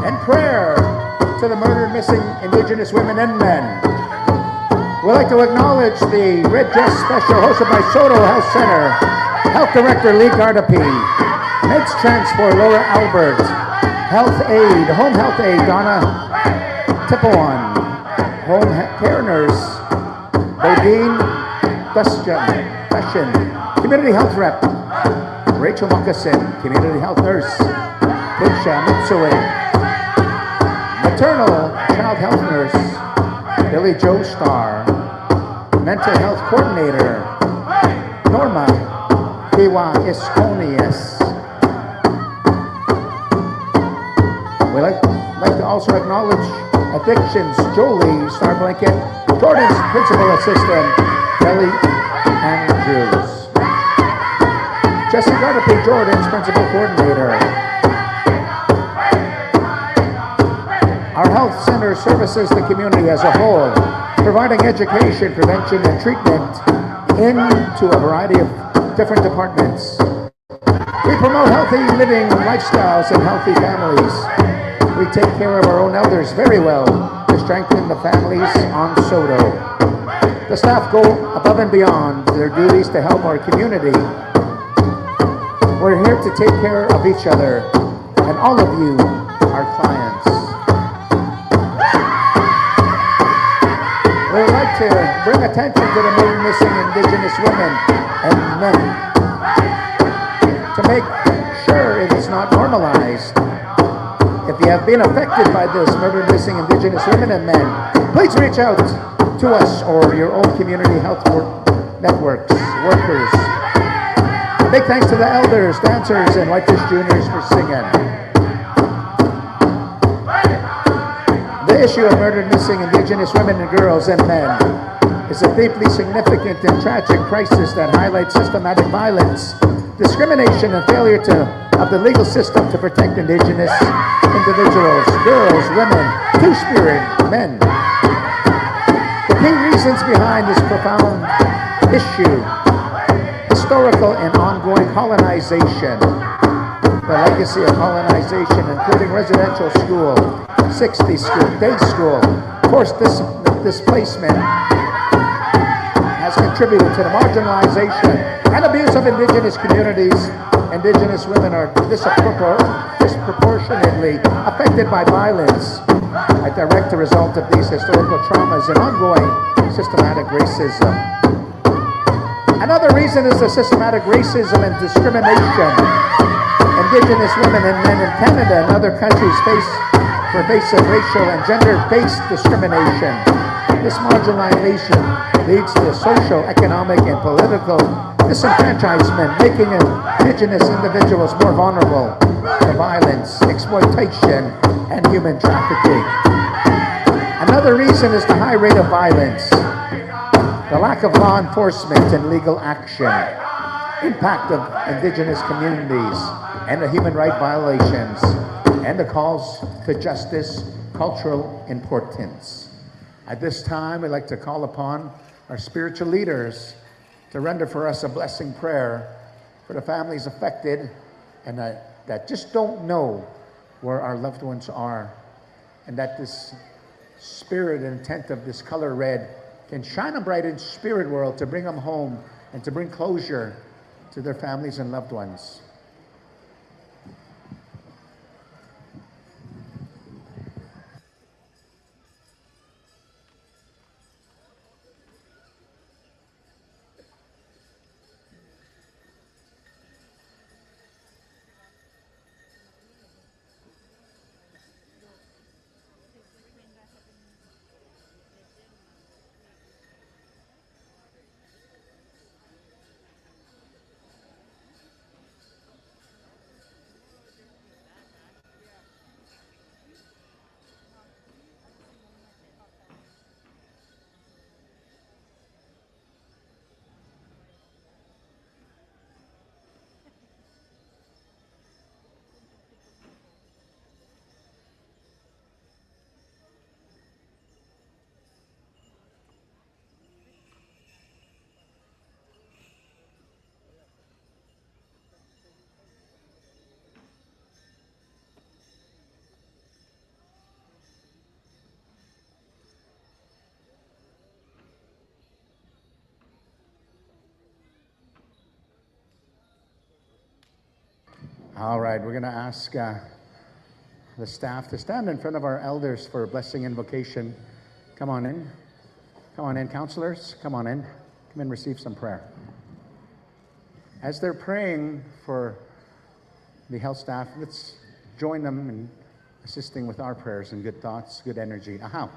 A: and prayer to the murdered missing Indigenous women and men. We'd like to acknowledge the Red Dress Special hosted by Saulteaux Health Center, Health Director Lee Gardapi, Meds Transport Laura Albert, Health Aid, Home Health Aid Donna Tipawan, Home Care Nurse Bodine Fashion, Community Health Rep Rachel Moccasin, Community Health Nurse Punsha Mitsue, Maternal Child Health Nurse Billy Joe Starr, Mental Health Coordinator Norma Viva Esconius. We like to also acknowledge Addictions, Jolie Star Blanket, Jordan's Principal Assistant, Kelly Andrews. Jessica P. Jordan's Principal Coordinator. Our health center services the community as a whole, providing education, prevention, and treatment into a variety of different departments. We promote healthy living lifestyles and healthy families. We take care of our own elders very well to strengthen the families on Soto. The staff go above and beyond their duties to help our community. We're here to take care of each other and all of you, our clients. We would like to bring attention to the murder missing Indigenous women and men to make sure it is not normalized. If you have been affected by this murder missing Indigenous women and men, please reach out to us or your own community health networks, workers. Big thanks to the elders, dancers, and Whitefish Juniors for singing. The issue of murdered missing Indigenous women and girls and men is a deeply significant and tragic crisis that highlights systematic violence, discrimination, and failure of the legal system to protect Indigenous individuals, girls, women, two-spirit men. The key reasons behind this profound issue: historical and ongoing colonization, the legacy of colonization, including residential school, 60 school, day school, forced displacement, has contributed to the marginalization and abuse of Indigenous communities. Indigenous women are disproportionately affected by violence, a direct result of these historical traumas and ongoing systematic racism. Another reason is the systematic racism and discrimination Indigenous women and men in Canada and other countries face pervasive racial and gender-based discrimination. This marginalization leads to social, economic, and political disenfranchisement, making Indigenous individuals more vulnerable to violence, exploitation, and human trafficking. Another reason is the high rate of violence, the lack of law enforcement and legal action, impact of Indigenous communities, and the human rights violations, and the calls to justice, cultural importance. At this time, we'd like to call upon our spiritual leaders to render for us a blessing prayer for the families affected and that just don't know where our loved ones are, and that this spirit and intent of this color red can shine a bright in spirit world to bring them home and to bring closure to their families and loved ones. All right, we're going to ask the staff to stand in front of our elders for a blessing invocation. Come on in. Come on in, counselors. Come on in. Come and receive some prayer. As they're praying for the health staff, let's join them in assisting with our prayers and good thoughts, good energy. Aha.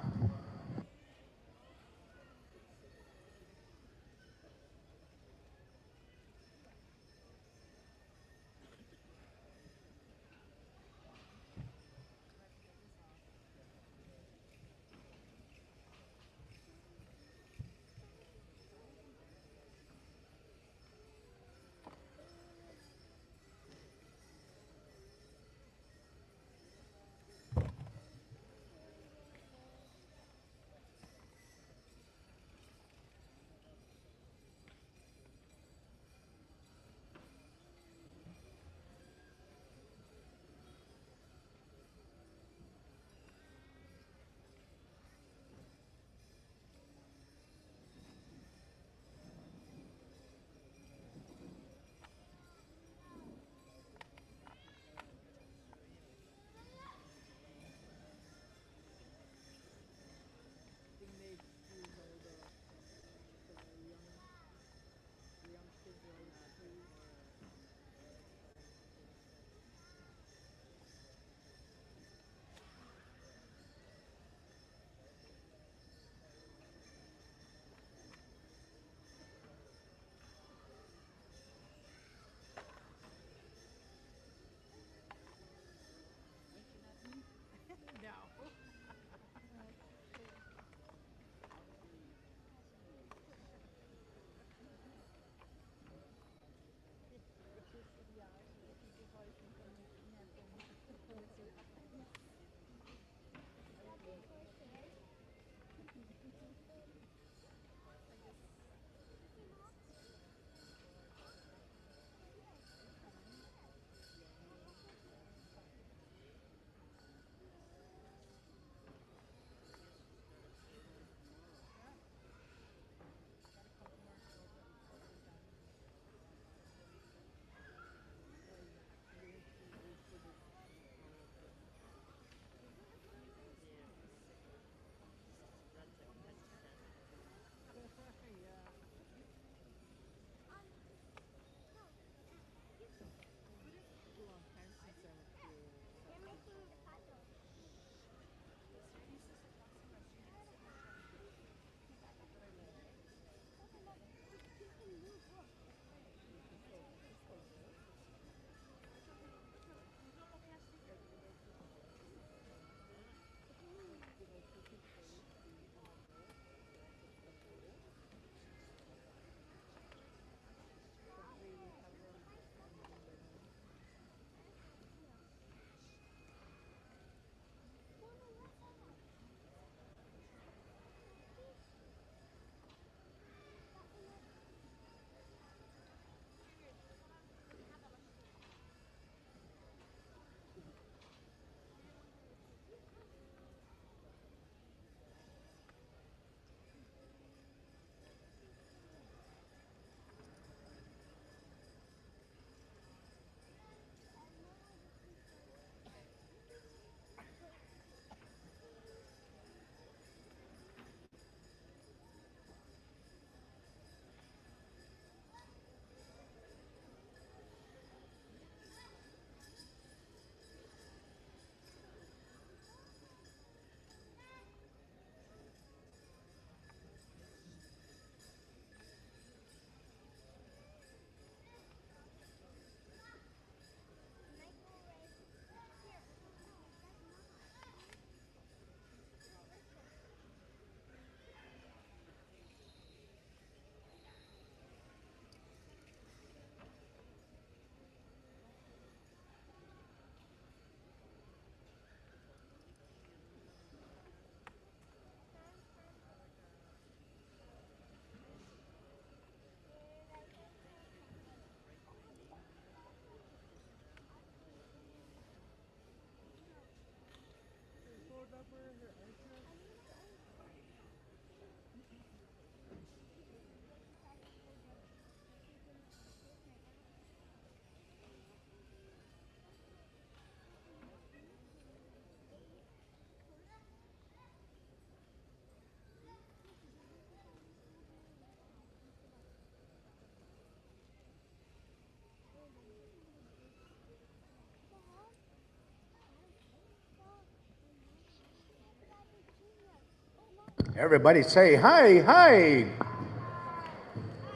A: Everybody say hi, hi.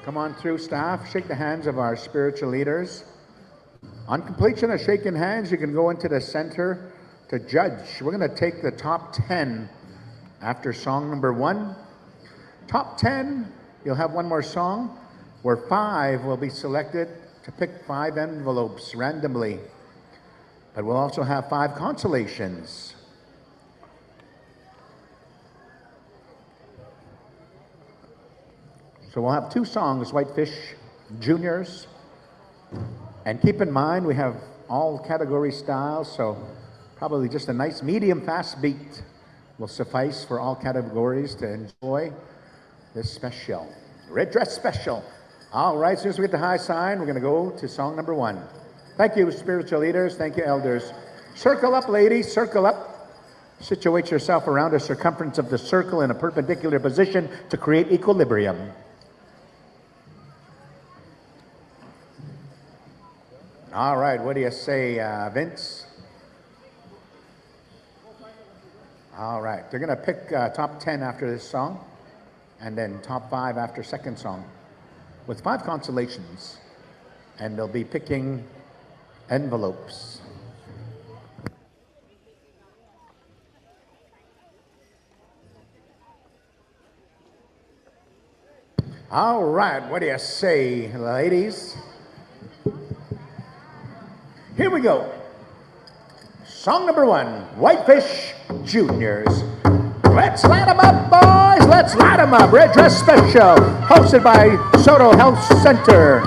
A: Come on through, staff. Shake the hands of our spiritual leaders. On completion of shaking hands, you can go into the center to judge. We're going to take the top 10 after song number 1. Top 10, you'll have one more song where 5 will be selected to pick 5 envelopes randomly. But we'll also have 5 consolations. So we'll have 2 songs, Whitefish Juniors. And keep in mind, we have all category styles, so probably just a nice medium fast beat will suffice for all categories to enjoy this special. Red Dress Special. All right, as soon as we get the high sign, we're going to go to song number 1. Thank you, spiritual leaders. Thank you, elders. Circle up, ladies. Circle up. Situate yourself around the circumference of the circle in a perpendicular position to create equilibrium. All right, what do you say, Vince? All right, they're going to pick top 10 after this song, and then top 5 after second song, with 5 consolations, and they'll be picking envelopes. All right, what do you say, ladies? Here we go. Song number 1, Whitefish Juniors. Let's light 'em up, boys. Let's light 'em up. Red Dress Special, hosted by Saulteaux Health Center.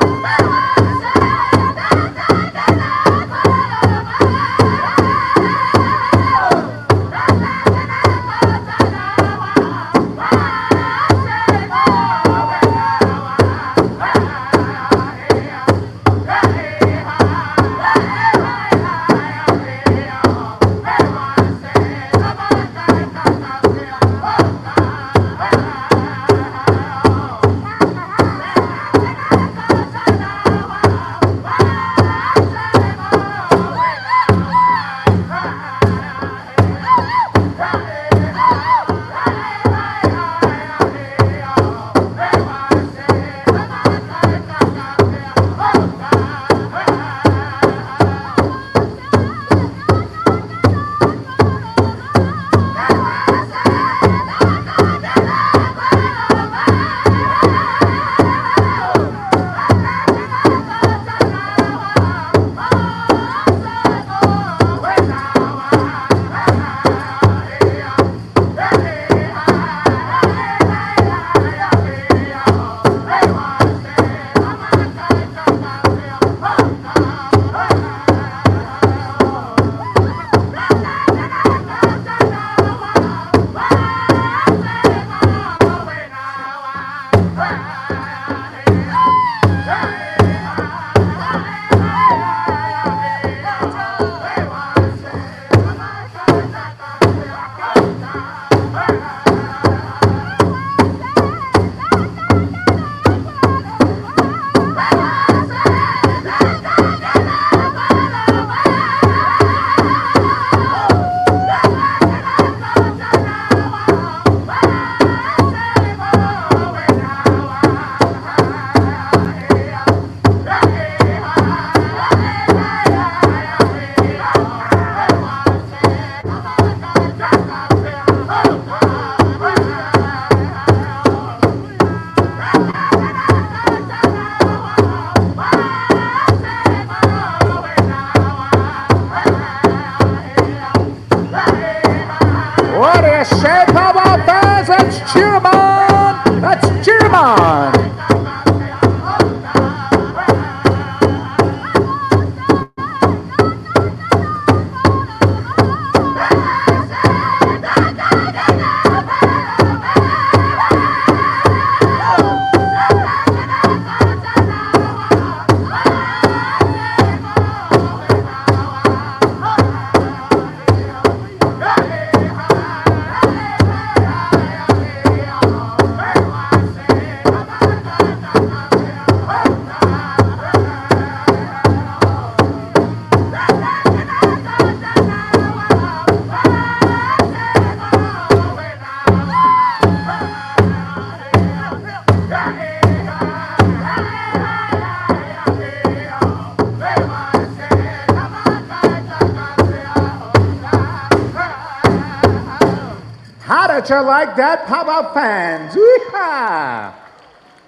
A: bet you like that, Powwow fans. Wee-ha!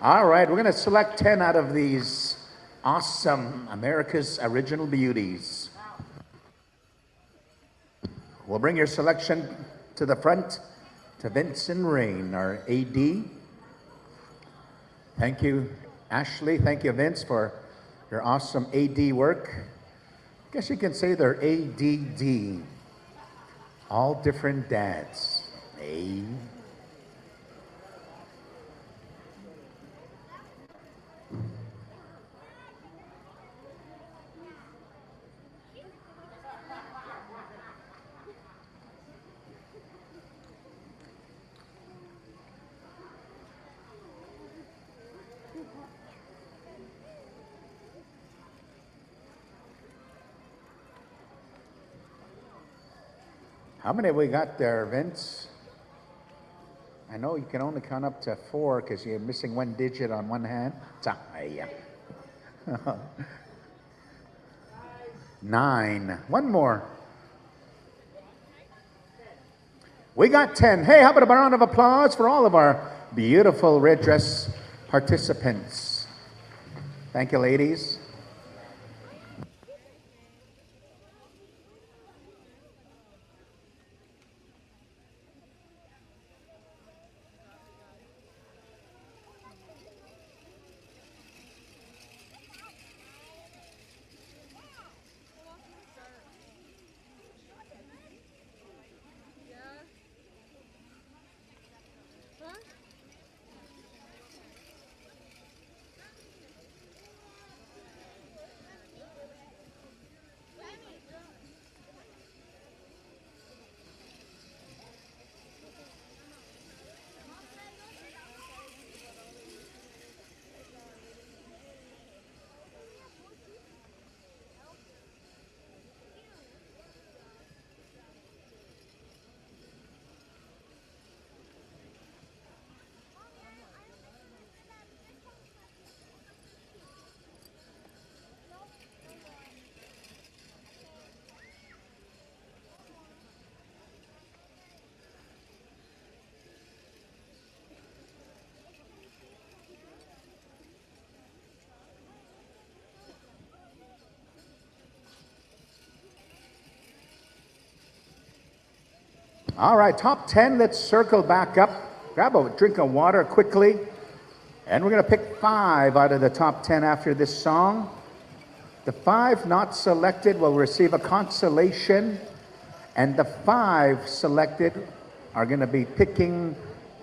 A: All right, we're going to select 10 out of these awesome America's Original Beauties. We'll bring your selection to the front to Vincent Rain, our AD. Thank you, Ashley. Thank you, Vince, for your awesome AD work. I guess you can say they're ADD. All different dads. A. How many have we got there, Vince? I know you can only count up to 4 because you're missing one digit on one hand. 9. One more. We got 10. Hey, how about a round of applause for all of our beautiful red dress participants? Thank you, ladies. All right, top 10, let's circle back up. Grab a drink of water quickly. And we're going to pick 5 out of the top 10 after this song. The 5 not selected will receive a consolation. And the 5 selected are going to be picking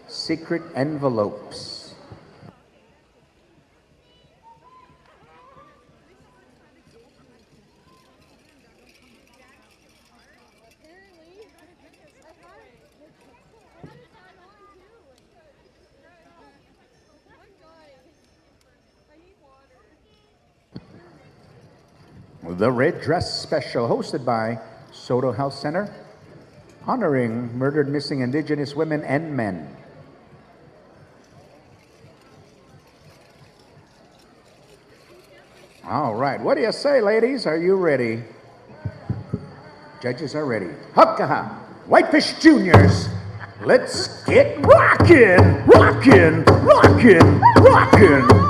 A: secret envelopes. The Red Dress Special, hosted by Saulteaux Health Center, honoring murdered missing Indigenous women and men. All right, what do you say, ladies? Are you ready? Judges are ready. Hupkaha, Whitefish Juniors, let's get rockin', rockin', rockin', rockin'.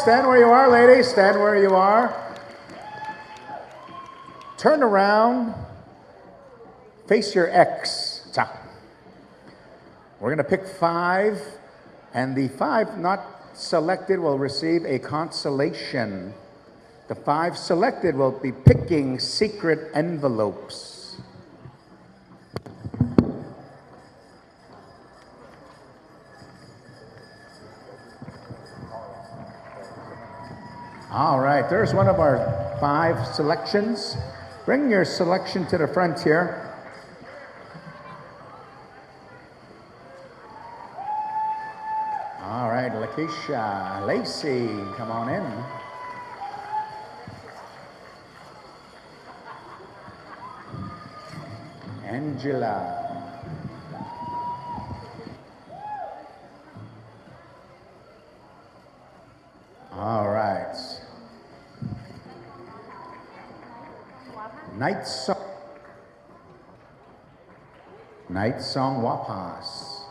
A: Stand where you are, ladies. Stand where you are. Turn around. Face your X. We're going to pick 5, and the 5 not selected will receive a consolation. The 5 selected will be picking secret envelopes. All right, there's one of our 5 selections. Bring your selection to the front here. All right, Lakeisha, Lacey, come on in. Angela. All right. Night Song. Night Song Wapas.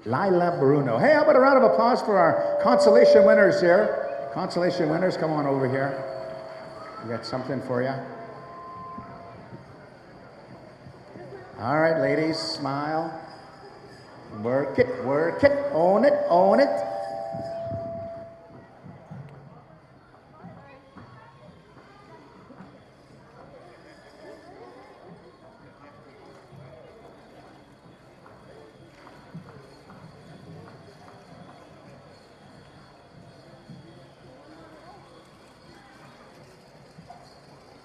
A: Lila Bruno. Hey, how about a round of applause for our consolation winners here? Consolation winners, come on over here. We got something for you. All right, ladies, smile. Work it, own it, own it.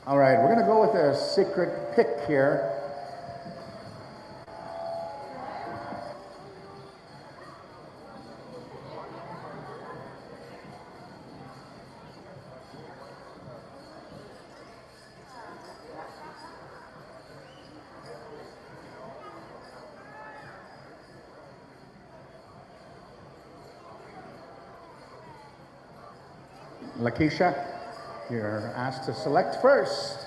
A: All right, we're going to go with a secret pick here. Lakeisha, you're asked to select first.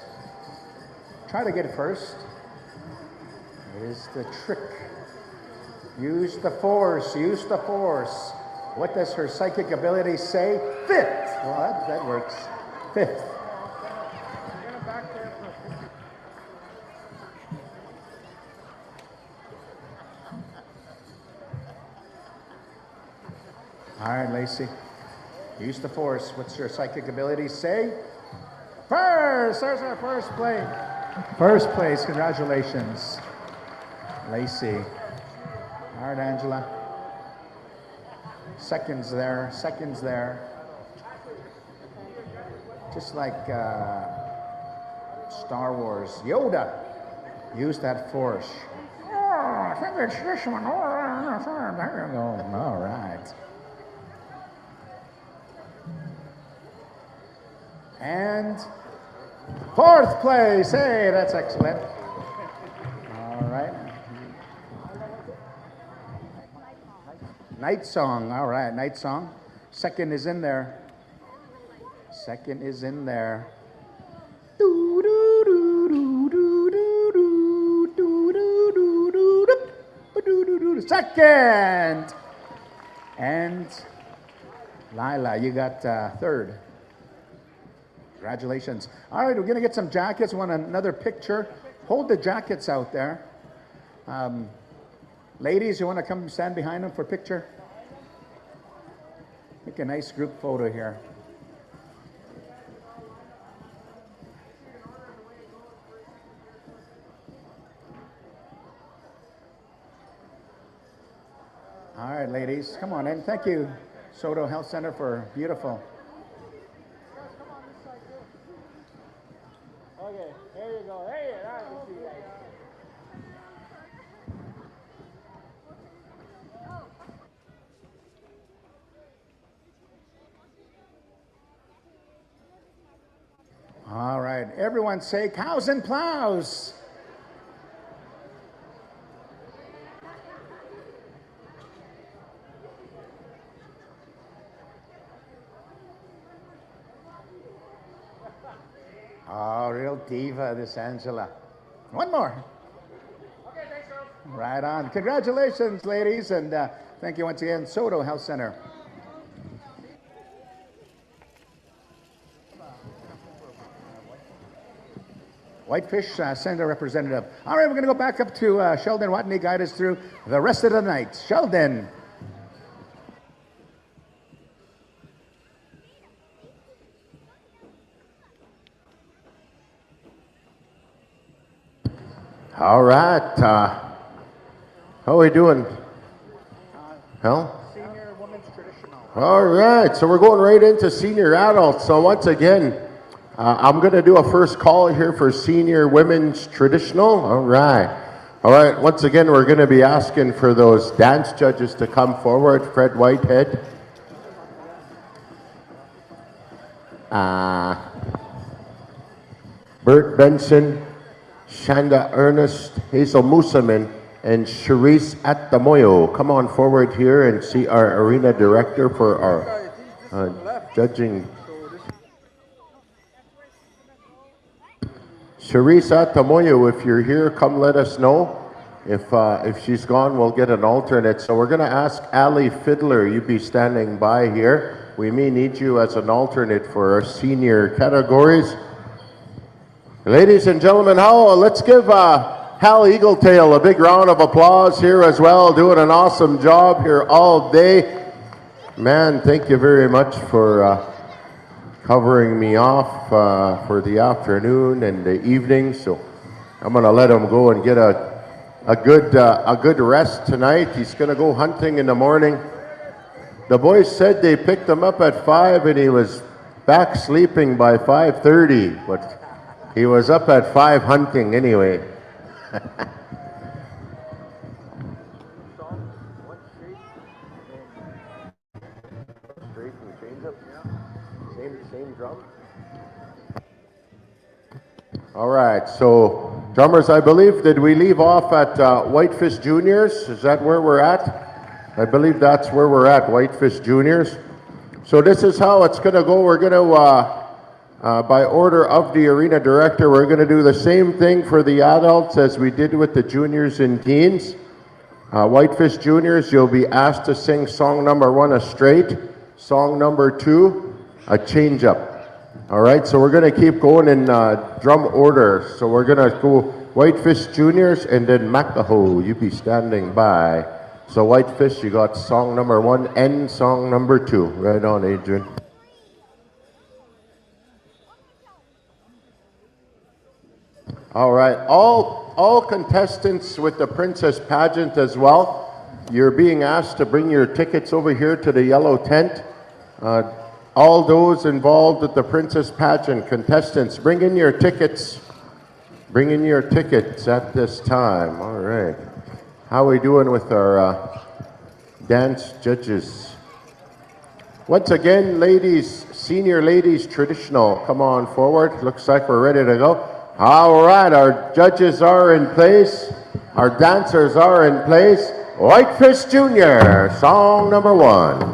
A: Try to get it first. It is the trick. Use the force, use the force. What does her psychic ability say? 5th. Well, that works. 5th. All right, Lacey. Use the force. What's your psychic ability say? First! There's our first place. First place. Congratulations, Lacey. All right, Angela. Seconds there. Seconds there. Just like Star Wars. Yoda. Use that force. Oh, I think it's this one. Oh, there you go. All right. And 4th place. Hey, that's excellent. All right. Night Song. All right, Night Song. 2nd is in there. 2nd is in there. 2nd. And Lila, you got 3rd. Congratulations. All right, we're going to get some jackets. Want another picture? Hold the jackets out there. Ladies, you want to come stand behind them for a picture? Make a nice group photo here. All right, ladies, come on in. Thank you, Saulteaux Health Center, for beautiful.
M: Okay, there you go. Hey, I can see that.
A: All right, everyone say cows and plows. Oh, real diva, this Angela. One more.
M: Okay, thanks, girls.
A: Right on. Congratulations, ladies, and thank you once again, Saulteaux Health Center. Whitefish Center representative. All right, we're going to go back up to Sheldon Watney, guide us through the rest of the night. Sheldon.
L: All right. How are we doing? Hell?
A: Senior Women's Traditional.
L: All right. So we're going right into senior adults. So once again, I'm going to do a first call here for Senior Women's Traditional. All right. All right. Once again, we're going to be asking for those dance judges to come forward. Fred Whitehead. Bert Benson, Shanda Ernest, Hazel Musaman, and Charisse Atamoyo. Come on forward here and see our arena director for our judging. Charisse Atamoyo, if you're here, come let us know. If she's gone, we'll get an alternate. So we're going to ask Ali Fiddler, you be standing by here. We may need you as an alternate for our senior categories. Ladies and gentlemen, let's give Hal Eagletail a big round of applause here as well, doing an awesome job here all day. Man, thank you very much for covering me off for the afternoon and the evening. So I'm going to let him go and get a good rest tonight. He's going to go hunting in the morning. The boys said they picked him up at 5 and he was back sleeping by 5:30, but he was up at 5 hunting anyway. Same drum. All right, so drummers, I believe, did we leave off at Whitefish Juniors? Is that where we're at? I believe that's where we're at, Whitefish Juniors. So this is how it's going to go. We're going to, by order of the arena director, we're going to do the same thing for the adults as we did with the juniors and teens. Whitefish Juniors, you'll be asked to sing song number 1 a straight, song number 2 a change up. All right, so we're going to keep going in drum order. So we're going to go Whitefish Juniors and then Makaho, you be standing by. So Whitefish, you got song number 1 and song number 2. Right on, Adrian. All right, all contestants with the Princess Pageant as well, you're being asked to bring your tickets over here to the yellow tent. All those involved with the Princess Pageant contestants, bring in your tickets. Bring in your tickets at this time. All right. How are we doing with our dance judges? Once again, ladies, senior ladies traditional, come on forward. Looks like we're ready to go. All right, our judges are in place. Our dancers are in place. Whitefish Junior, song number 1.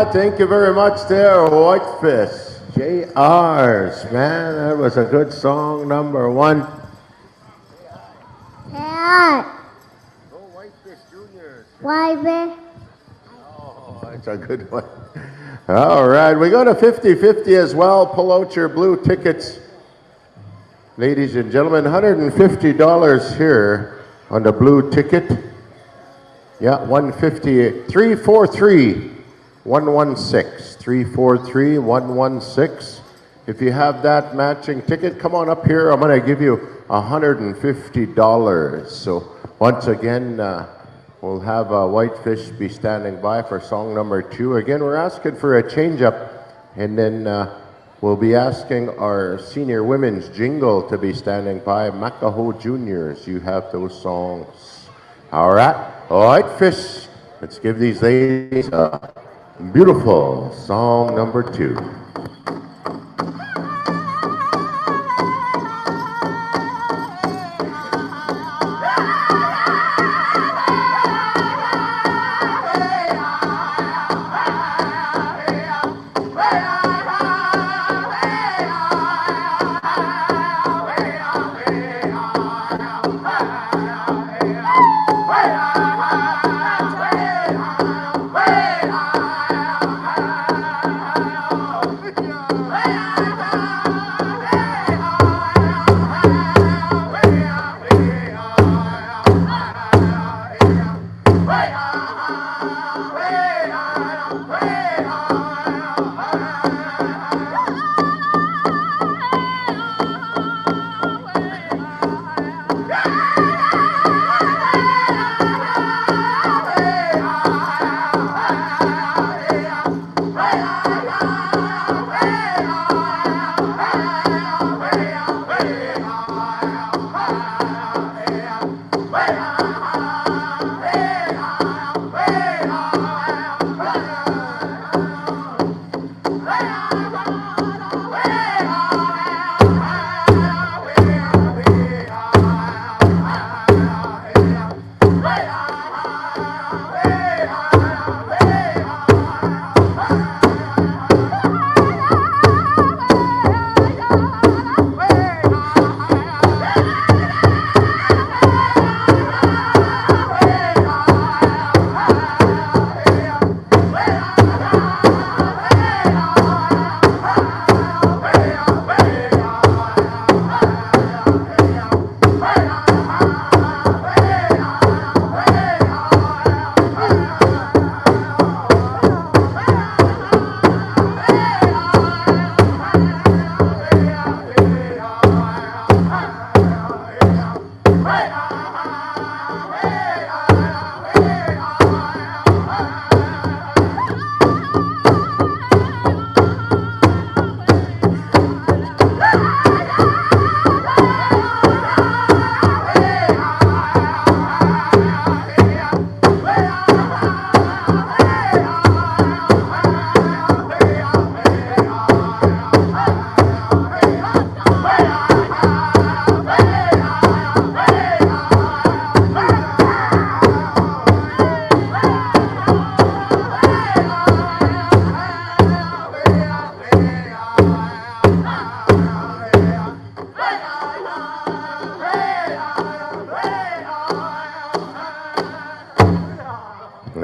L: right, thank you very much there, Whitefish. JR's, man, that was a good song, number one.
D: Yeah. Why, man?
L: Oh, that's a good one. All right, we go to 50-50 as well. Pull out your blue tickets. Ladies and gentlemen, $150 here on the blue ticket. Yeah, 150, 343 116, 343 116. If you have that matching ticket, come on up here. I'm going to give you $150. So once again, we'll have Whitefish be standing by for song number 2. Again, we're asking for a change-up, and then we'll be asking our senior women's jingle to be standing by. Makaho Juniors, you have those songs. All right, Whitefish, let's give these ladies a beautiful song number 2.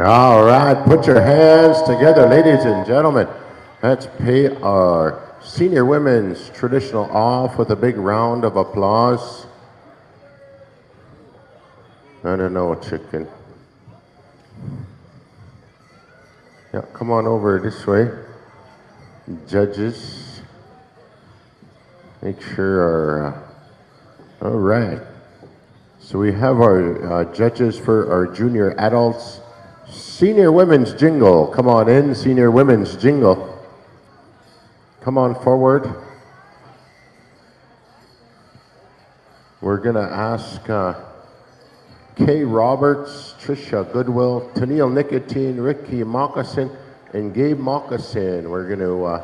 L: All right, put your hands together, ladies and gentlemen. Let's pay our senior women's traditional off with a big round of applause. I don't know, chicken. Yeah, come on over this way. Judges. Make sure our, all right. So we have our judges for our junior adults. Senior women's jingle. Come on in, senior women's jingle. Come on forward. We're going to ask Kay Roberts, Trisha Goodwill, Tennille Nicotine, Ricky Moccasin, and Gabe Moccasin. We're going to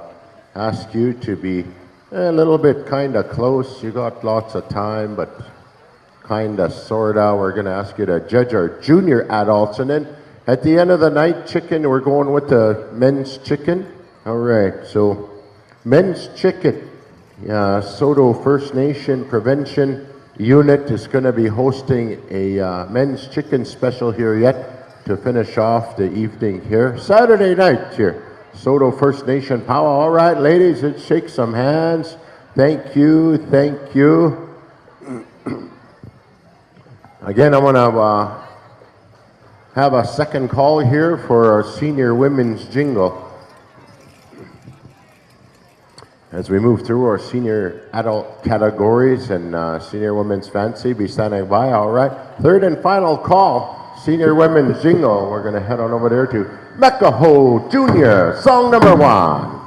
L: ask you to be a little bit kind of close. You got lots of time, but kind of sort of. We're going to ask you to judge our junior adults, and then At the end of the night, chicken, we're going with the men's chicken. All right, so men's chicken. Saulteaux First Nation Prevention Unit is going to be hosting a men's chicken special here yet to finish off the evening here. Saturday night here, Saulteaux First Nation Powwow. All right, ladies, let's shake some hands. Thank you, thank you. Again, I'm going to have a second call here for our senior women's jingle. As we move through our senior adult categories and senior women's fancy, be standing by. All right, third and final call, senior women's jingle. We're going to head on over there to Meccaho Jr., song number 1.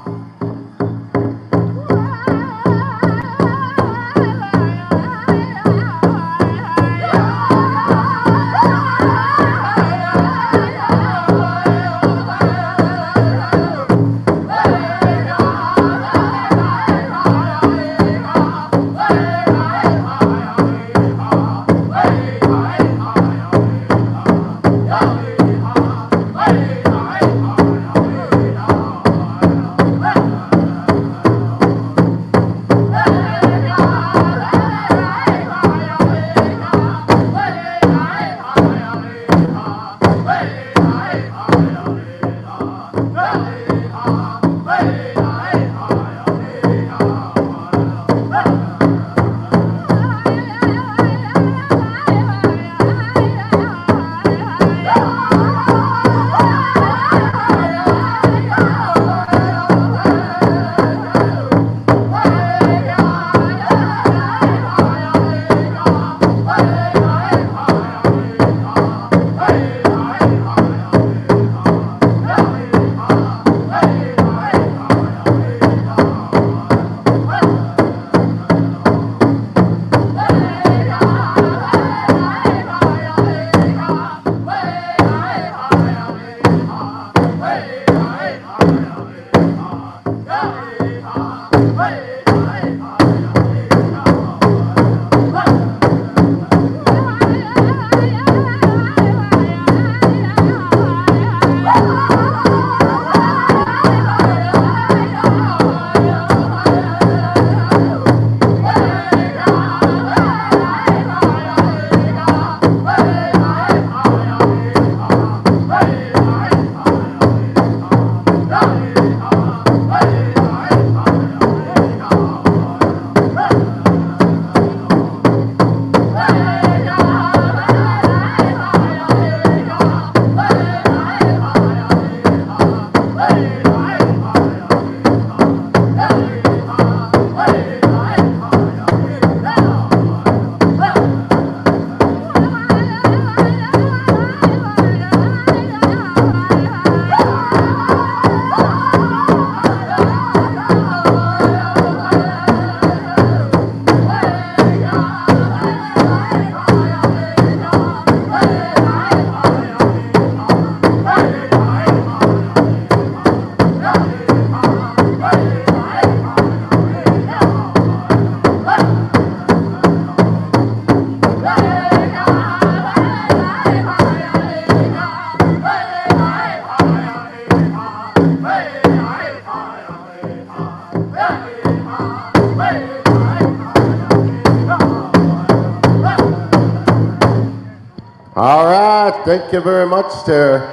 L: All right, thank you very much there.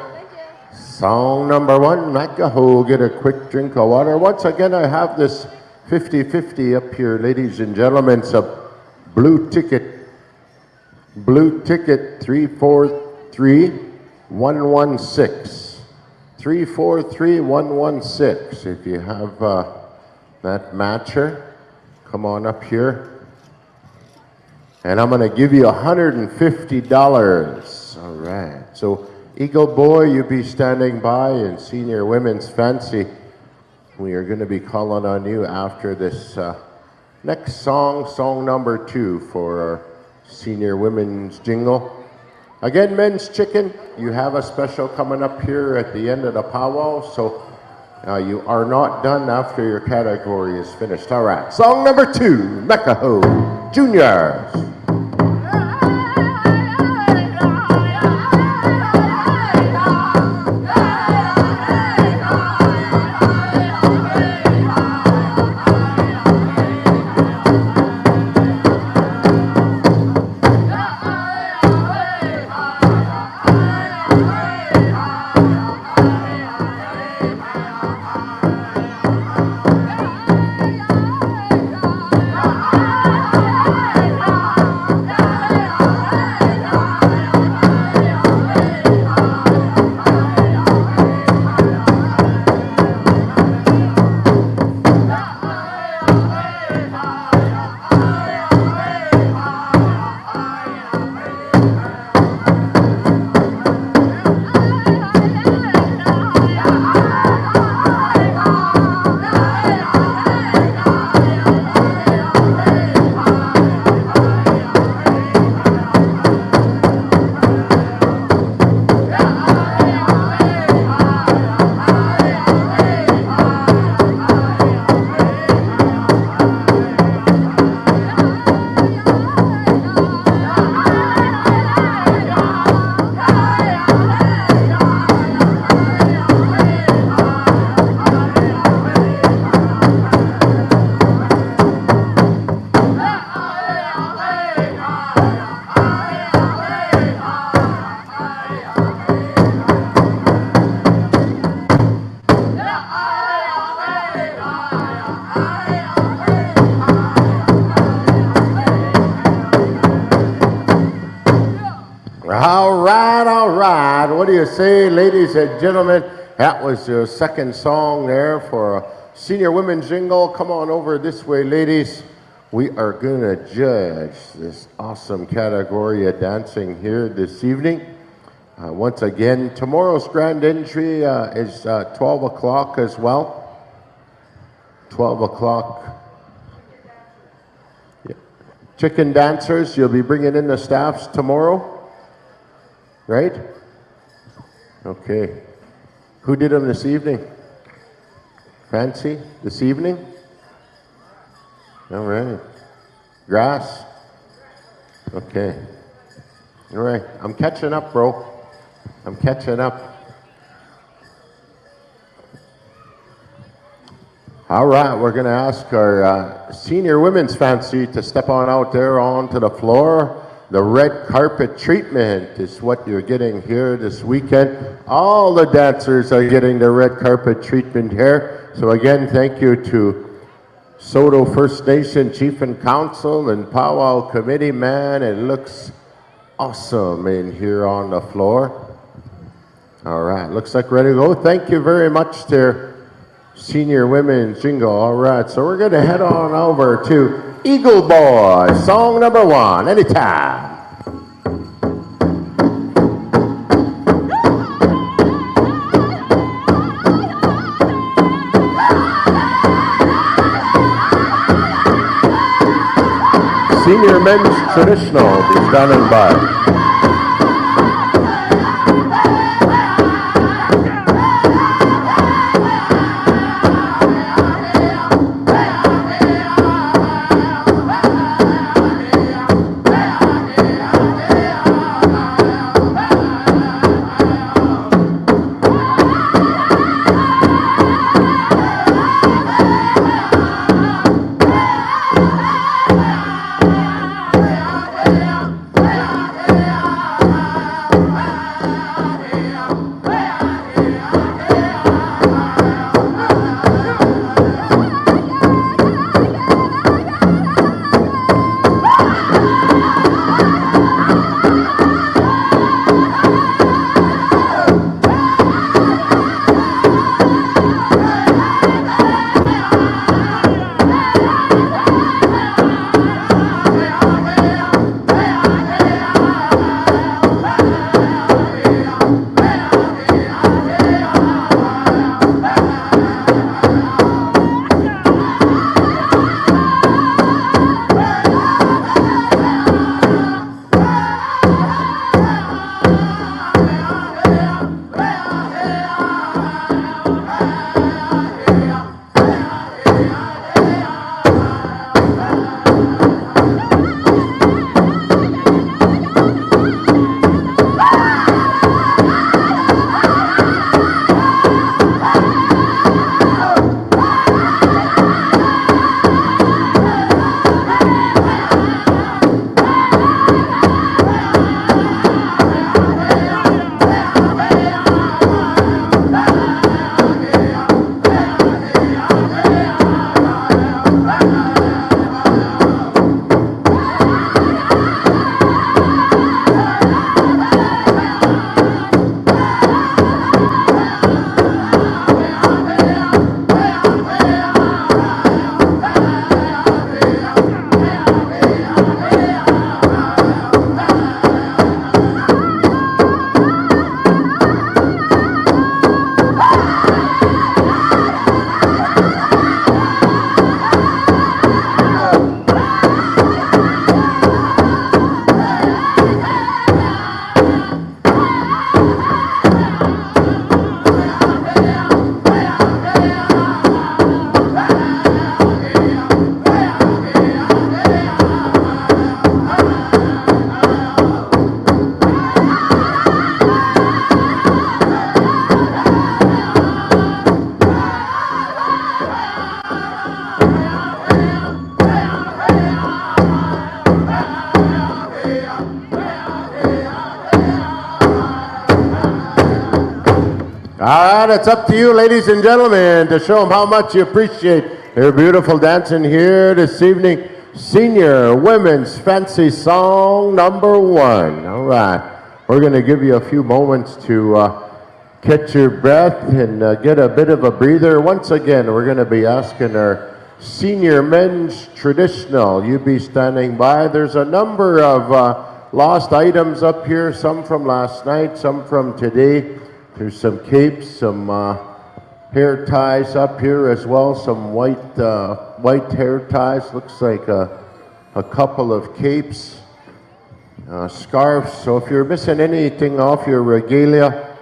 L: Song number 1, Meccaho, get a quick drink of water. Once again, I have this 50-50 up here, ladies and gentlemen. It's a blue ticket. Blue ticket 343-116. 343-116. If you have that matcher, come on up here. And I'm going to give you $150. All right. So, Eagle Boy, you be standing by, and Senior Women's Fancy, we are going to be calling on you after this next song, song number 2 for our Senior Women's Jingle. Again, Men's Chicken, you have a special coming up here at the end of the powwow, so you are not done after your category is finished. All right. Song number 2, Meccaho Juniors. All right, all right. What do you say, ladies and gentlemen? That was your second song there for Senior Women's Jingle. Come on over this way, ladies. We are going to judge this awesome category of dancing here this evening. Once again, tomorrow's grand entry is 12 o'clock as well. 12 o'clock. Yeah. Chicken dancers, you'll be bringing in the staffs tomorrow. Right? Okay. Who did them this evening? Fancy this evening? All right. Grass? Okay. All right. I'm catching up, bro. I'm catching up. All right. We're going to ask our senior women's fancy to step on out there onto the floor. The red carpet treatment is what you're getting here this weekend. All the dancers are getting the red carpet treatment here. So again, thank you to Saulteaux First Nation Chief and Council and Powwow Committee. Man, it looks awesome in here on the floor. All right, looks like ready to go. Thank you very much to Senior Women's Jingle. All right, so we're going to head on over to Eagle Boy, song number 1, anytime. Senior Men's Traditional is standing by. right, it's up to you, ladies and gentlemen, to show them how much you appreciate their beautiful dancing here this evening. Senior Women's Fancy Song #1. All right, we're going to give you a few moments to catch your breath and get a bit of a breather. Once again, we're going to be asking our Senior Men's Traditional. You be standing by. There's a number of lost items up here, some from last night, some from today. There's some capes, some hair ties up here as well, some white hair ties. Looks like a couple of capes, scarves. So if you're missing anything off your regalia,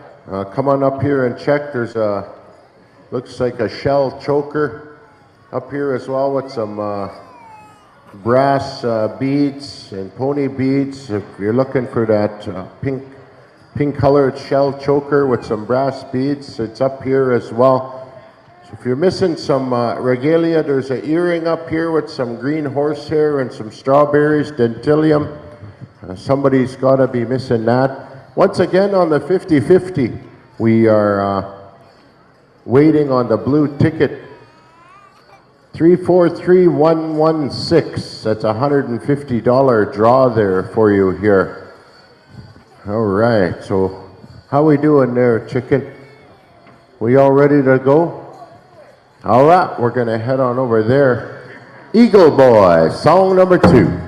L: come on up here and check. There's looks like a shell choker up here as well with some brass beads and pony beads. If you're looking for that pink colored shell choker with some brass beads, it's up here as well. So if you're missing some regalia, there's an earring up here with some green horsehair and some strawberries, dentilium. Somebody's got to be missing that. Once again, on the 50-50, we are waiting on the blue ticket. 343116. That's a $150 draw there for you here. All right, so how we doing there, chicken? We all ready to go? All right, we're gonna head on over there. Eagle Boy, song #2.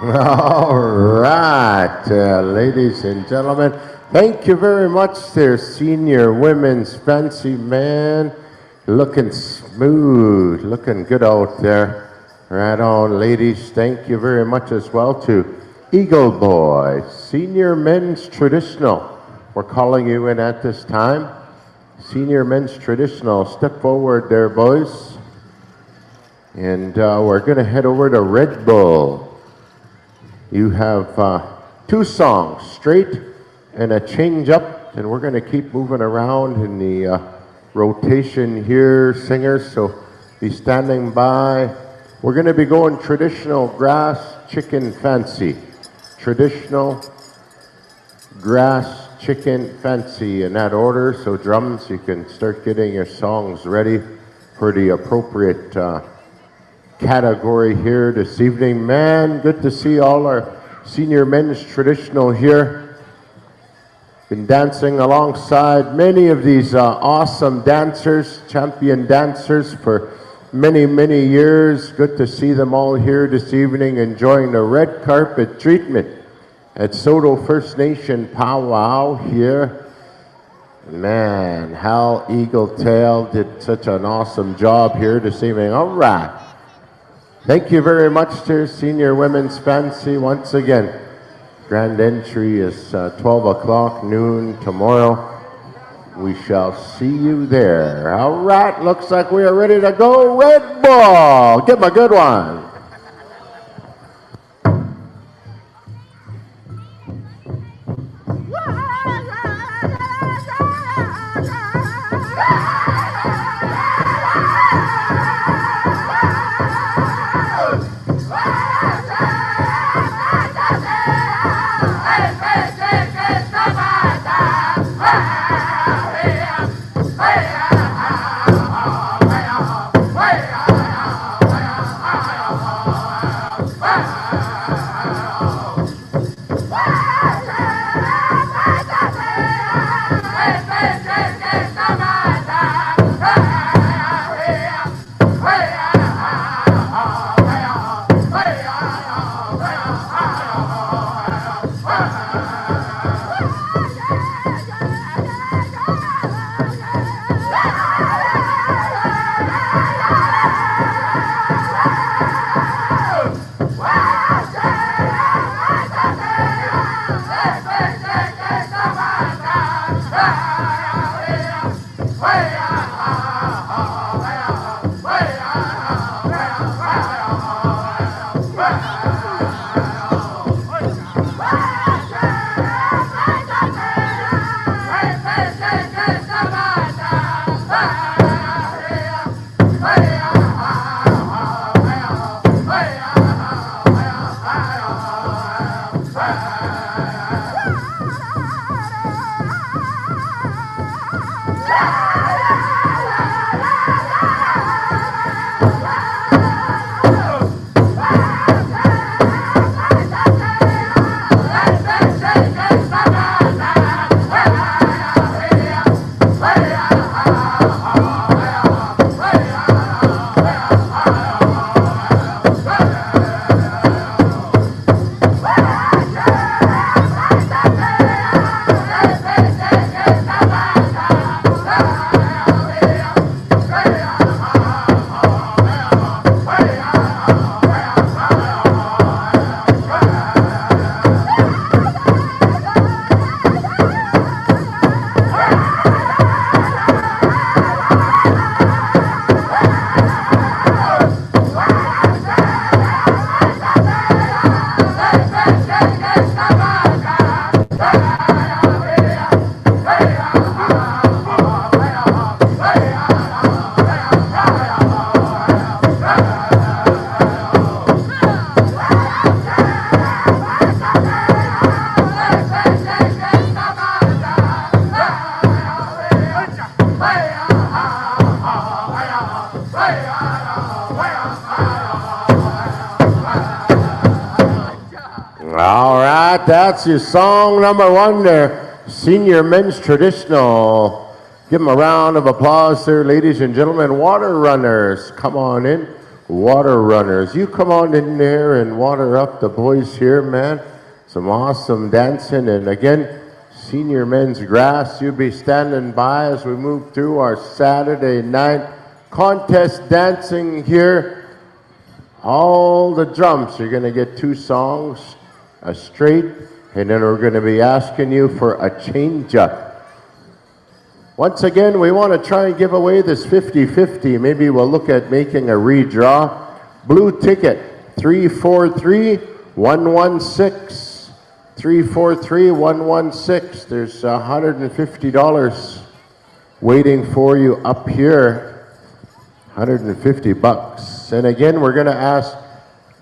L: All right, ladies and gentlemen, thank you very much there, Senior Women's Fancy Man. Looking smooth, looking good out there. Right on, ladies. Thank you very much as well to Eagle Boy, Senior Men's Traditional. We're calling you in at this time. Senior Men's Traditional. Step forward there, boys. And we're going to head over to Red Bull. You have 2 songs, straight and a change up, and we're going to keep moving around in the rotation here, singers, so be standing by. We're going to be going traditional grass chicken fancy. Traditional grass chicken fancy in that order. So drums, you can start getting your songs ready for the appropriate category here this evening. Man, good to see all our senior men's traditional here. Been dancing alongside many of these awesome dancers, champion dancers for many, many years. Good to see them all here this evening enjoying the red carpet treatment at Saulteaux First Nation Powwow here. Man, Hal Eagletail did such an awesome job here this evening. All right. Thank you very much to Senior Women's Fancy once again. Grand entry is 12 o'clock noon tomorrow. We shall see you there. All right, looks like we are ready to go. Red ball. Give them a good one. All right, that's your song number one there. Senior Men's Traditional. Give them a round of applause there, ladies and gentlemen. Water runners, come on in. Water runners, you come on in there and water up the boys here, man. Some awesome dancing. And again, Senior Men's Grass, you'll be standing by as we move through our Saturday night contest dancing here. All the drums, you're going to get 2 songs. A straight, and then we're going to be asking you for a change-up. Once again, we want to try and give away this 50-50. Maybe we'll look at making a redraw. Blue ticket, 343-116. 343-116. There's $150 waiting for you up here. $150. And again, we're going to ask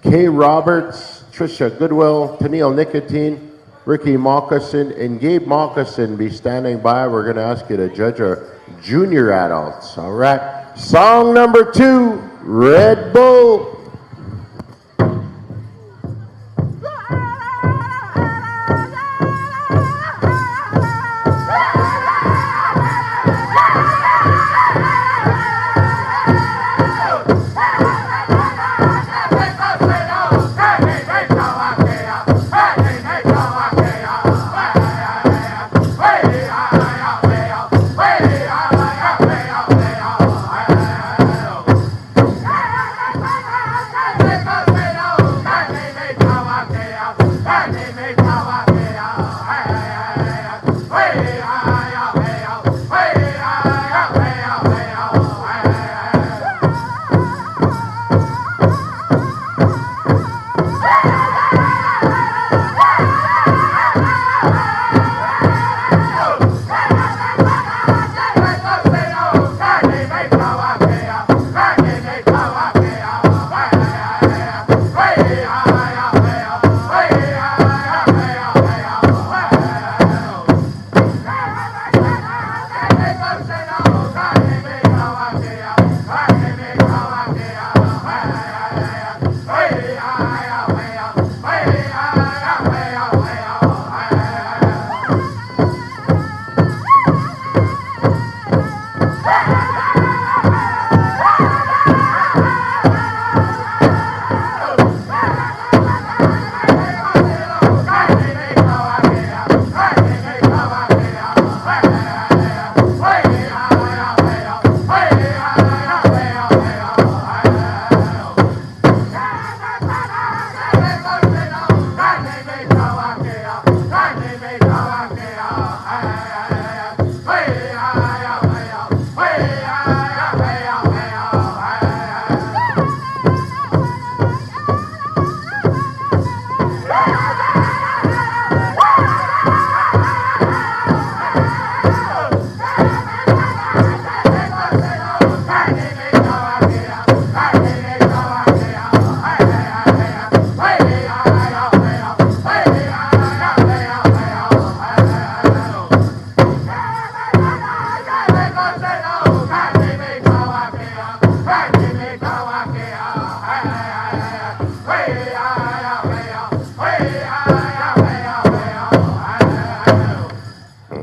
L: Kay Roberts, Trisha Goodwill, Tennille Nicotine, Ricky Moccasin, and Gabe Moccasin be standing by. We're going to ask you to judge our junior adults. All right. Song number 2, Red Bull.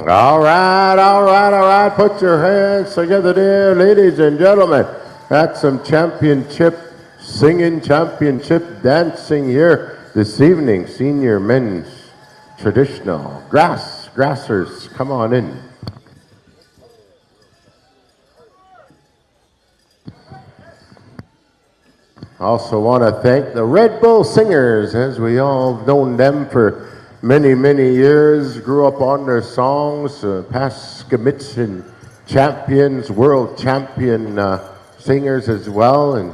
L: All right, all right, all right. Put your hands together there, ladies and gentlemen. That's some championship singing, championship dancing here this evening. Senior men's traditional grassers. Come on in. Also want to thank the Red Bull Singers, as we all have known them for many, many years. Grew up on their songs, past Skamitsin champions, world champion singers as well. And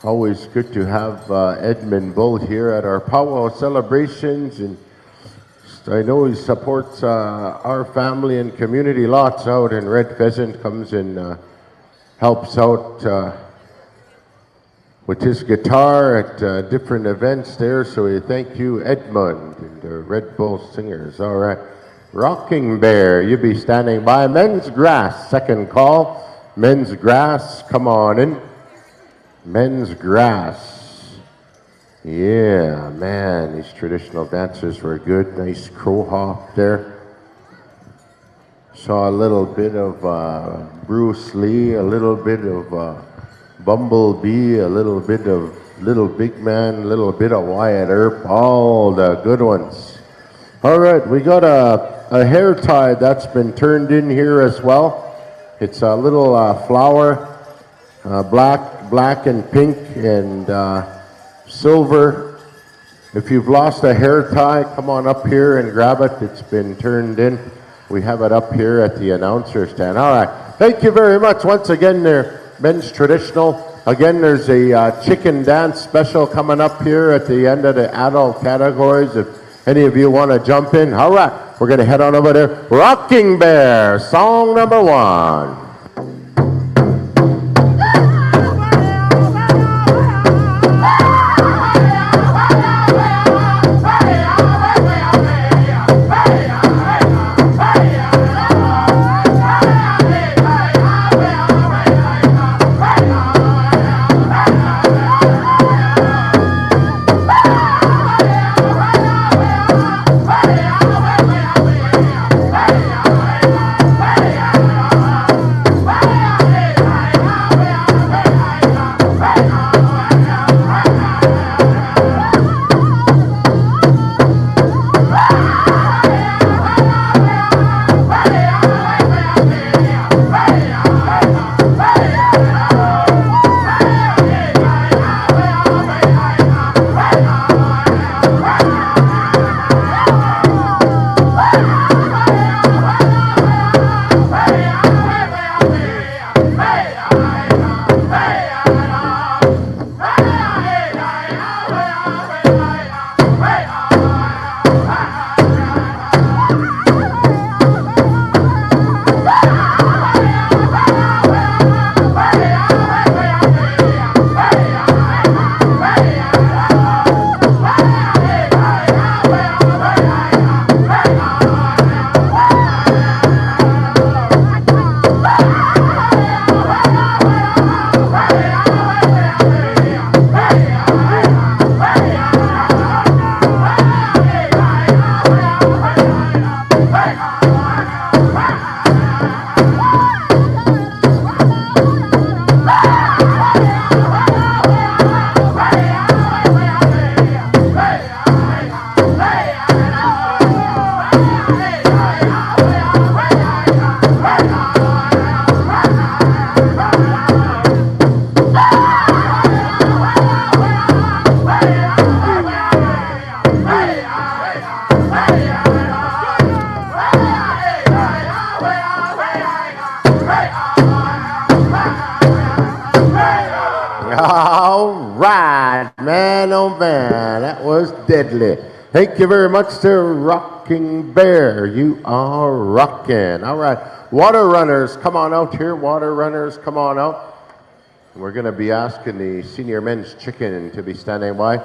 L: always good to have Edmund Bull here at our powwow celebrations. And I know he supports our family and community lots out, and Red Pheasant comes and helps out with his guitar at different events there. So we thank you, Edmund, and the Red Bull Singers. All right. Rocking Bear, you be standing by. Men's Grass, second call. Men's Grass, come on in. Men's Grass. Yeah, man, these traditional dancers were good. Nice crow hop there. Saw a little bit of Bruce Lee, a little bit of Bumblebee, a little bit of Little Big Man, a little bit of Wyatt Earp, all the good ones. All right, we got a hair tie that's been turned in here as well. It's a little flower, black and pink and silver. If you've lost a hair tie, come on up here and grab it. It's been turned in. We have it up here at the announcer stand. All right, thank you very much once again there. Men's traditional. Again, there's a chicken dance special coming up here at the end of the adult categories. If any of you want to jump in, all right, we're going to head on over there. Rocking Bear, song number 1. was deadly. Thank you very much to Rocking Bear. You are rocking. All right. Water runners, come on out here. Water runners, come on out. We're going to be asking the senior men's chicken to be standing by.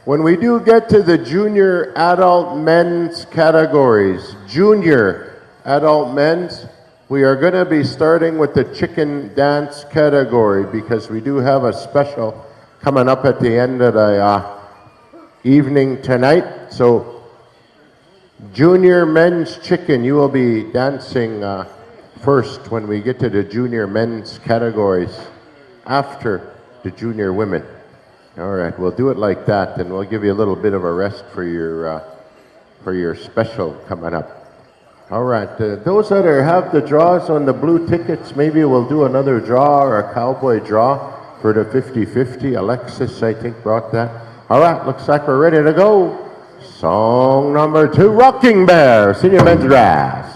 L: When we do get to the junior adult men's categories, junior adult men's, we are going to be starting with the chicken dance category because we do have a special coming up at the end of the evening tonight. So junior men's chicken, you will be dancing first when we get to the junior men's categories after the junior women. All right, we'll do it like that, and we'll give you a little bit of a rest for your special coming up. All right, those that have the draws on the blue tickets, maybe we'll do another draw or a cowboy draw for the 50-50. Alexis, I think, brought that. All right, looks like we're ready to go. Song number 2, Rocking Bear, senior men's grass.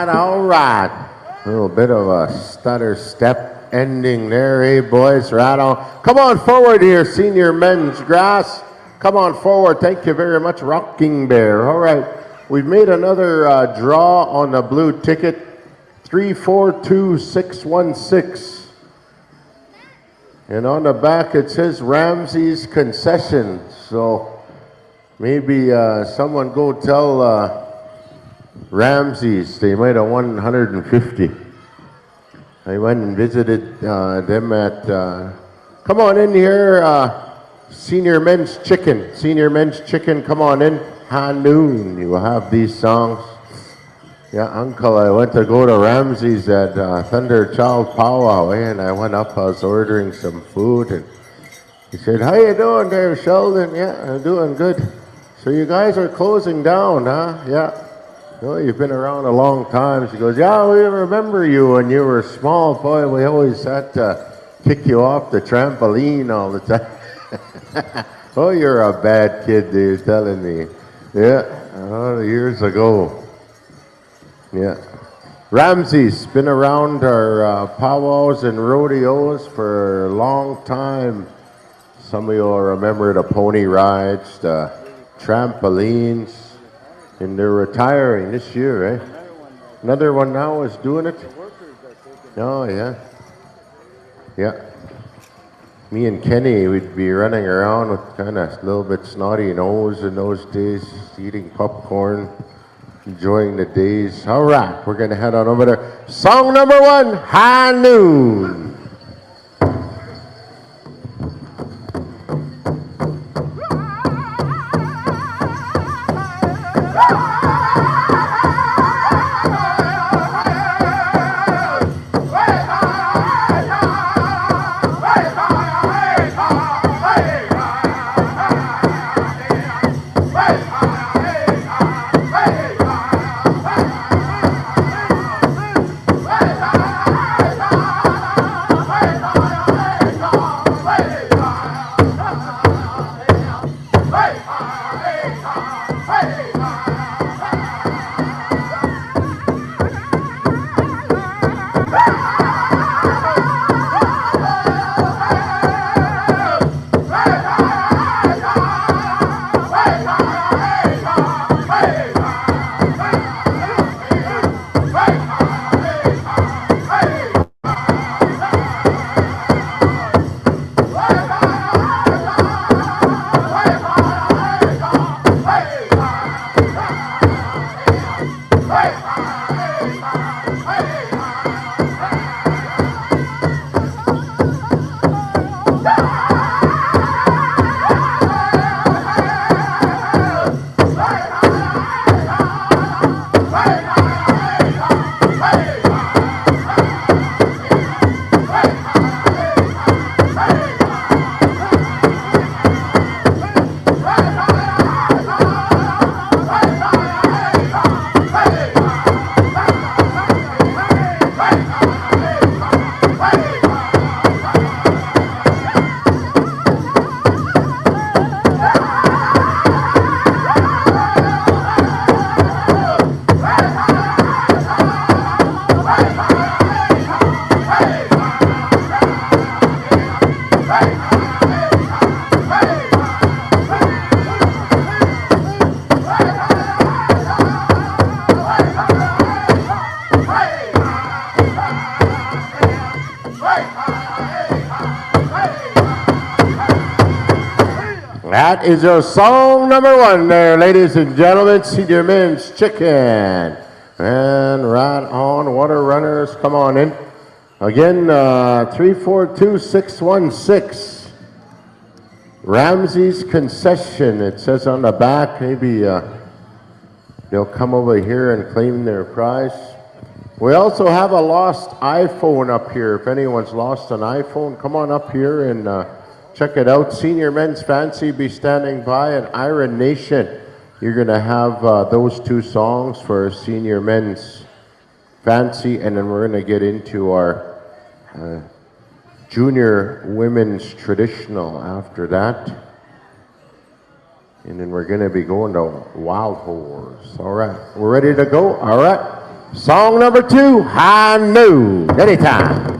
L: All right. A little bit of a stutter step ending there, eh, boys? Right on. Come on forward here, senior men's grass. Come on forward. Thank you very much, Rocking Bear. All right. We've made another draw on the blue ticket, 342616. And on the back it says Ramsey's Concessions. So maybe someone go tell Ramsey's they might have won 150. I went and visited them at, come on in here, Senior Men's Chicken. Senior Men's Chicken, come on in. High noon, you will have these songs. Yeah, Uncle, I went to go to Ramsey's at Saulteaux Powwow, and I went up, I was ordering some food, and he said, how you doing there, Sheldon? Yeah, I'm doing good. So you guys are closing down, huh? Yeah. Oh, you've been around a long time. She goes, yeah, we remember you when you were small. Boy, we always had to kick you off the trampoline all the time. Oh, you're a bad kid, they're telling me. Yeah, years ago. Yeah. Ramsey's been around our powwows and rodeos for a long time. Some of you will remember the pony rides, the trampolines, and they're retiring this year, eh? Another one now is doing it. Oh, yeah. Yeah. Me and Kenny, we'd be running around with kind of a little bit snotty nose in those days, eating popcorn, enjoying the days. All right, we're going to head on over to song number 1, High Noon. That is our song number 1 there, ladies and gentlemen. Senior Men's Chicken. And right on, water runners, come on in. Again, 342616. Ramsey's Concession, it says on the back. Maybe they'll come over here and claim their prize. We also have a lost iPhone up here. If anyone's lost an iPhone, come on up here and check it out. Senior Men's Fancy be standing by, and Iron Nation. You're going to have those 2 songs for Senior Men's Fancy, and then we're going to get into our Junior Women's Traditional after that. And then we're going to be going to Wild Horse. All right, we're ready to go? All right. Song number 2, High Noon. Anytime.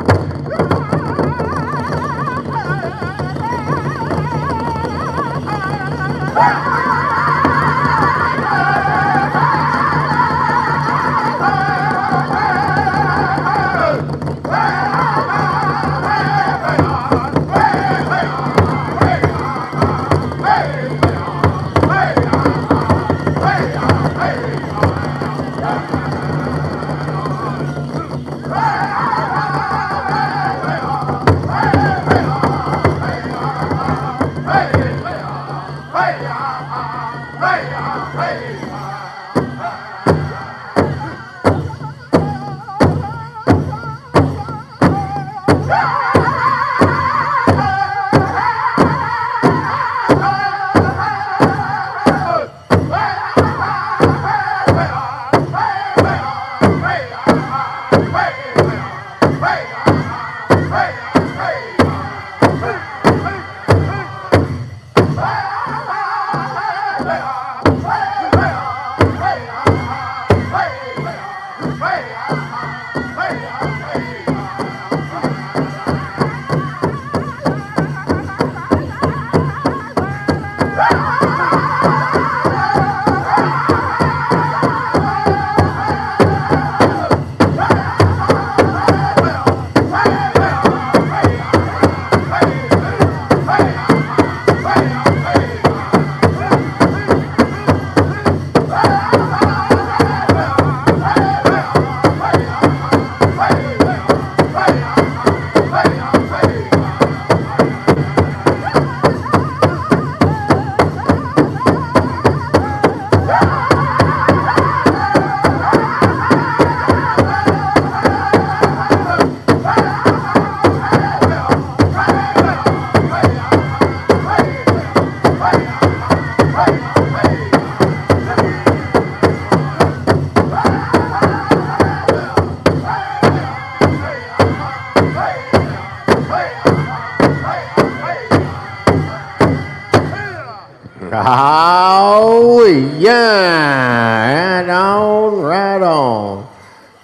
L: Oh, yeah. Right on.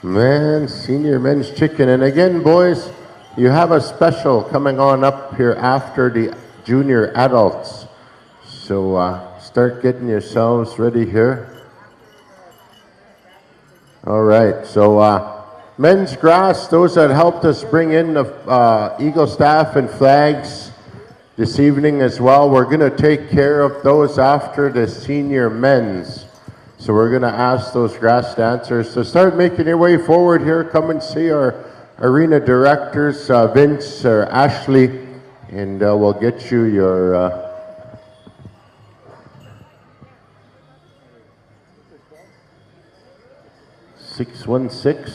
L: Man, senior men's chicken. And again, boys, you have a special coming on up here after the junior adults. So start getting yourselves ready here. All right, so men's grass, those that helped us bring in the Eagle staff and flags this evening as well. We're going to take care of those after the senior men's. So we're going to ask those grass dancers to start making your way forward here. Come and see our arena directors, Vince or Ashley, and we'll get you your 616.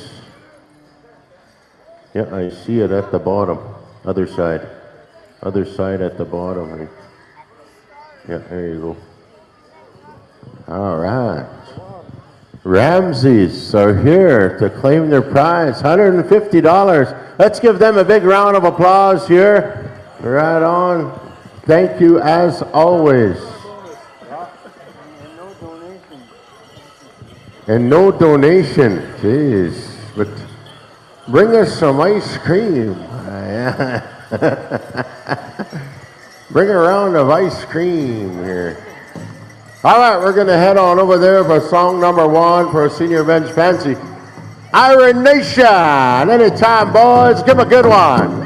L: Yeah, I see it at the bottom. Other side. Other side at the bottom. Yeah, there you go. All right. Ramses are here to claim their prize, $150. Let's give them a big round of applause here. Right on. Thank you as always. And no donation. Jeez. But bring us some ice cream. Bring a round of ice cream here. All right, we're going to head on over there for song number 1 for Senior Men's Fancy. Iron Nation. Anytime, boys. Give 'em a good one.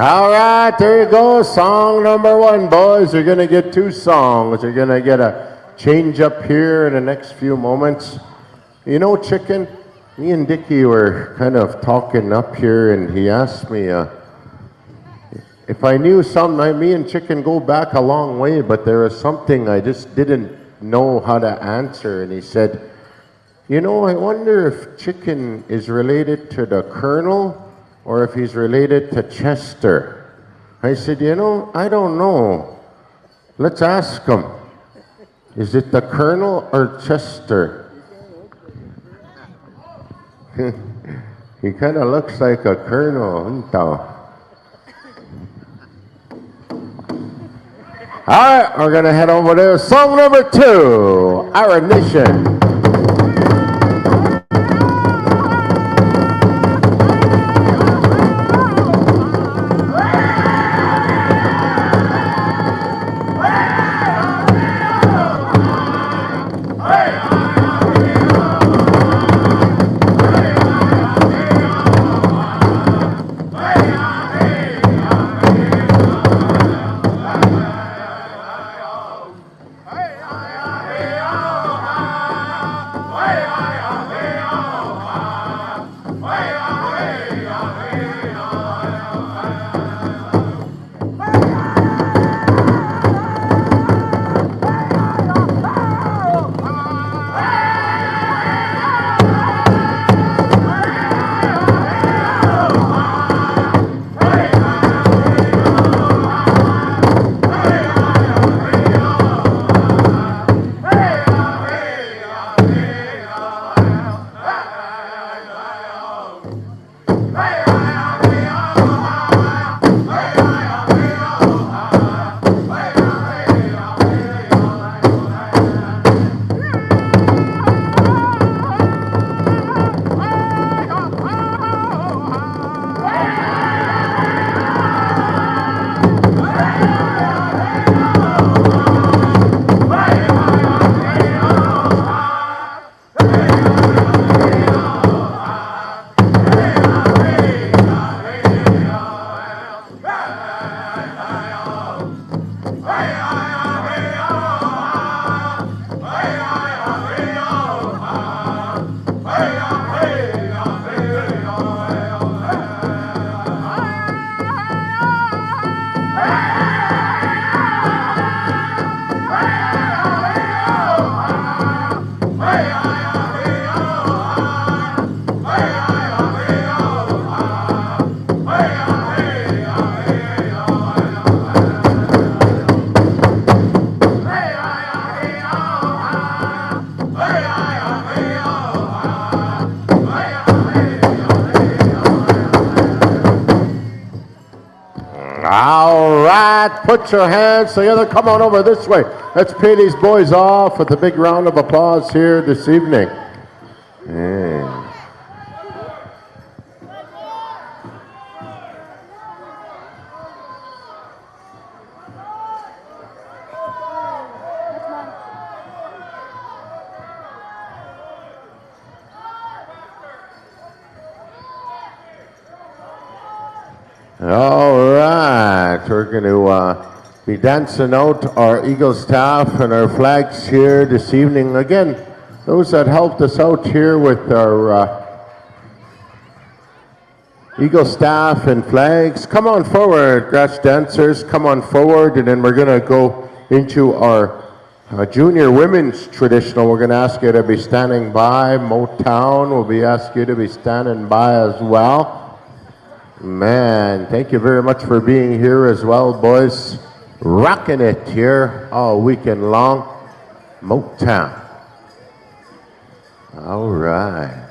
L: All right, there you go. Song number 1, boys. You're going to get 2 songs. You're going to get a change up here in the next few moments. You know, Chicken, me and Dickie were kind of talking up here, and he asked me if I knew something. Me and Chicken go back a long way, but there was something I just didn't know how to answer. And he said, you know, I wonder if Chicken is related to the Colonel or if he's related to Chester. I said, you know, I don't know. Let's ask him. Is it the Colonel or Chester? He kind of looks like a colonel. All right, we're going to head over there. Song number 2, Iron Nation. Put your hands together. Come on over this way. Let's pay these boys off with a big round of applause here this evening. Yeah. All right, we're going to be dancing out our Eagle staff and our flags here this evening. Again, those that helped us out here with our Eagle staff and flags, come on forward, grass dancers, come on forward, and then we're going to go into our junior women's traditional. We're going to ask you to be standing by. Motown will be asking you to be standing by as well. Man, thank you very much for being here as well, boys. Rocking it here all weekend long. Motown. All right.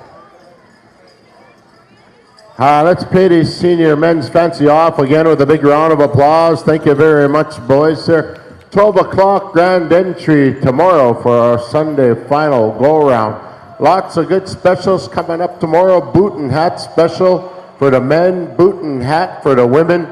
L: Let's pay these senior men's fancy off again with a big round of applause. Thank you very much, boys. There, 12 o'clock grand entry tomorrow for our Sunday final go-around. Lots of good specials coming up tomorrow. Boot and hat special for the men, boot and hat for the women.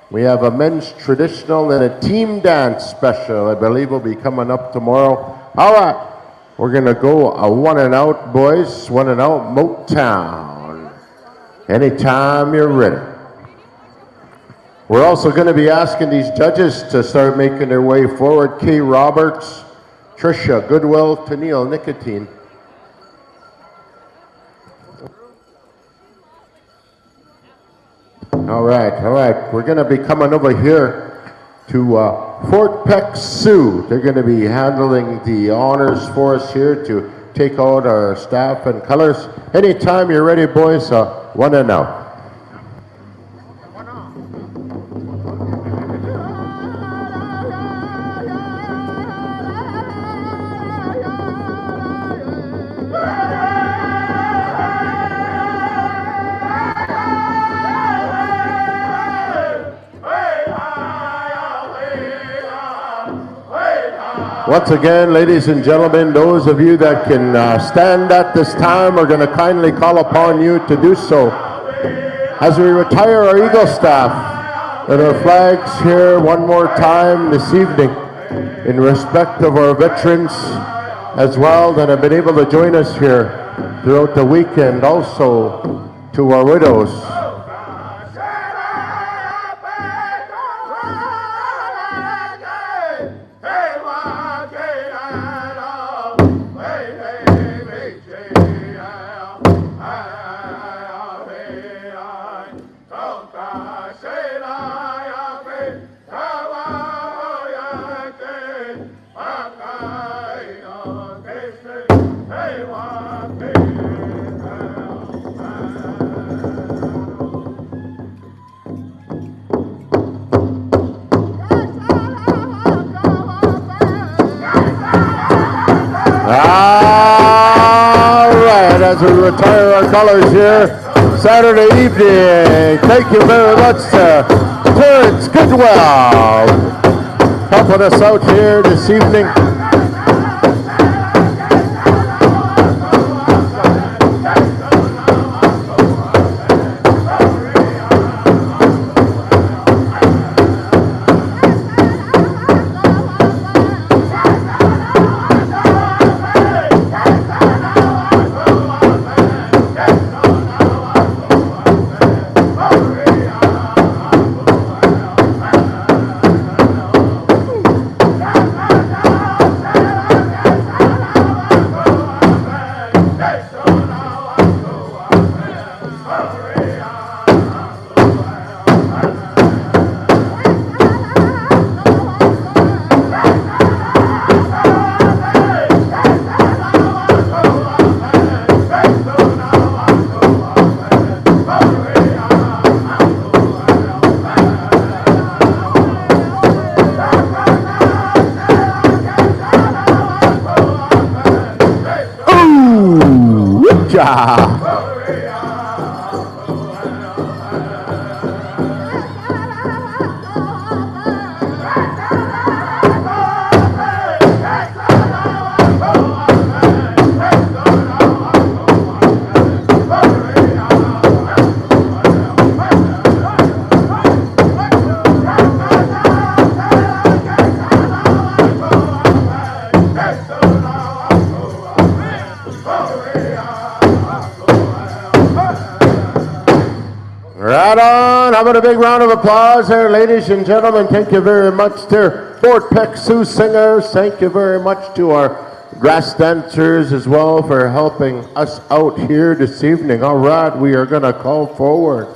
L: We have a men's traditional and a team dance special, I believe, will be coming up tomorrow. All right, we're going to go a one and out, boys. One and out, Motown. Anytime you're ready. We're also going to be asking these judges to start making their way forward. Kay Roberts, Tricia Goodwill, Tennille Nicotine. All right. We're going to be coming over here to Fort Peck Sioux. They're going to be handling the honors for us here to take out our staff and colors. Anytime you're ready, boys, one and out. Once again, ladies and gentlemen, those of you that can stand at this time are going to kindly call upon you to do so. As we retire our Eagle staff and our flags here one more time this evening in respect of our veterans as well that have been able to join us here throughout the weekend, also to our widows. As we retire our colors here Saturday evening. Thank you very much to Terrence Goodwell helping us out here this evening. Right on. How about a big round of applause there, ladies and gentlemen? Thank you very much to Fort Peck Sioux Singers. Thank you very much to our grass dancers as well for helping us out here this evening. All right, we are going to call forward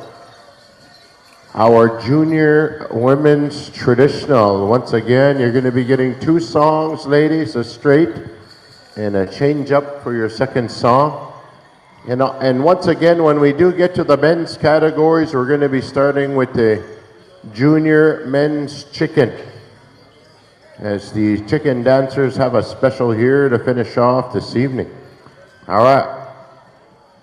L: our junior women's traditional. Once again, you're going to be getting 2 songs, ladies, a straight and a change up for your second song. And once again, when we do get to the men's categories, we're going to be starting with the junior men's chicken, as the chicken dancers have a special here to finish off this evening. All right.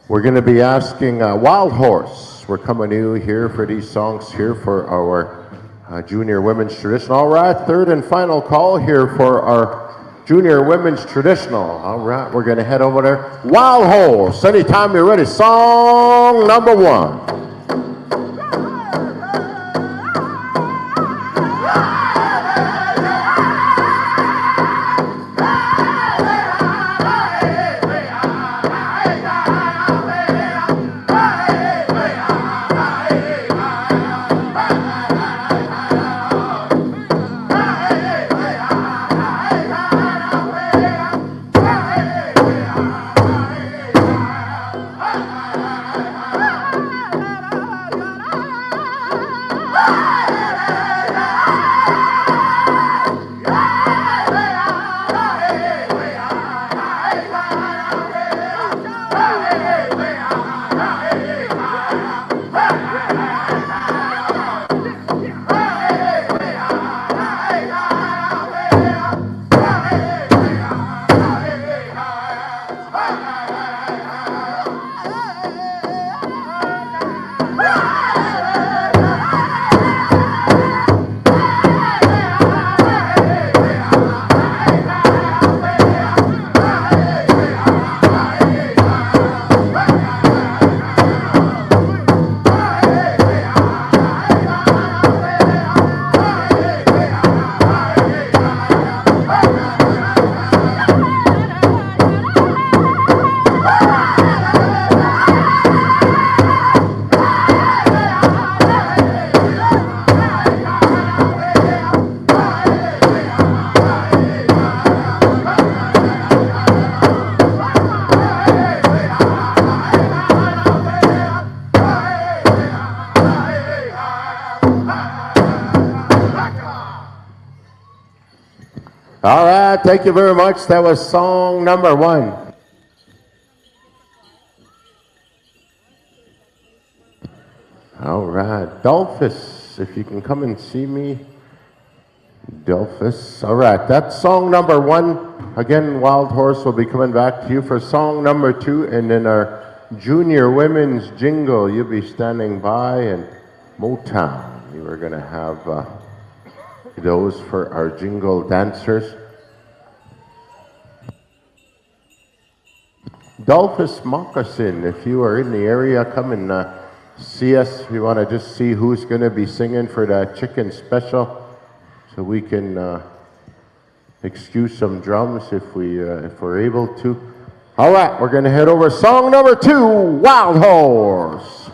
L: We're going to be asking Wild Horse. We're coming to here for these songs here for our junior women's traditional. All right, third and final call here for our junior women's traditional. All right, we're going to head over there. Wild Horse, anytime you're ready. Song number 1. All right, thank you very much. That was song number 1. All right, Dolphus, if you can come and see me. Dolphus. All right, that's song number 1. Again, Wild Horse will be coming back to you for song number 2, and then our junior women's jingle, you'll be standing by, and Motown. You are going to have those for our jingle dancers. Dolphus Moccasin, if you are in the area, come and see us. We want to just see who's going to be singing for that chicken special, so we can excuse some drums if we're able to. All right, we're going to head over song number 2, Wild Horse.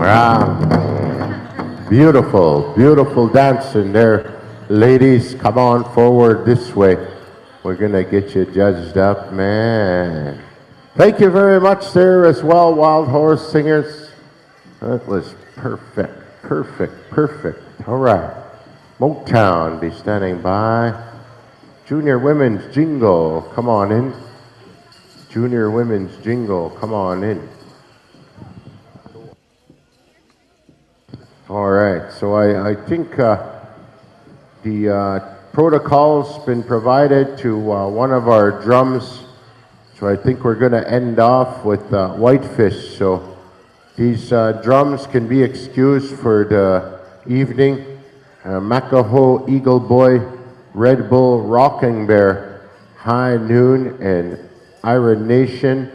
L: Ah, beautiful, beautiful dancing there. Ladies, come on forward this way. We're going to get you judged up, man. Thank you very much there as well, Wild Horse Singers. That was perfect, perfect, perfect. All right. Motown, be standing by. Junior Women's Jingle, come on in. Junior Women's Jingle, come on in. All right, so I think the protocol's been provided to one of our drums. So I think we're going to end off with Whitefish. So these drums can be excused for the evening. Makaho, Eagle Boy, Red Bull, Rocking Bear, High Noon, and Iron Nation,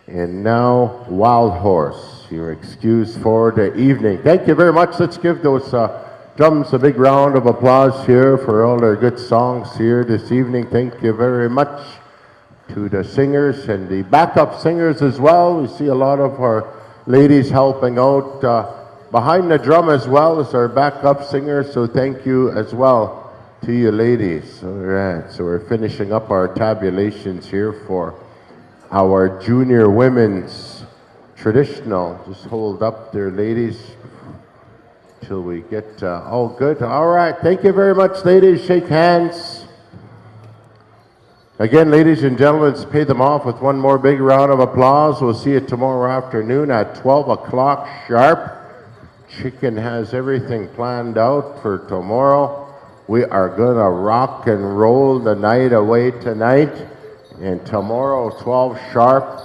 L: and now Wild Horse. You're excused for the evening. Thank you very much. Let's give those drums a big round of applause here for all their good songs here this evening. Thank you very much to the singers and the backup singers as well. We see a lot of our ladies helping out. Behind the drum as well as our backup singers, so thank you as well to you ladies. All right, so we're finishing up our tabulations here for our junior women's traditional. Just hold up there, ladies, till we get all good. All right, thank you very much, ladies. Shake hands. Again, ladies and gentlemen, let's pay them off with one more big round of applause. We'll see you tomorrow afternoon at 12 o'clock sharp. Chicken has everything planned out for tomorrow. We are gonna rock and roll the night away tonight. And tomorrow, 12 sharp,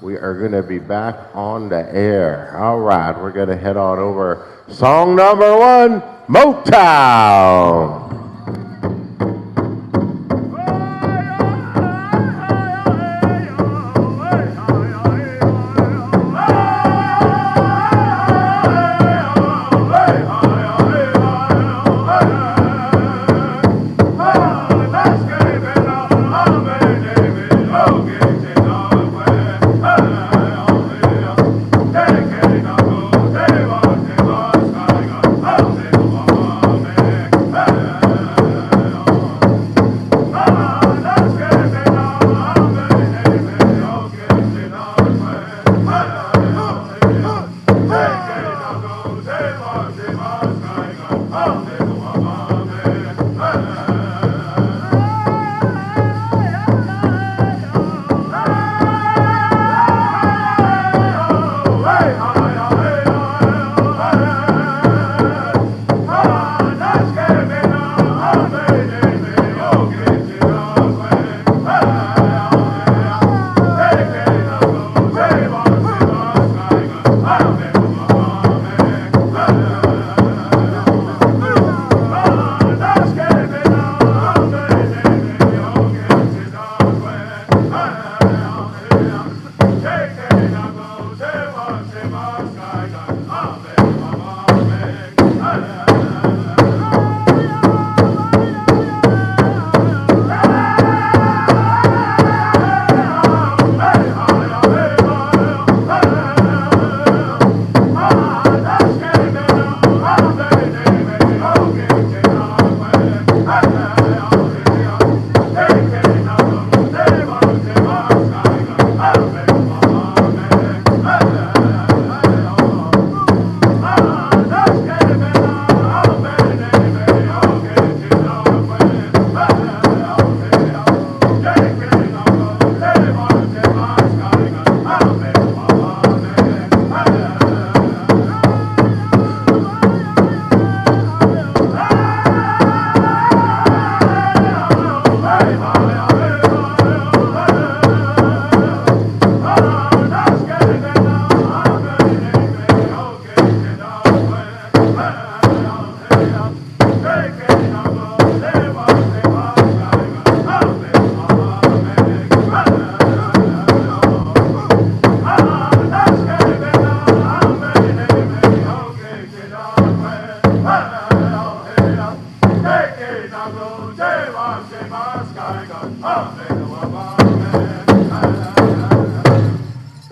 L: we are gonna be back on the air. All right, we're gonna head on over. Song number 1, Motown.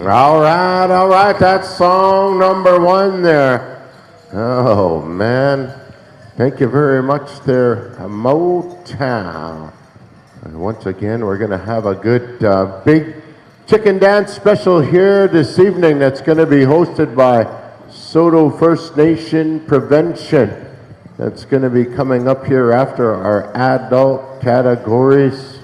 L: All right, that's song number 1 there. Oh, man. Thank you very much there, Motown. And once again, we're going to have a good big chicken dance special here this evening that's going to be hosted by Saulteaux First Nation Prevention. That's going to be coming up here after our adult categories.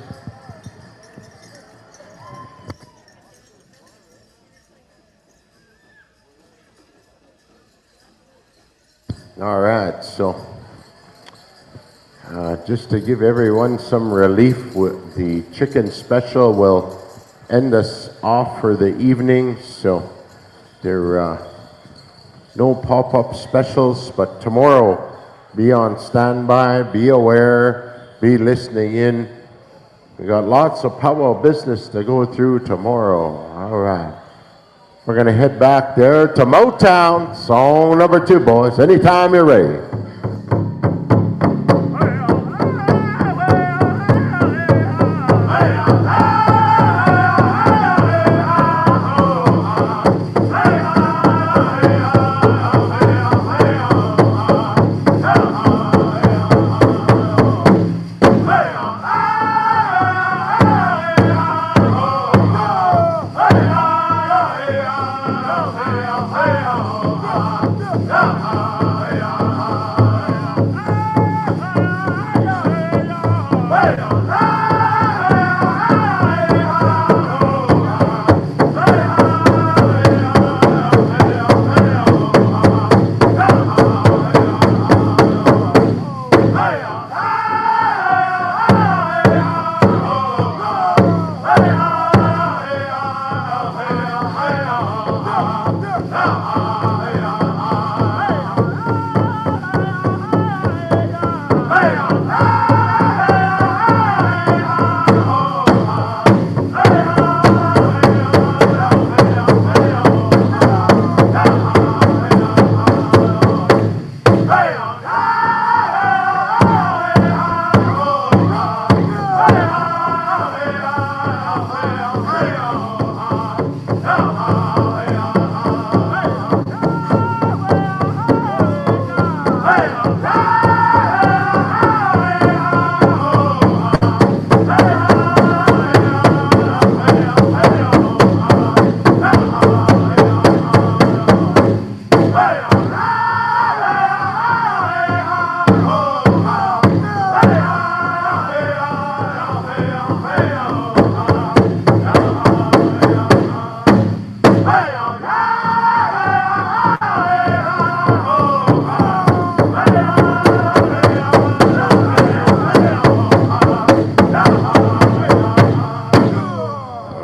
L: All right, so just to give everyone some relief, with the chicken special will end us off for the evening. So there are no pop-up specials, but tomorrow be on standby, be aware, be listening in. We got lots of powwow business to go through tomorrow. All right. We're going to head back there to Motown, song number 2, boys. Anytime you're ready.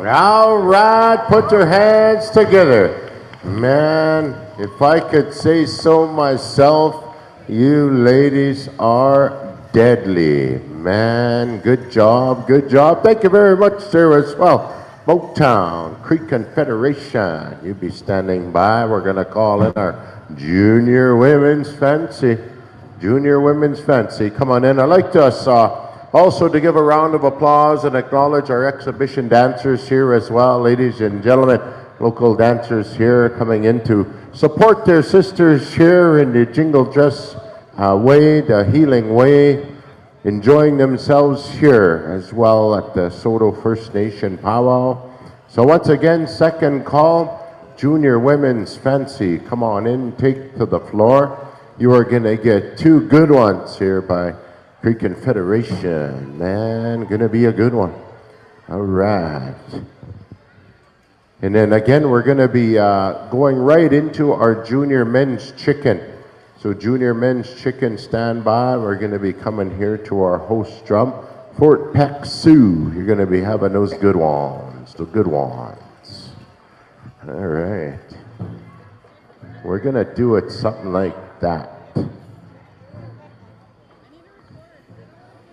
L: All right, put your hands together. Man, if I could say so myself, you ladies are deadly. Man, good job, good job. Thank you very much there as well. Motown Creek Confederation, you be standing by. We're going to call in our Junior Women's Fancy. Junior Women's Fancy, come on in. I'd like to also to give a round of applause and acknowledge our exhibition dancers here as well, ladies and gentlemen. Local dancers here coming in to support their sisters here in the jingle dress way, the healing way, enjoying themselves here as well at the Saulteaux First Nation Powwow. So once again, second call, Junior Women's Fancy. Come on in, take to the floor. You are going to get 2 good ones here by Creek Confederation. Man, going to be a good one. All right. And then again, we're going to be going right into our Junior Men's Chicken. So Junior Men's Chicken, stand by. We're going to be coming here to our host drum, Fort Peck Sioux. You're going to be having those good ones, the good ones. All right. We're going to do it something like that.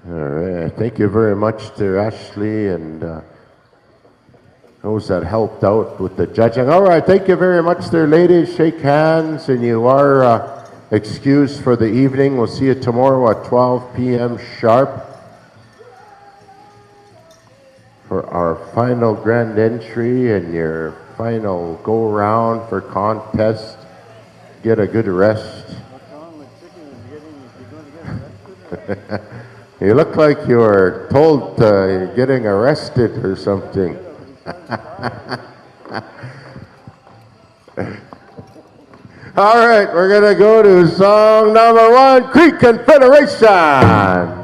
L: All right. Thank you very much to Ashley and those that helped out with the judging. All right. Thank you very much there, ladies. Shake hands, and you are excused for the evening. We'll see you tomorrow at 12 p.m. sharp for our final grand entry and your final go around for contest. Get a good rest. You look like you were told you're getting arrested or something. All right, we're gonna go to song number 1, Creek Confederation.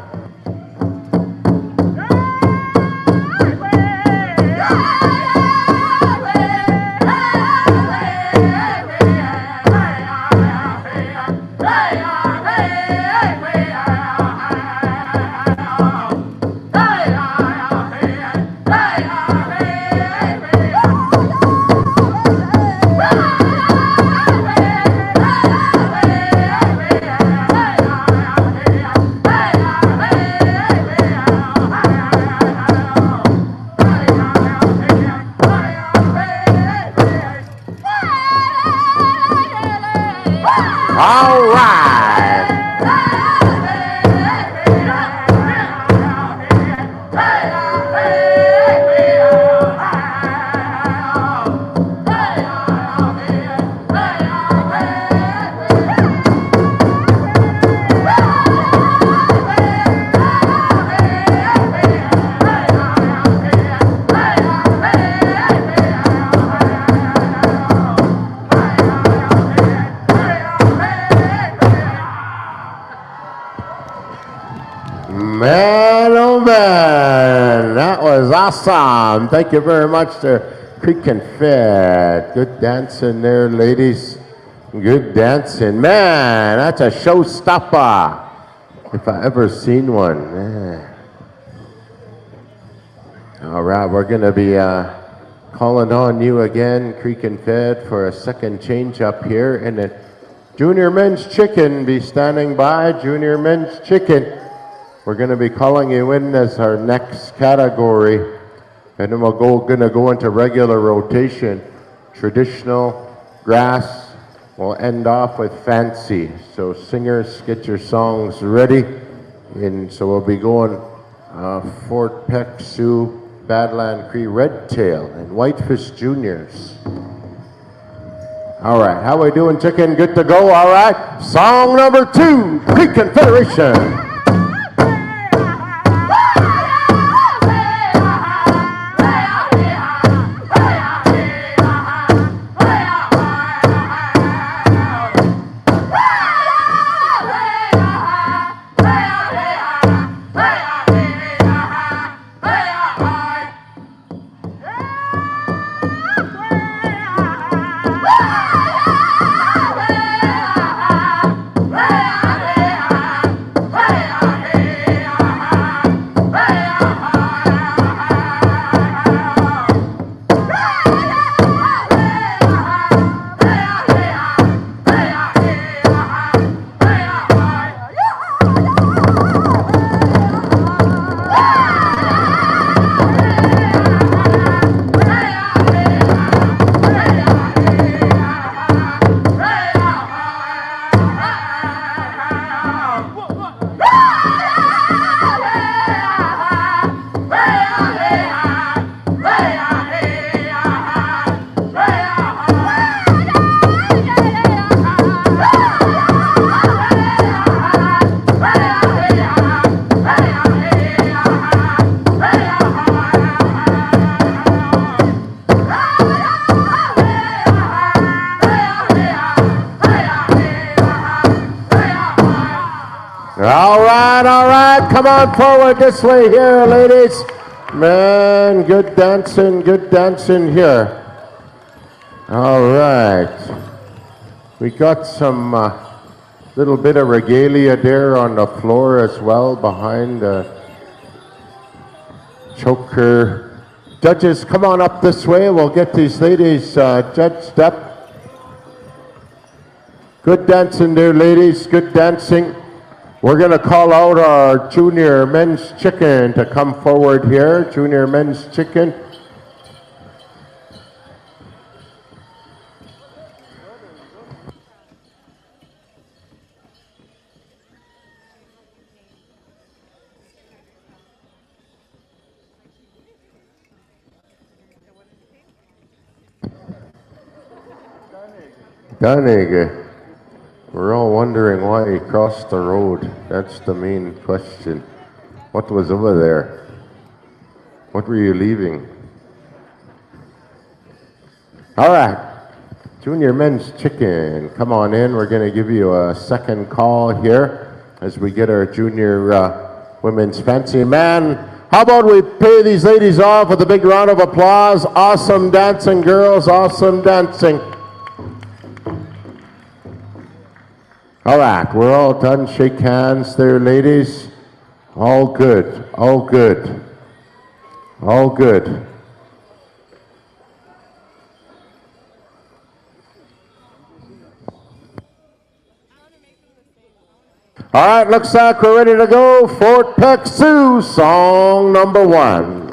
L: All right. Man, oh man, that was awesome. Thank you very much to Creek and Fed. Good dancing there, ladies. Good dancing. Man, that's a showstopper. If I ever seen one. Man. All right, we're going to be calling on you again, Creek and Fed, for a second change up here. And then Junior Men's Chicken be standing by. Junior Men's Chicken. We're going to be calling you in as our next category, and then we're going to go into regular rotation. Traditional, grass, we'll end off with fancy. So singers, get your songs ready. And so we'll be going Fort Peck, Sioux, Badland Cree, Red Tail, and Whitefish Juniors. All right, how we doing, Chicken? Good to go? All right, song number 2, Creek Confederation. All right, come on forward this way here, ladies. Man, good dancing here. All right. We got some little bit of regalia there on the floor as well behind the choker. Judges, come on up this way. We'll get these ladies judged up. Good dancing there, ladies. Good dancing. We're going to call out our Junior Men's Chicken to come forward here. Junior Men's Chicken. Danig, we're all wondering why he crossed the road. That's the main question. What was over there? What were you leaving? All right. Junior men's chicken, come on in. We're going to give you a second call here as we get our junior women's fancy man. How about we pay these ladies off with a big round of applause? Awesome dancing, girls. Awesome dancing. All right, we're all done. Shake hands there, ladies. All good. All good. All good. All right, looks like we're ready to go. Fort Peck Sioux, song number 1.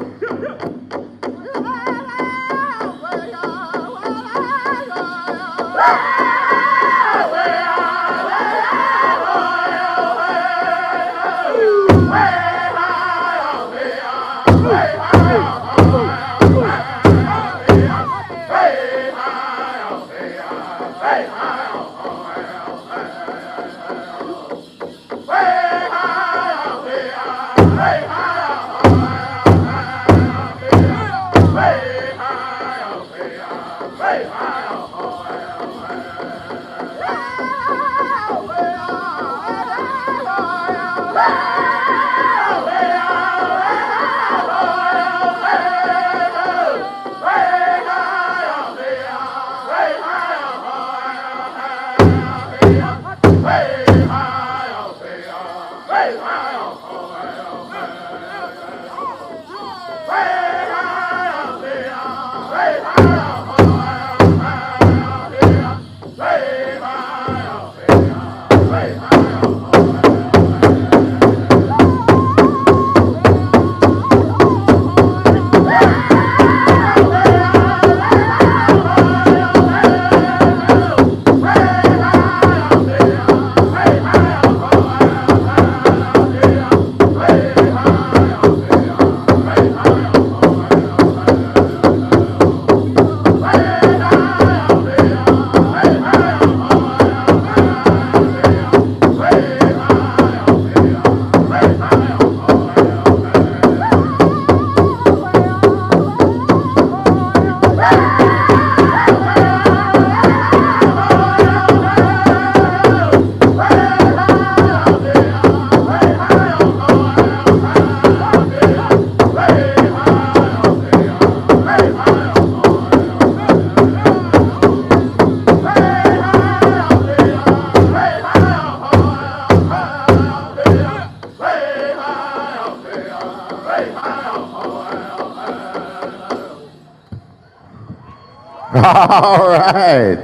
L: All right.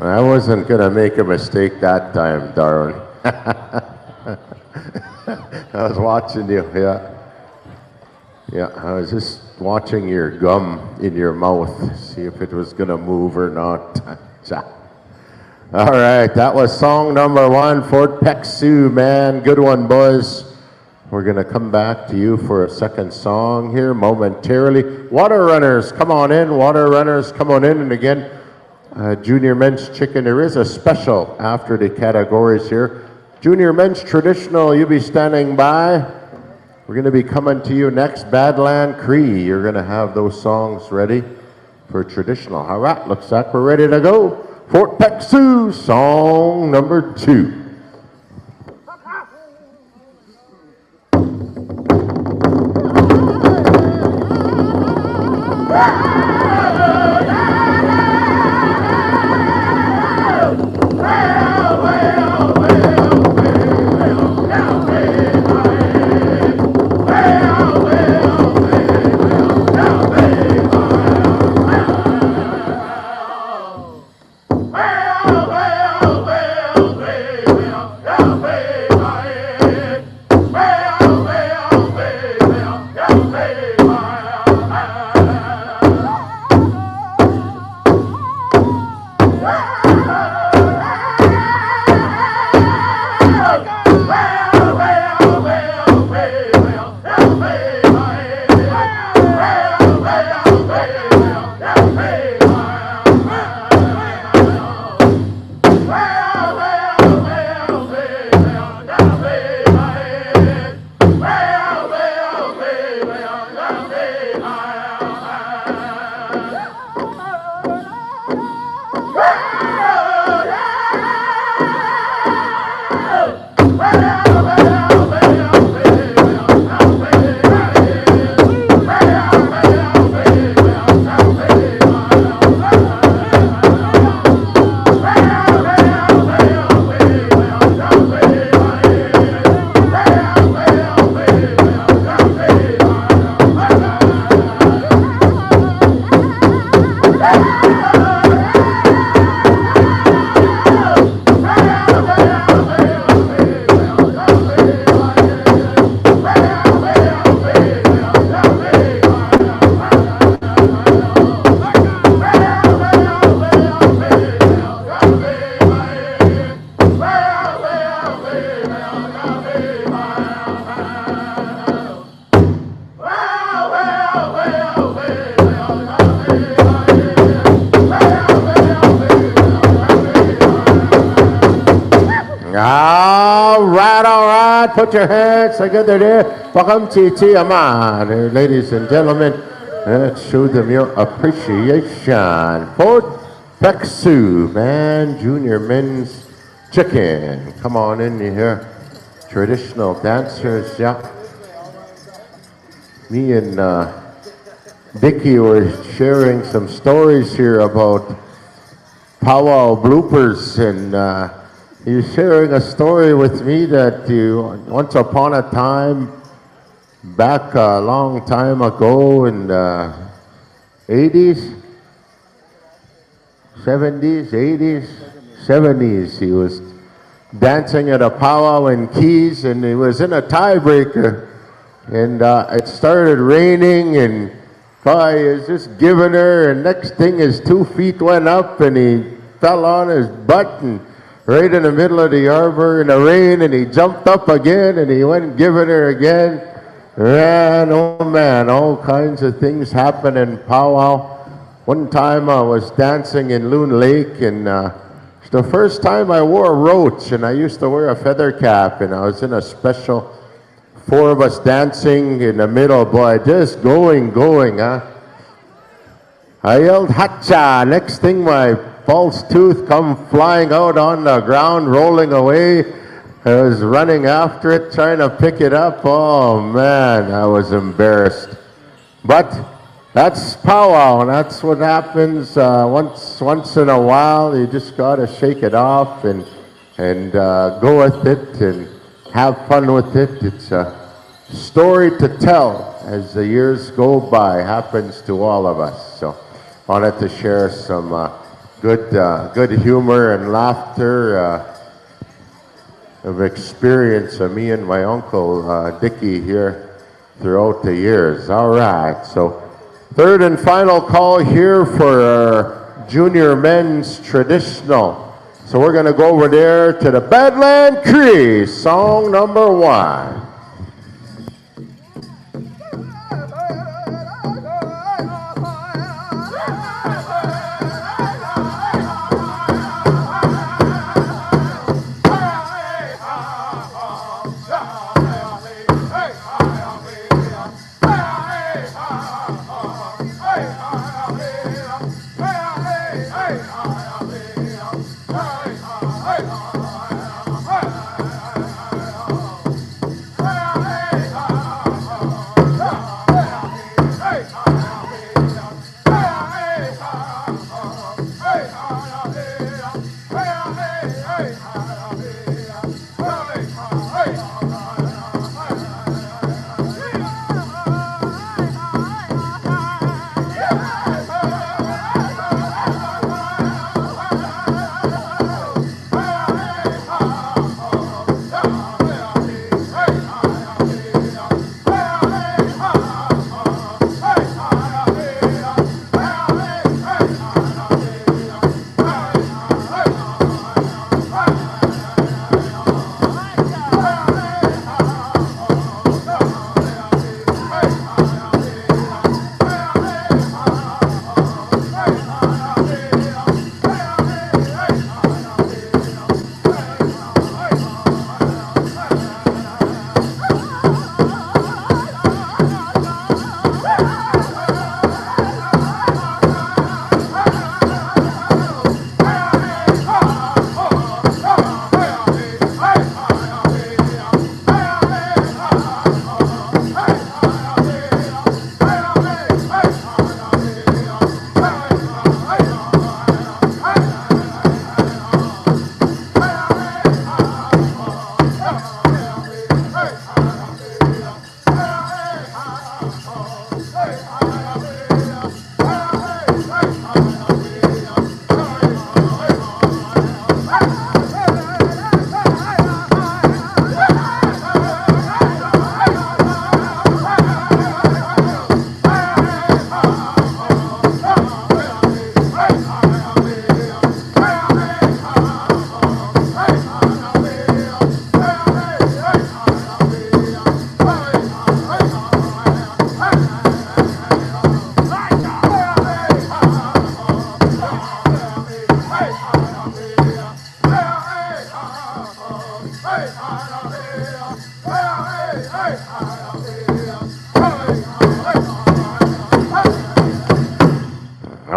L: I wasn't going to make a mistake that time, Darwin. I was watching you, yeah. Yeah, I was just watching your gum in your mouth, see if it was going to move or not. All right, that was song number 1, Fort Peck Sioux, man. Good one, boys. We're going to come back to you for a second song here momentarily. Water runners, come on in. Water runners, come on in. And again, junior men's chicken, there is a special after the categories here. Junior men's traditional, you be standing by. We're going to be coming to you next. Badland Cree, you're going to have those songs ready for traditional. All right, looks like we're ready to go. Fort Peck Sioux, song number 2. All right. Put your hands together there. Welcome to Tiamat, ladies and gentlemen. Let's show them your appreciation. Fort Peksu, man, junior men's chicken. Come on in here. Traditional dancers, yeah. Me and Dickie were sharing some stories here about powwow bloopers, and he was sharing a story with me that once upon a time, back a long time ago in the 80s, 70s, 80s, 70s, he was dancing at a powwow in Keys, and he was in a tiebreaker, and it started raining, and guy is just giving her, and next thing his 2 feet went up, and he fell on his butt, and right in the middle of the arbor in the rain, and he jumped up again, and he went giving her again. Man, oh man, all kinds of things happen in powwow. One time I was dancing in Loon Lake, and it's the first time I wore a roach, and I used to wear a feather cap, and I was in a special 4 of us dancing in the middle, boy, just going, huh? I yelled, "Hacha!" Next thing, my false tooth come flying out on the ground, rolling away. I was running after it, trying to pick it up. Oh man, I was embarrassed. But that's powwow, and that's what happens once in a while. You just gotta shake it off and go with it and have fun with it. It's a story to tell as the years go by. Happens to all of us. So wanted to share some good humor and laughter of experience of me and my uncle Dickie here throughout the years. All right, so third and final call here for our junior men's traditional. So we're gonna go over there to the Badland Cree, song number 1.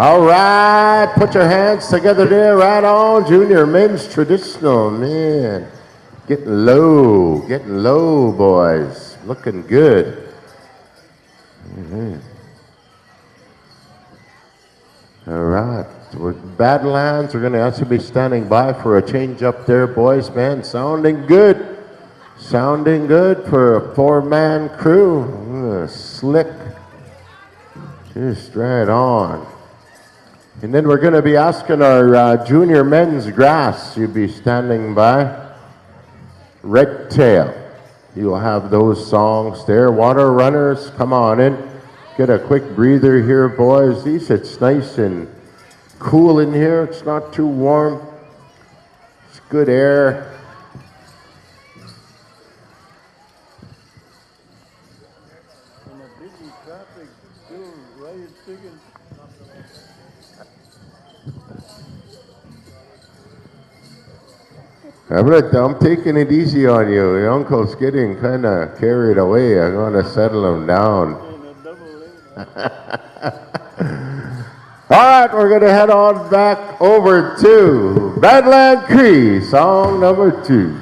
L: All right, put your hands together there, right on. Junior men's traditional, man. Getting low, boys. Looking good. All right, Badlands, we're going to also be standing by for a change up there, boys, man. Sounding good. Sounding good for a four-man crew. Slick. Just right on. And then we're going to be asking our junior men's grass. You'll be standing by. Red Tail. You'll have those songs there. Water runners, come on in. Get a quick breather here, boys. It's nice and cool in here. It's not too warm. It's good air. I'm taking it easy on you. Your uncle's getting kind of carried away. I'm going to settle him down. All right, we're going to head on back over to Badland Cree, song number 2.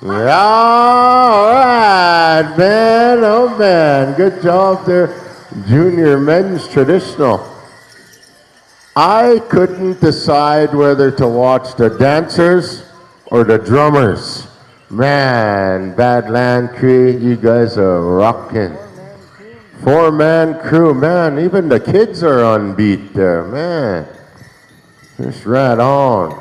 L: All right, man, oh man, good job there. Junior men's traditional. I couldn't decide whether to watch the dancers or the drummers. Man, Badland Cree, you guys are rocking. Four-man crew, man, even the kids are on beat there, man. Just right on.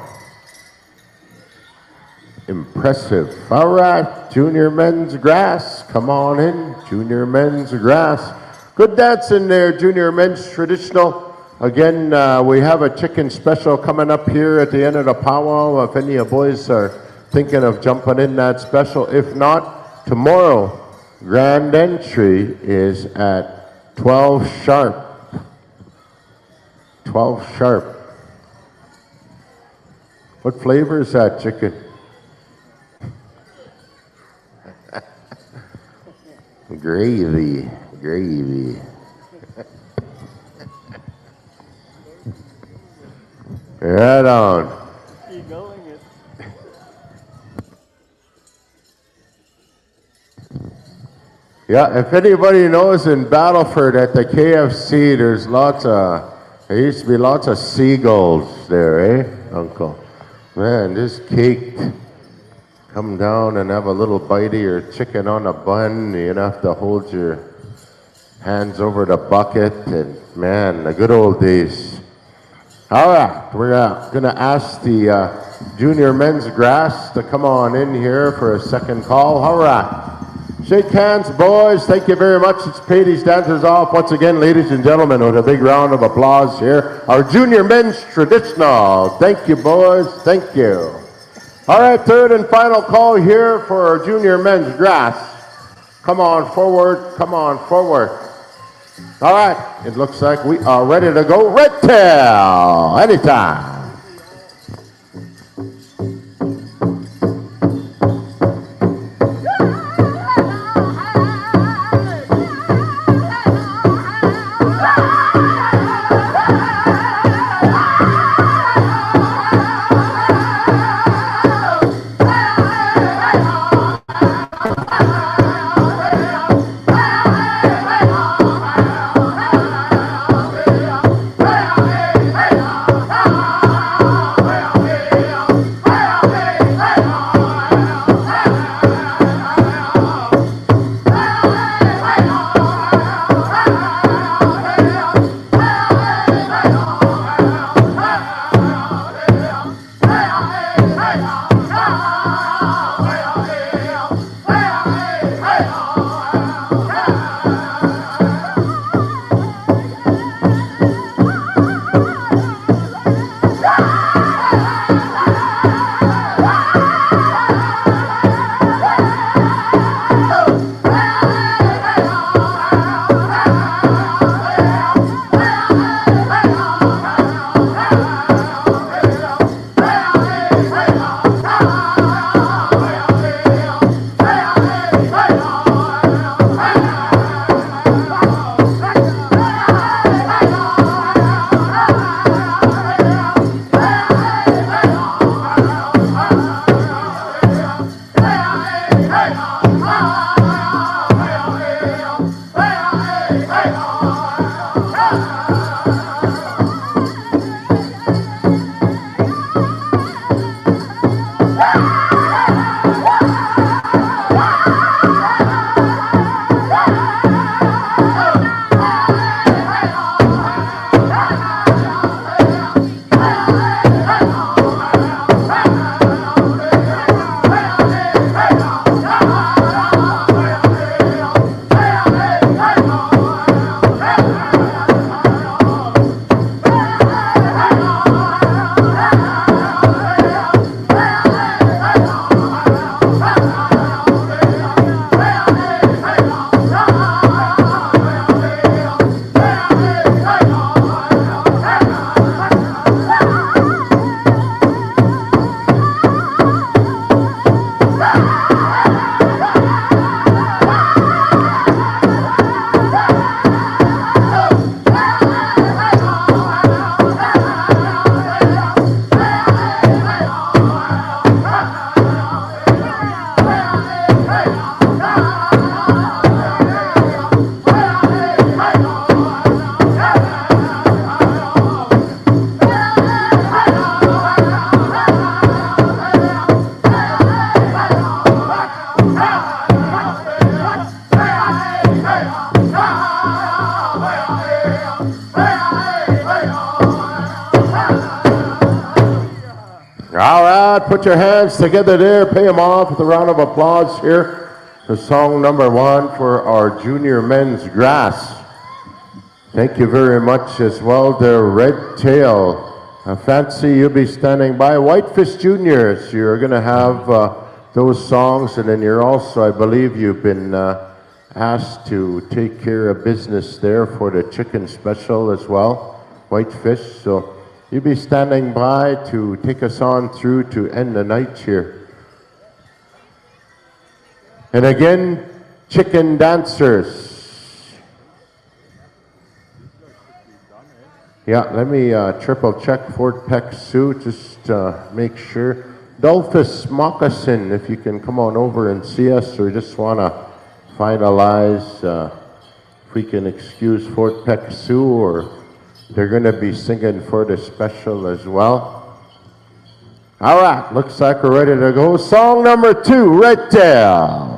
L: Impressive. All right, junior men's grass. Come on in, junior men's grass. Good dancing there, junior men's traditional. Again, we have a chicken special coming up here at the end of the powwow. If any of you boys are thinking of jumping in that special. If not, tomorrow, grand entry is at 12 sharp. 12 sharp. What flavor is that chicken? Gravy, gravy. Right on.
M: Keep going.
L: Yeah, if anybody knows in Battleford at the KFC, there used to be lots of seagulls there, eh, Uncle? Man, this cake, come down and have a little bite of your chicken on a bun. You'd have to hold your hands over the bucket, and man, the good old days. All right, we're gonna ask the junior men's grass to come on in here for a second call. All right. Shake hands, boys. Thank you very much. Let's pay these dancers off once again, ladies and gentlemen, with a big round of applause here. Our junior men's traditional. Thank you, boys. Thank you. All right, third and final call here for our junior men's grass. Come on forward. Come on forward. All right, it looks like we are ready to go. Red tail, anytime. All right, put your hands together there. Pay them off with a round of applause here for song number 1 for our junior men's grass. Thank you very much as well, the Red Tail. Fancy you'll be standing by. Whitefish Juniors, you're going to have those songs, and then you're also, I believe you've been asked to take care of business there for the chicken special as well, Whitefish. So you'll be standing by to take us on through to end the night here. And again, chicken dancers. Yeah, let me triple check Fort Peck Sioux, just make sure. Dolphus Moccasin, if you can come on over and see us, or just want to finalize if we can excuse Fort Peck Sioux, or they're going to be singing for the special as well. All right, looks like we're ready to go. Song number 2, Red Tail.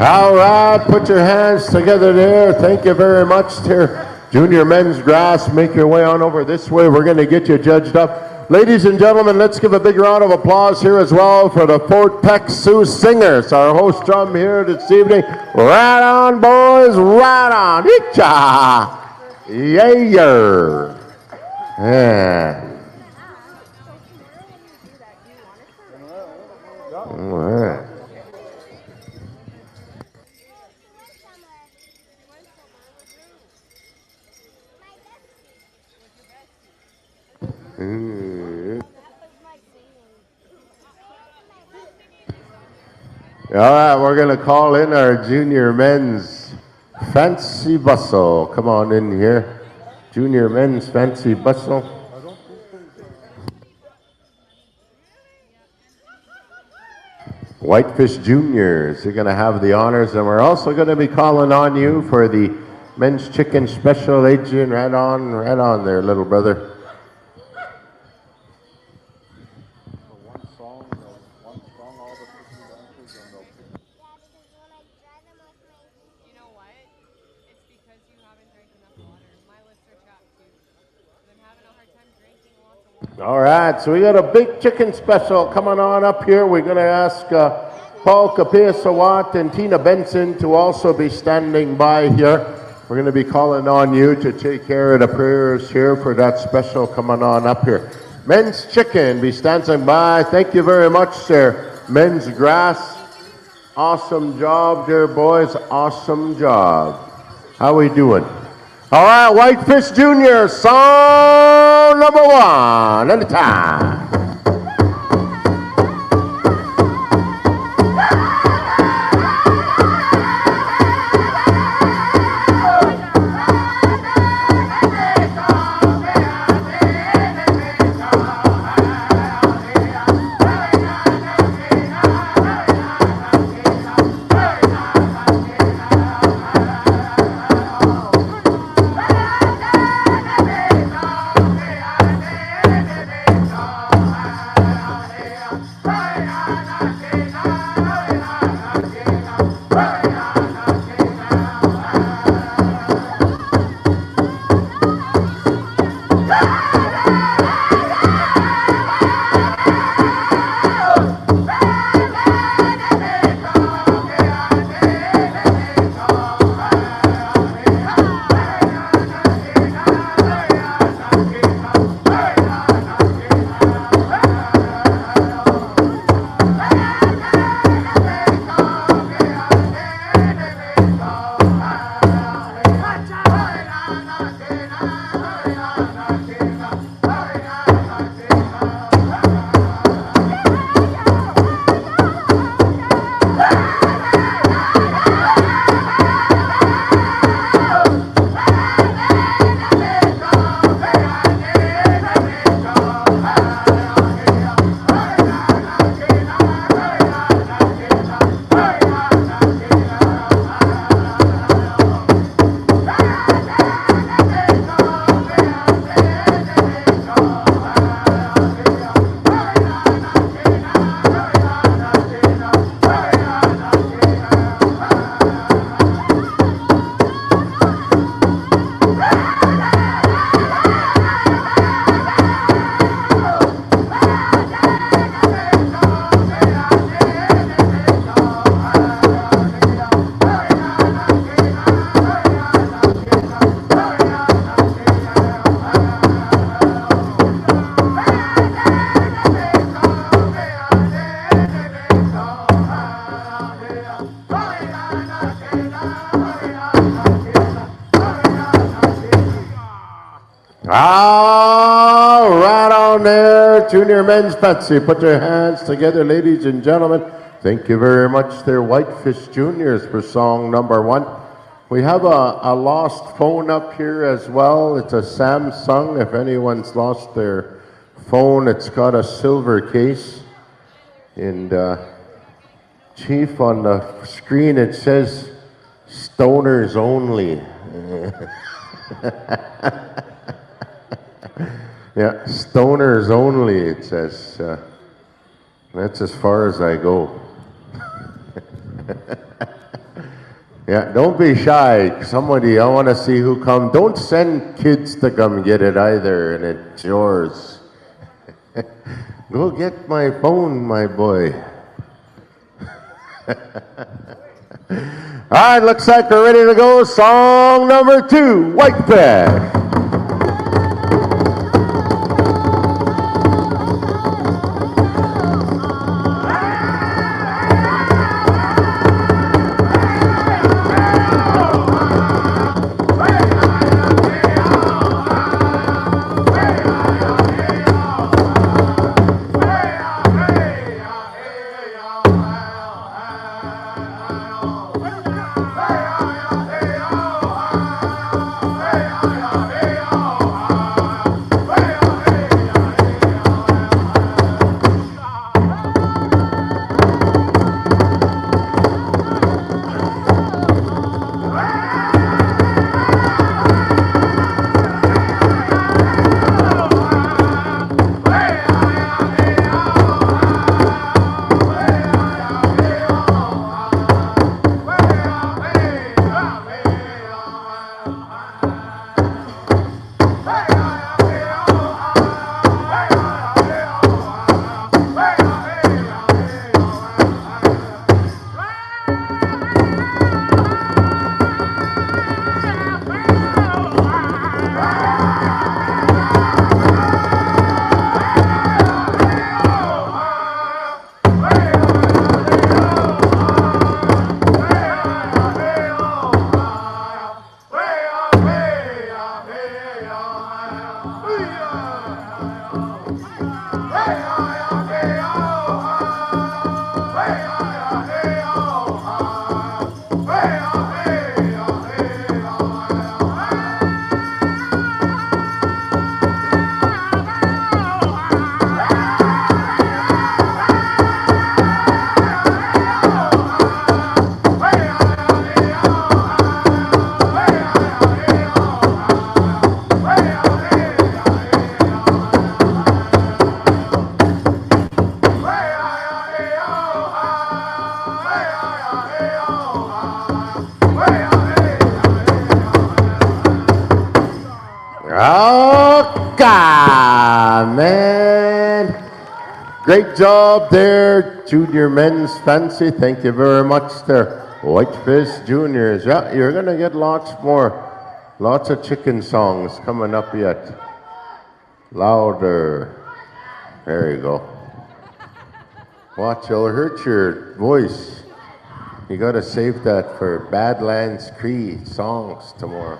L: All right, put your hands together there. Thank you very much, dear Junior Men's Grass. Make your way on over this way. We're going to get you judged up. Ladies and gentlemen, let's give a big round of applause here as well for the Fort Peck Sioux Singers, our host drum here this evening. Right on, boys, right on. Echa! Yeah. Yeah. All right. All right, we're going to call in our Junior Men's Fancy Bustle. Come on in here. Junior Men's Fancy Bustle. Whitefish Juniors, you're going to have the honors, and we're also going to be calling on you for the Men's Chicken Special. Adrian, right on there, little brother. All right, so we got a big chicken special coming on up here. We're going to ask Paul Kapia-Sawat and Tina Benson to also be standing by here. We're going to be calling on you to take care of the prayers here for that special coming on up here. Men's Chicken, be standing by. Thank you very much, sir. Men's Grass, awesome job, dear boys. Awesome job. How we doing? All right, Whitefish Junior, song number 1, anytime. down there, junior men's fancy. Put your hands together, ladies and gentlemen. Thank you very much. They're Whitefish Juniors for song number 1. We have a lost phone up here as well. It's a Samsung. If anyone's lost their phone, it's got a silver case. And Chief, on the screen it says stoners only. Yeah, stoners only, it says. That's as far as I go. Yeah, don't be shy. Somebody, I want to see who come. Don't send kids to come get it either, and it's yours. Go get my phone, my boy. All right, looks like we're ready to go. Song number 2, Whitefish. Man. Great job there, Junior Men's Fancy. Thank you very much there, Whitefish Juniors. Yeah, you're going to get lots of chicken songs coming up yet. Louder. There you go. Watch, it'll hurt your voice. You got to save that for Badlands Cree songs tomorrow.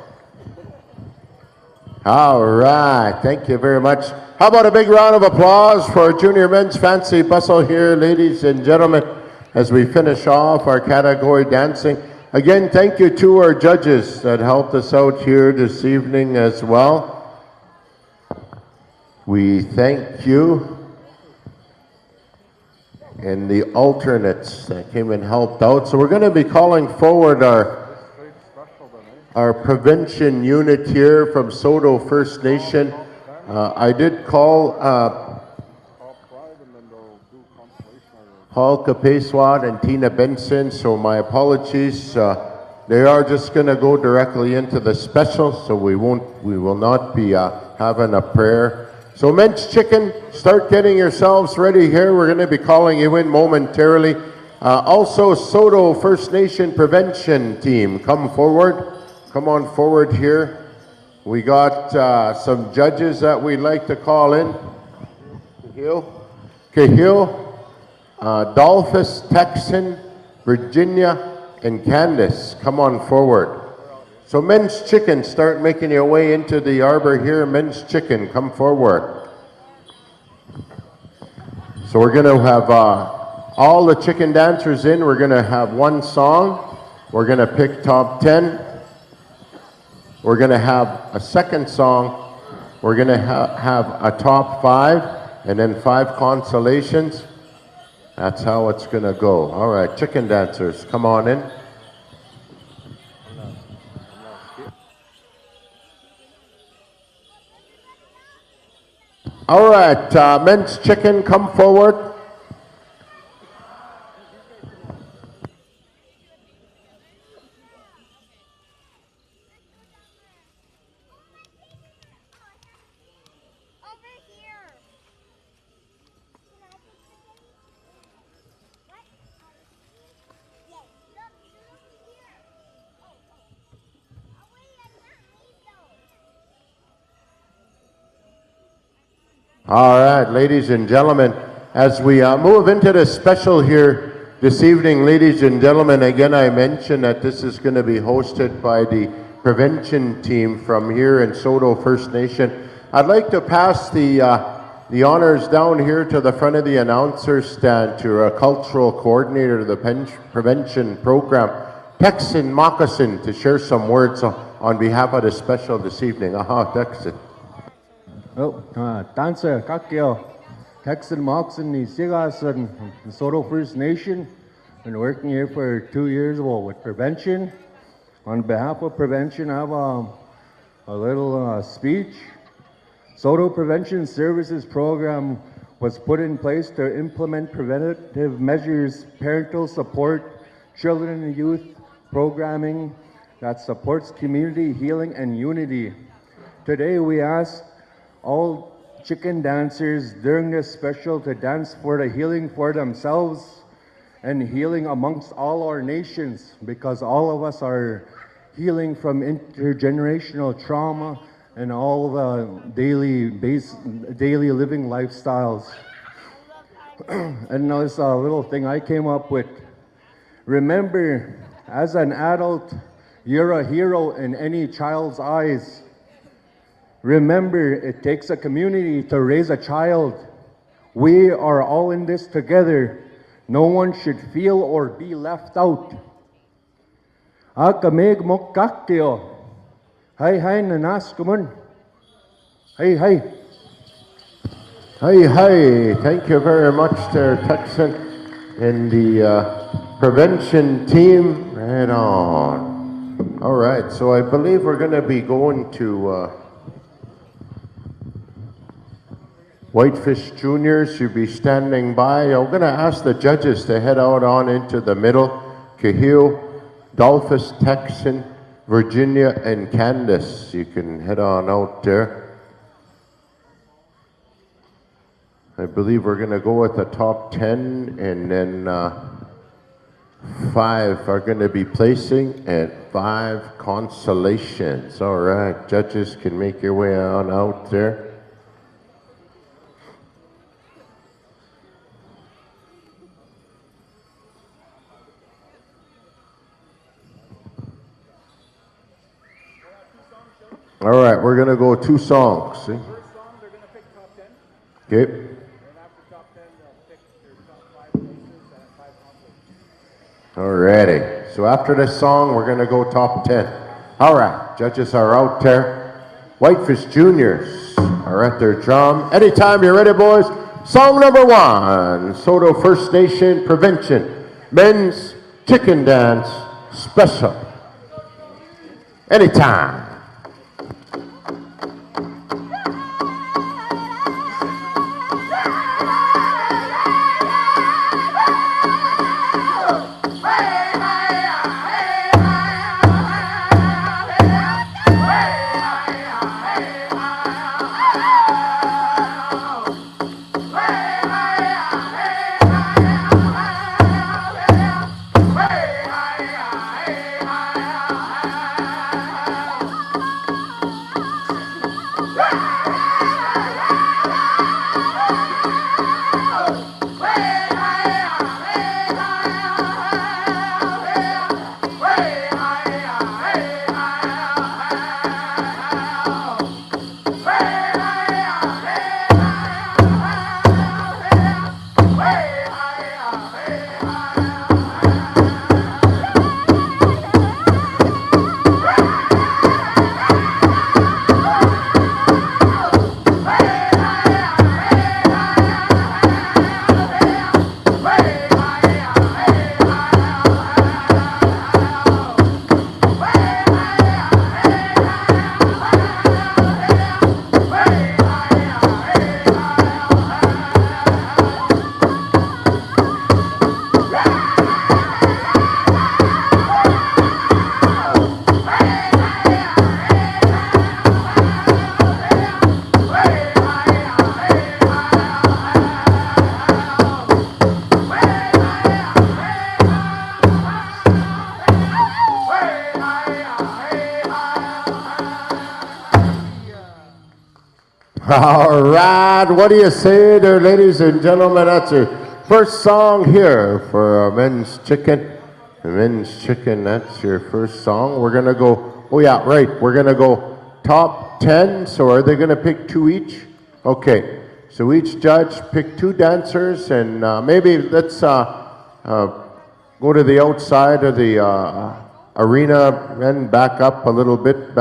L: All right, thank you very much. How about a big round of applause for Junior Men's Fancy Bustle here, ladies and gentlemen, as we finish off our category dancing. Again, thank you to our judges that helped us out here this evening as well. We thank you. And the alternates that came and helped out. So we're going to be calling forward our prevention unit here from Saulteaux First Nation. I did call Paul Capeswad and Tina Benson, so my apologies. They are just going to go directly into the special, so we will not be having a prayer. So Men's Chicken, start getting yourselves ready here. We're going to be calling you in momentarily. Also, Saulteaux First Nation Prevention Team, come forward. Come on forward here. We got some judges that we'd like to call in. Cahill, Dolphus, Texan, Virginia, and Candace. Come on forward. So Men's Chicken, start making your way into the arbor here. Men's Chicken, come forward. So we're going to have all the chicken dancers in. We're going to have one song. We're going to pick top 10. We're going to have a second song. We're going to have a top 5 and then 5 consolations. That's how it's going to go. All right, chicken dancers, come on in. All right, men's chicken, come forward. All right, ladies and gentlemen, as we move into the special here this evening, ladies and gentlemen, again, I mentioned that this is going to be hosted by the prevention team from here in Saulteaux First Nation. I'd like to pass the honors down here to the front of the announcer stand to a cultural coordinator of the prevention program, Texan Moccasin, to share some words on behalf of the special this evening. Texan.
N: Dancer, Kakyo, Texan Moxon, the Sigasan, the Saulteaux First Nation. Been working here for 2 years with prevention. On behalf of prevention, I have a little speech. Saulteaux Prevention Services Program was put in place to implement preventative measures, parental support, children and youth programming that supports community healing and unity. Today we ask all chicken dancers during this special to dance for the healing for themselves and healing amongst all our nations, because all of us are healing from intergenerational trauma and all the daily living lifestyles. And there's a little thing I came up with. Remember, as an adult, you're a hero in any child's eyes. Remember, it takes a community to raise a child. We are all in this together. No one should feel or be left out. Akameg mokakyo. Hey, hey, nanaskumun. Hey, hey.
L: Hey, hey. Thank you very much there, Texan and the prevention team. Right on. All right, so I believe we're going to be going to Whitefish Juniors. You'll be standing by. I'm going to ask the judges to head out on into the middle. Cahill, Dolphus, Texan, Virginia, and Candace. You can head on out there. I believe we're going to go with the top 10, and then 5 are going to be placing at 5 consolations. All right, judges can make your way on out there. All right, we're going to go 2 songs. See?
M: First song, they're going to pick top 10.
L: Okay.
M: And after top 10, they'll pick their top 5 places and 5 conflicts.
L: All righty. So after this song, we're going to go top 10. All right, judges are out there. Whitefish Juniors are at their drum. Anytime you're ready, boys. Song number 1, Saulteaux First Nation Prevention Men's Chicken Dance Special. Anytime. All right, what do you say there, ladies and gentlemen? That's your first song here for Men's Chicken. Men's Chicken, that's your first song. We're gonna go, oh yeah, right, we're gonna go top 10, so are they gonna pick 2 each? Okay, so each judge pick 2 dancers, and maybe let's go to the outside of the arena and back up a little bit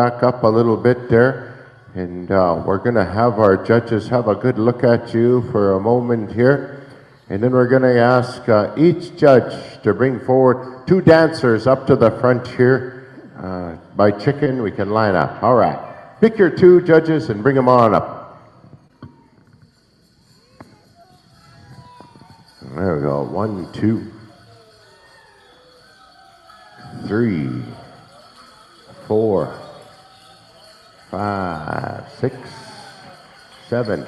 L: there. And we're going to have our judges have a good look at you for a moment here. And then we're going to ask each judge to bring forward 2 dancers up to the front here. By chicken, we can line up. All right. Pick your 2 judges and bring them on up. There we go. 1, 2, 3, 4, 5, 6, 7.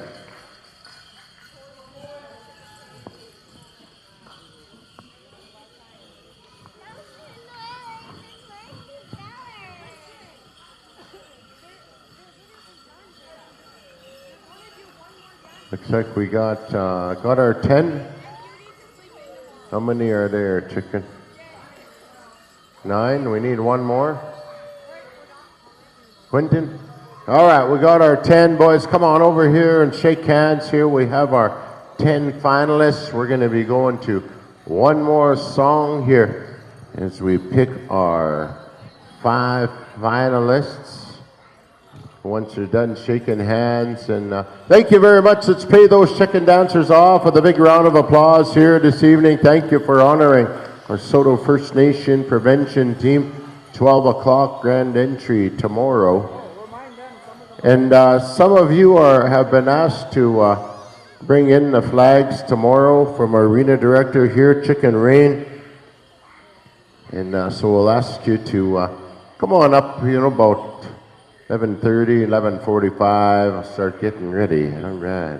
L: Looks like we got our 10. How many are there, chicken? 9. We need 1 more. Quentin? All right, we got our 10 boys. Come on over here and shake hands here. We have our 10 finalists. We're going to be going to one more song here as we pick our 5 finalists. Once you're done shaking hands, and thank you very much. Let's pay those chicken dancers off with a big round of applause here this evening. Thank you for honoring our Saulteaux First Nation prevention team. 12 o'clock grand entry tomorrow. And some of you have been asked to bring in the flags tomorrow from our arena director here, Chicken Rain. And so we'll ask you to come on up, about 11:30, 11:45. I'll start getting ready. All right.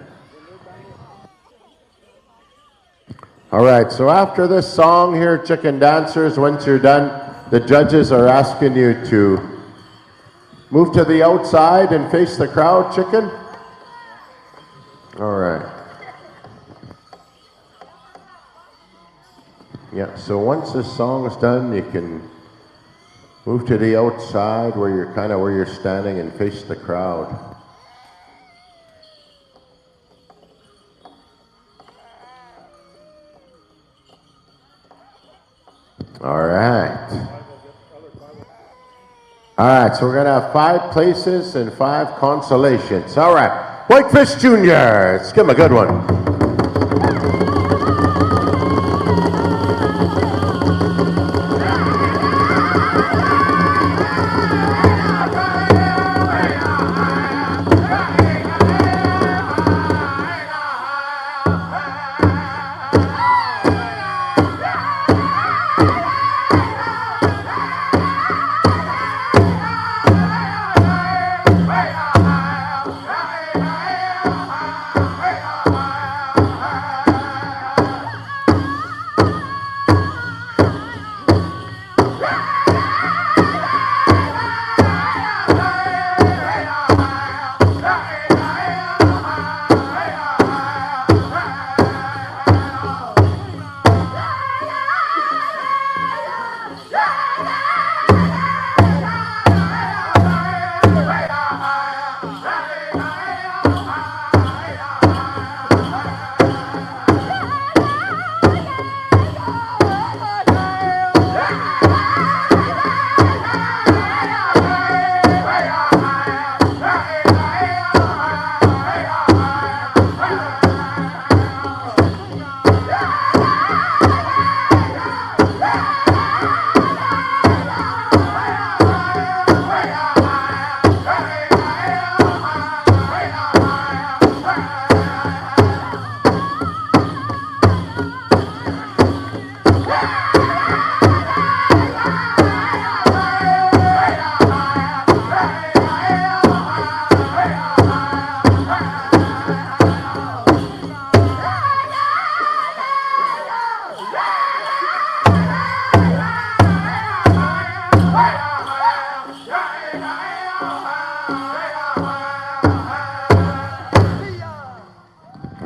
L: All right, so after this song here, Chicken Dancers, once you're done, the judges are asking you to move to the outside and face the crowd, Chicken. All right. Yeah, so once this song is done, you can move to the outside where you're standing and face the crowd. All right. All right, so we're going to have 5 places and 5 consolations. All right, Whitefish Jr., let's give him a good one.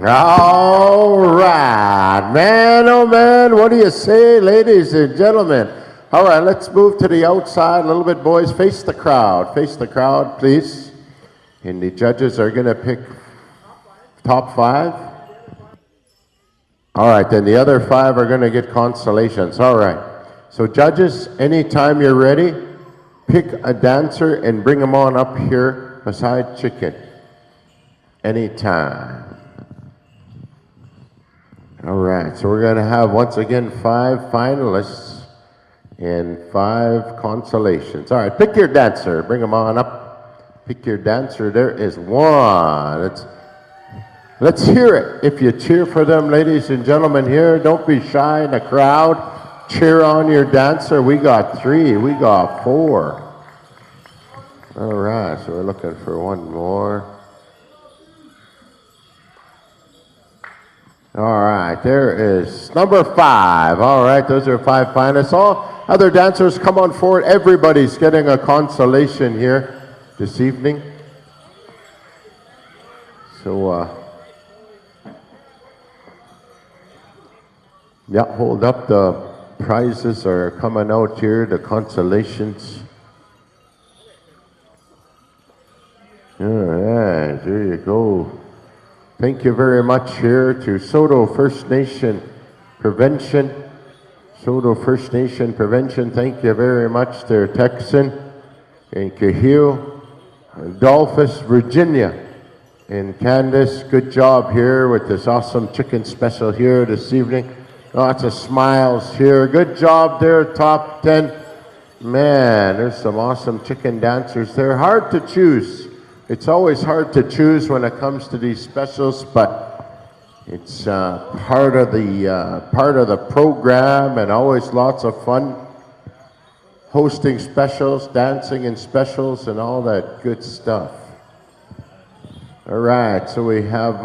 L: All right, man, oh man, what do you say, ladies and gentlemen? All right, let's move to the outside a little bit, boys. Face the crowd, please. And the judges are gonna pick top 5. All right, then the other 5 are gonna get consolations. All right, so judges, anytime you're ready, pick a dancer and bring them on up here beside Chicken. Anytime. All right, so we're gonna have, once again, 5 finalists and 5 consolations. All right, pick your dancer, bring them on up. Pick your dancer, there is one. Let's hear it. If you cheer for them, ladies and gentlemen here, don't be shy in the crowd. Cheer on your dancer. We got 3, we got 4. All right, so we're looking for one more. All right, there is number 5. All right, those are 5 finalists. All other dancers, come on forward. Everybody's getting a consolation here this evening. So, yeah, hold up. The prizes are coming out here, the consolations. All right, there you go. Thank you very much here to Saulteaux First Nation Prevention. Saulteaux First Nation Prevention, thank you very much to Texan and Cahill, Adolphus, Virginia, and Candace. Good job here with this awesome chicken special here this evening. Lots of smiles here. Good job there, top 10. Man, there's some awesome chicken dancers there. Hard to choose. It's always hard to choose when it comes to these specials, but it's part of the program, and always lots of fun hosting specials, dancing in specials, and all that good stuff. All right, so we have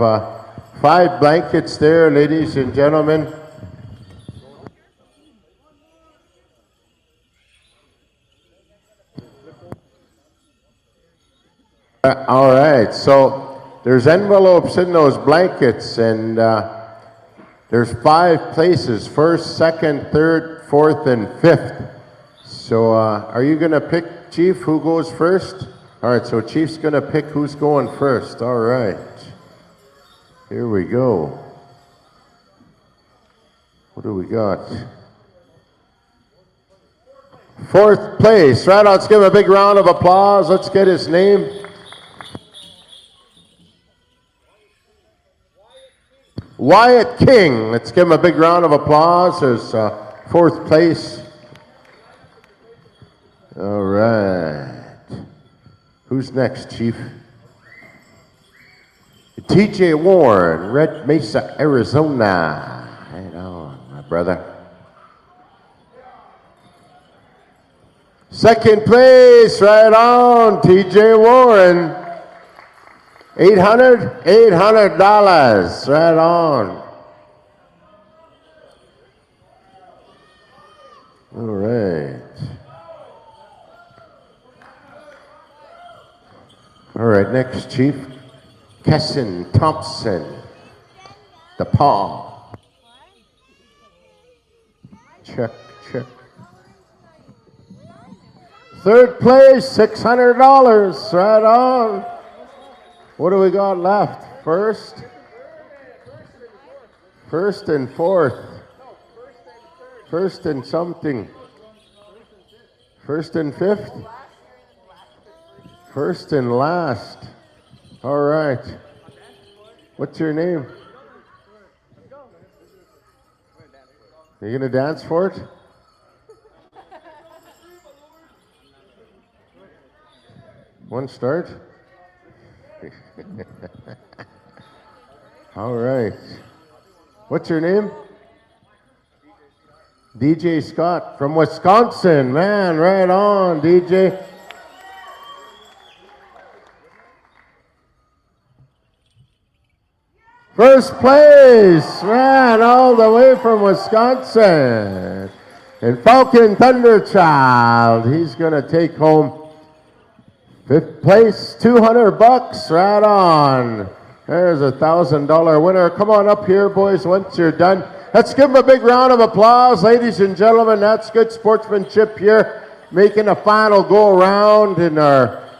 L: 5 blankets there, ladies and gentlemen. All right, so there's envelopes in those blankets, and there's 5 places, 1st, 2nd, 3rd, 4th, and 5th. So are you gonna pick, Chief, who goes first? All right, so Chief's gonna pick who's going first. All right, here we go. What do we got? 4th place, right, let's give him a big round of applause. Let's get his name. Wyatt King. Let's give him a big round of applause. There's 4th place. All right. Who's next, Chief? TJ Warren, Red Mesa, Arizona. Right on, my brother. 2nd place, right on, TJ Warren. $800, right on. All right. All right, next, Chief. Kesson Thompson, DePaul. Check. 3rd place, $600, right on. What do we got left? 1st and 4th. 1st and something. 1st and 5th. 1st and last. All right. What's your name? You gonna dance for it? One start? All right. What's your name? DJ Scott from Wisconsin. Man, right on, DJ. First place, man, all the way from Wisconsin. And Falcon Thunderchild, he's going to take home 5th place, $200, right on. There's a $1,000 winner. Come on up here, boys, once you're done. Let's give them a big round of applause, ladies and gentlemen. That's good sportsmanship here, making a final go around in our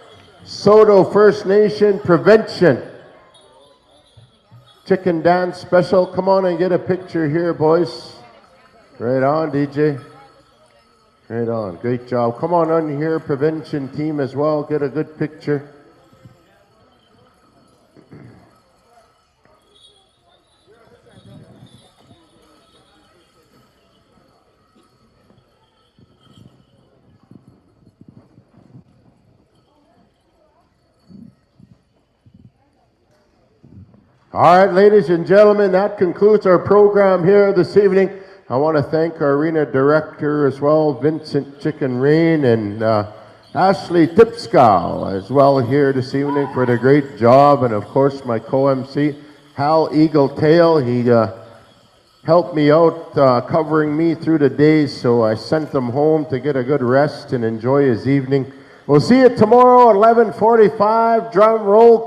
L: Saulteaux First Nation Prevention Chicken Dance Special. Come on and get a picture here, boys. Right on, DJ. Right on. Great job. Come on here, prevention team as well. Get a good picture. All right, ladies and gentlemen, that concludes our program here this evening. I want to thank our arena director as well, Vincent Chicken Rain, and Ashley Tipskow as well here this evening for the great job. And of course, my co-MC, Hal Eagle Tail. He helped me out covering me through the day, so I sent him home to get a good rest and enjoy his evening. We'll see you tomorrow at 11:45. Drum roll.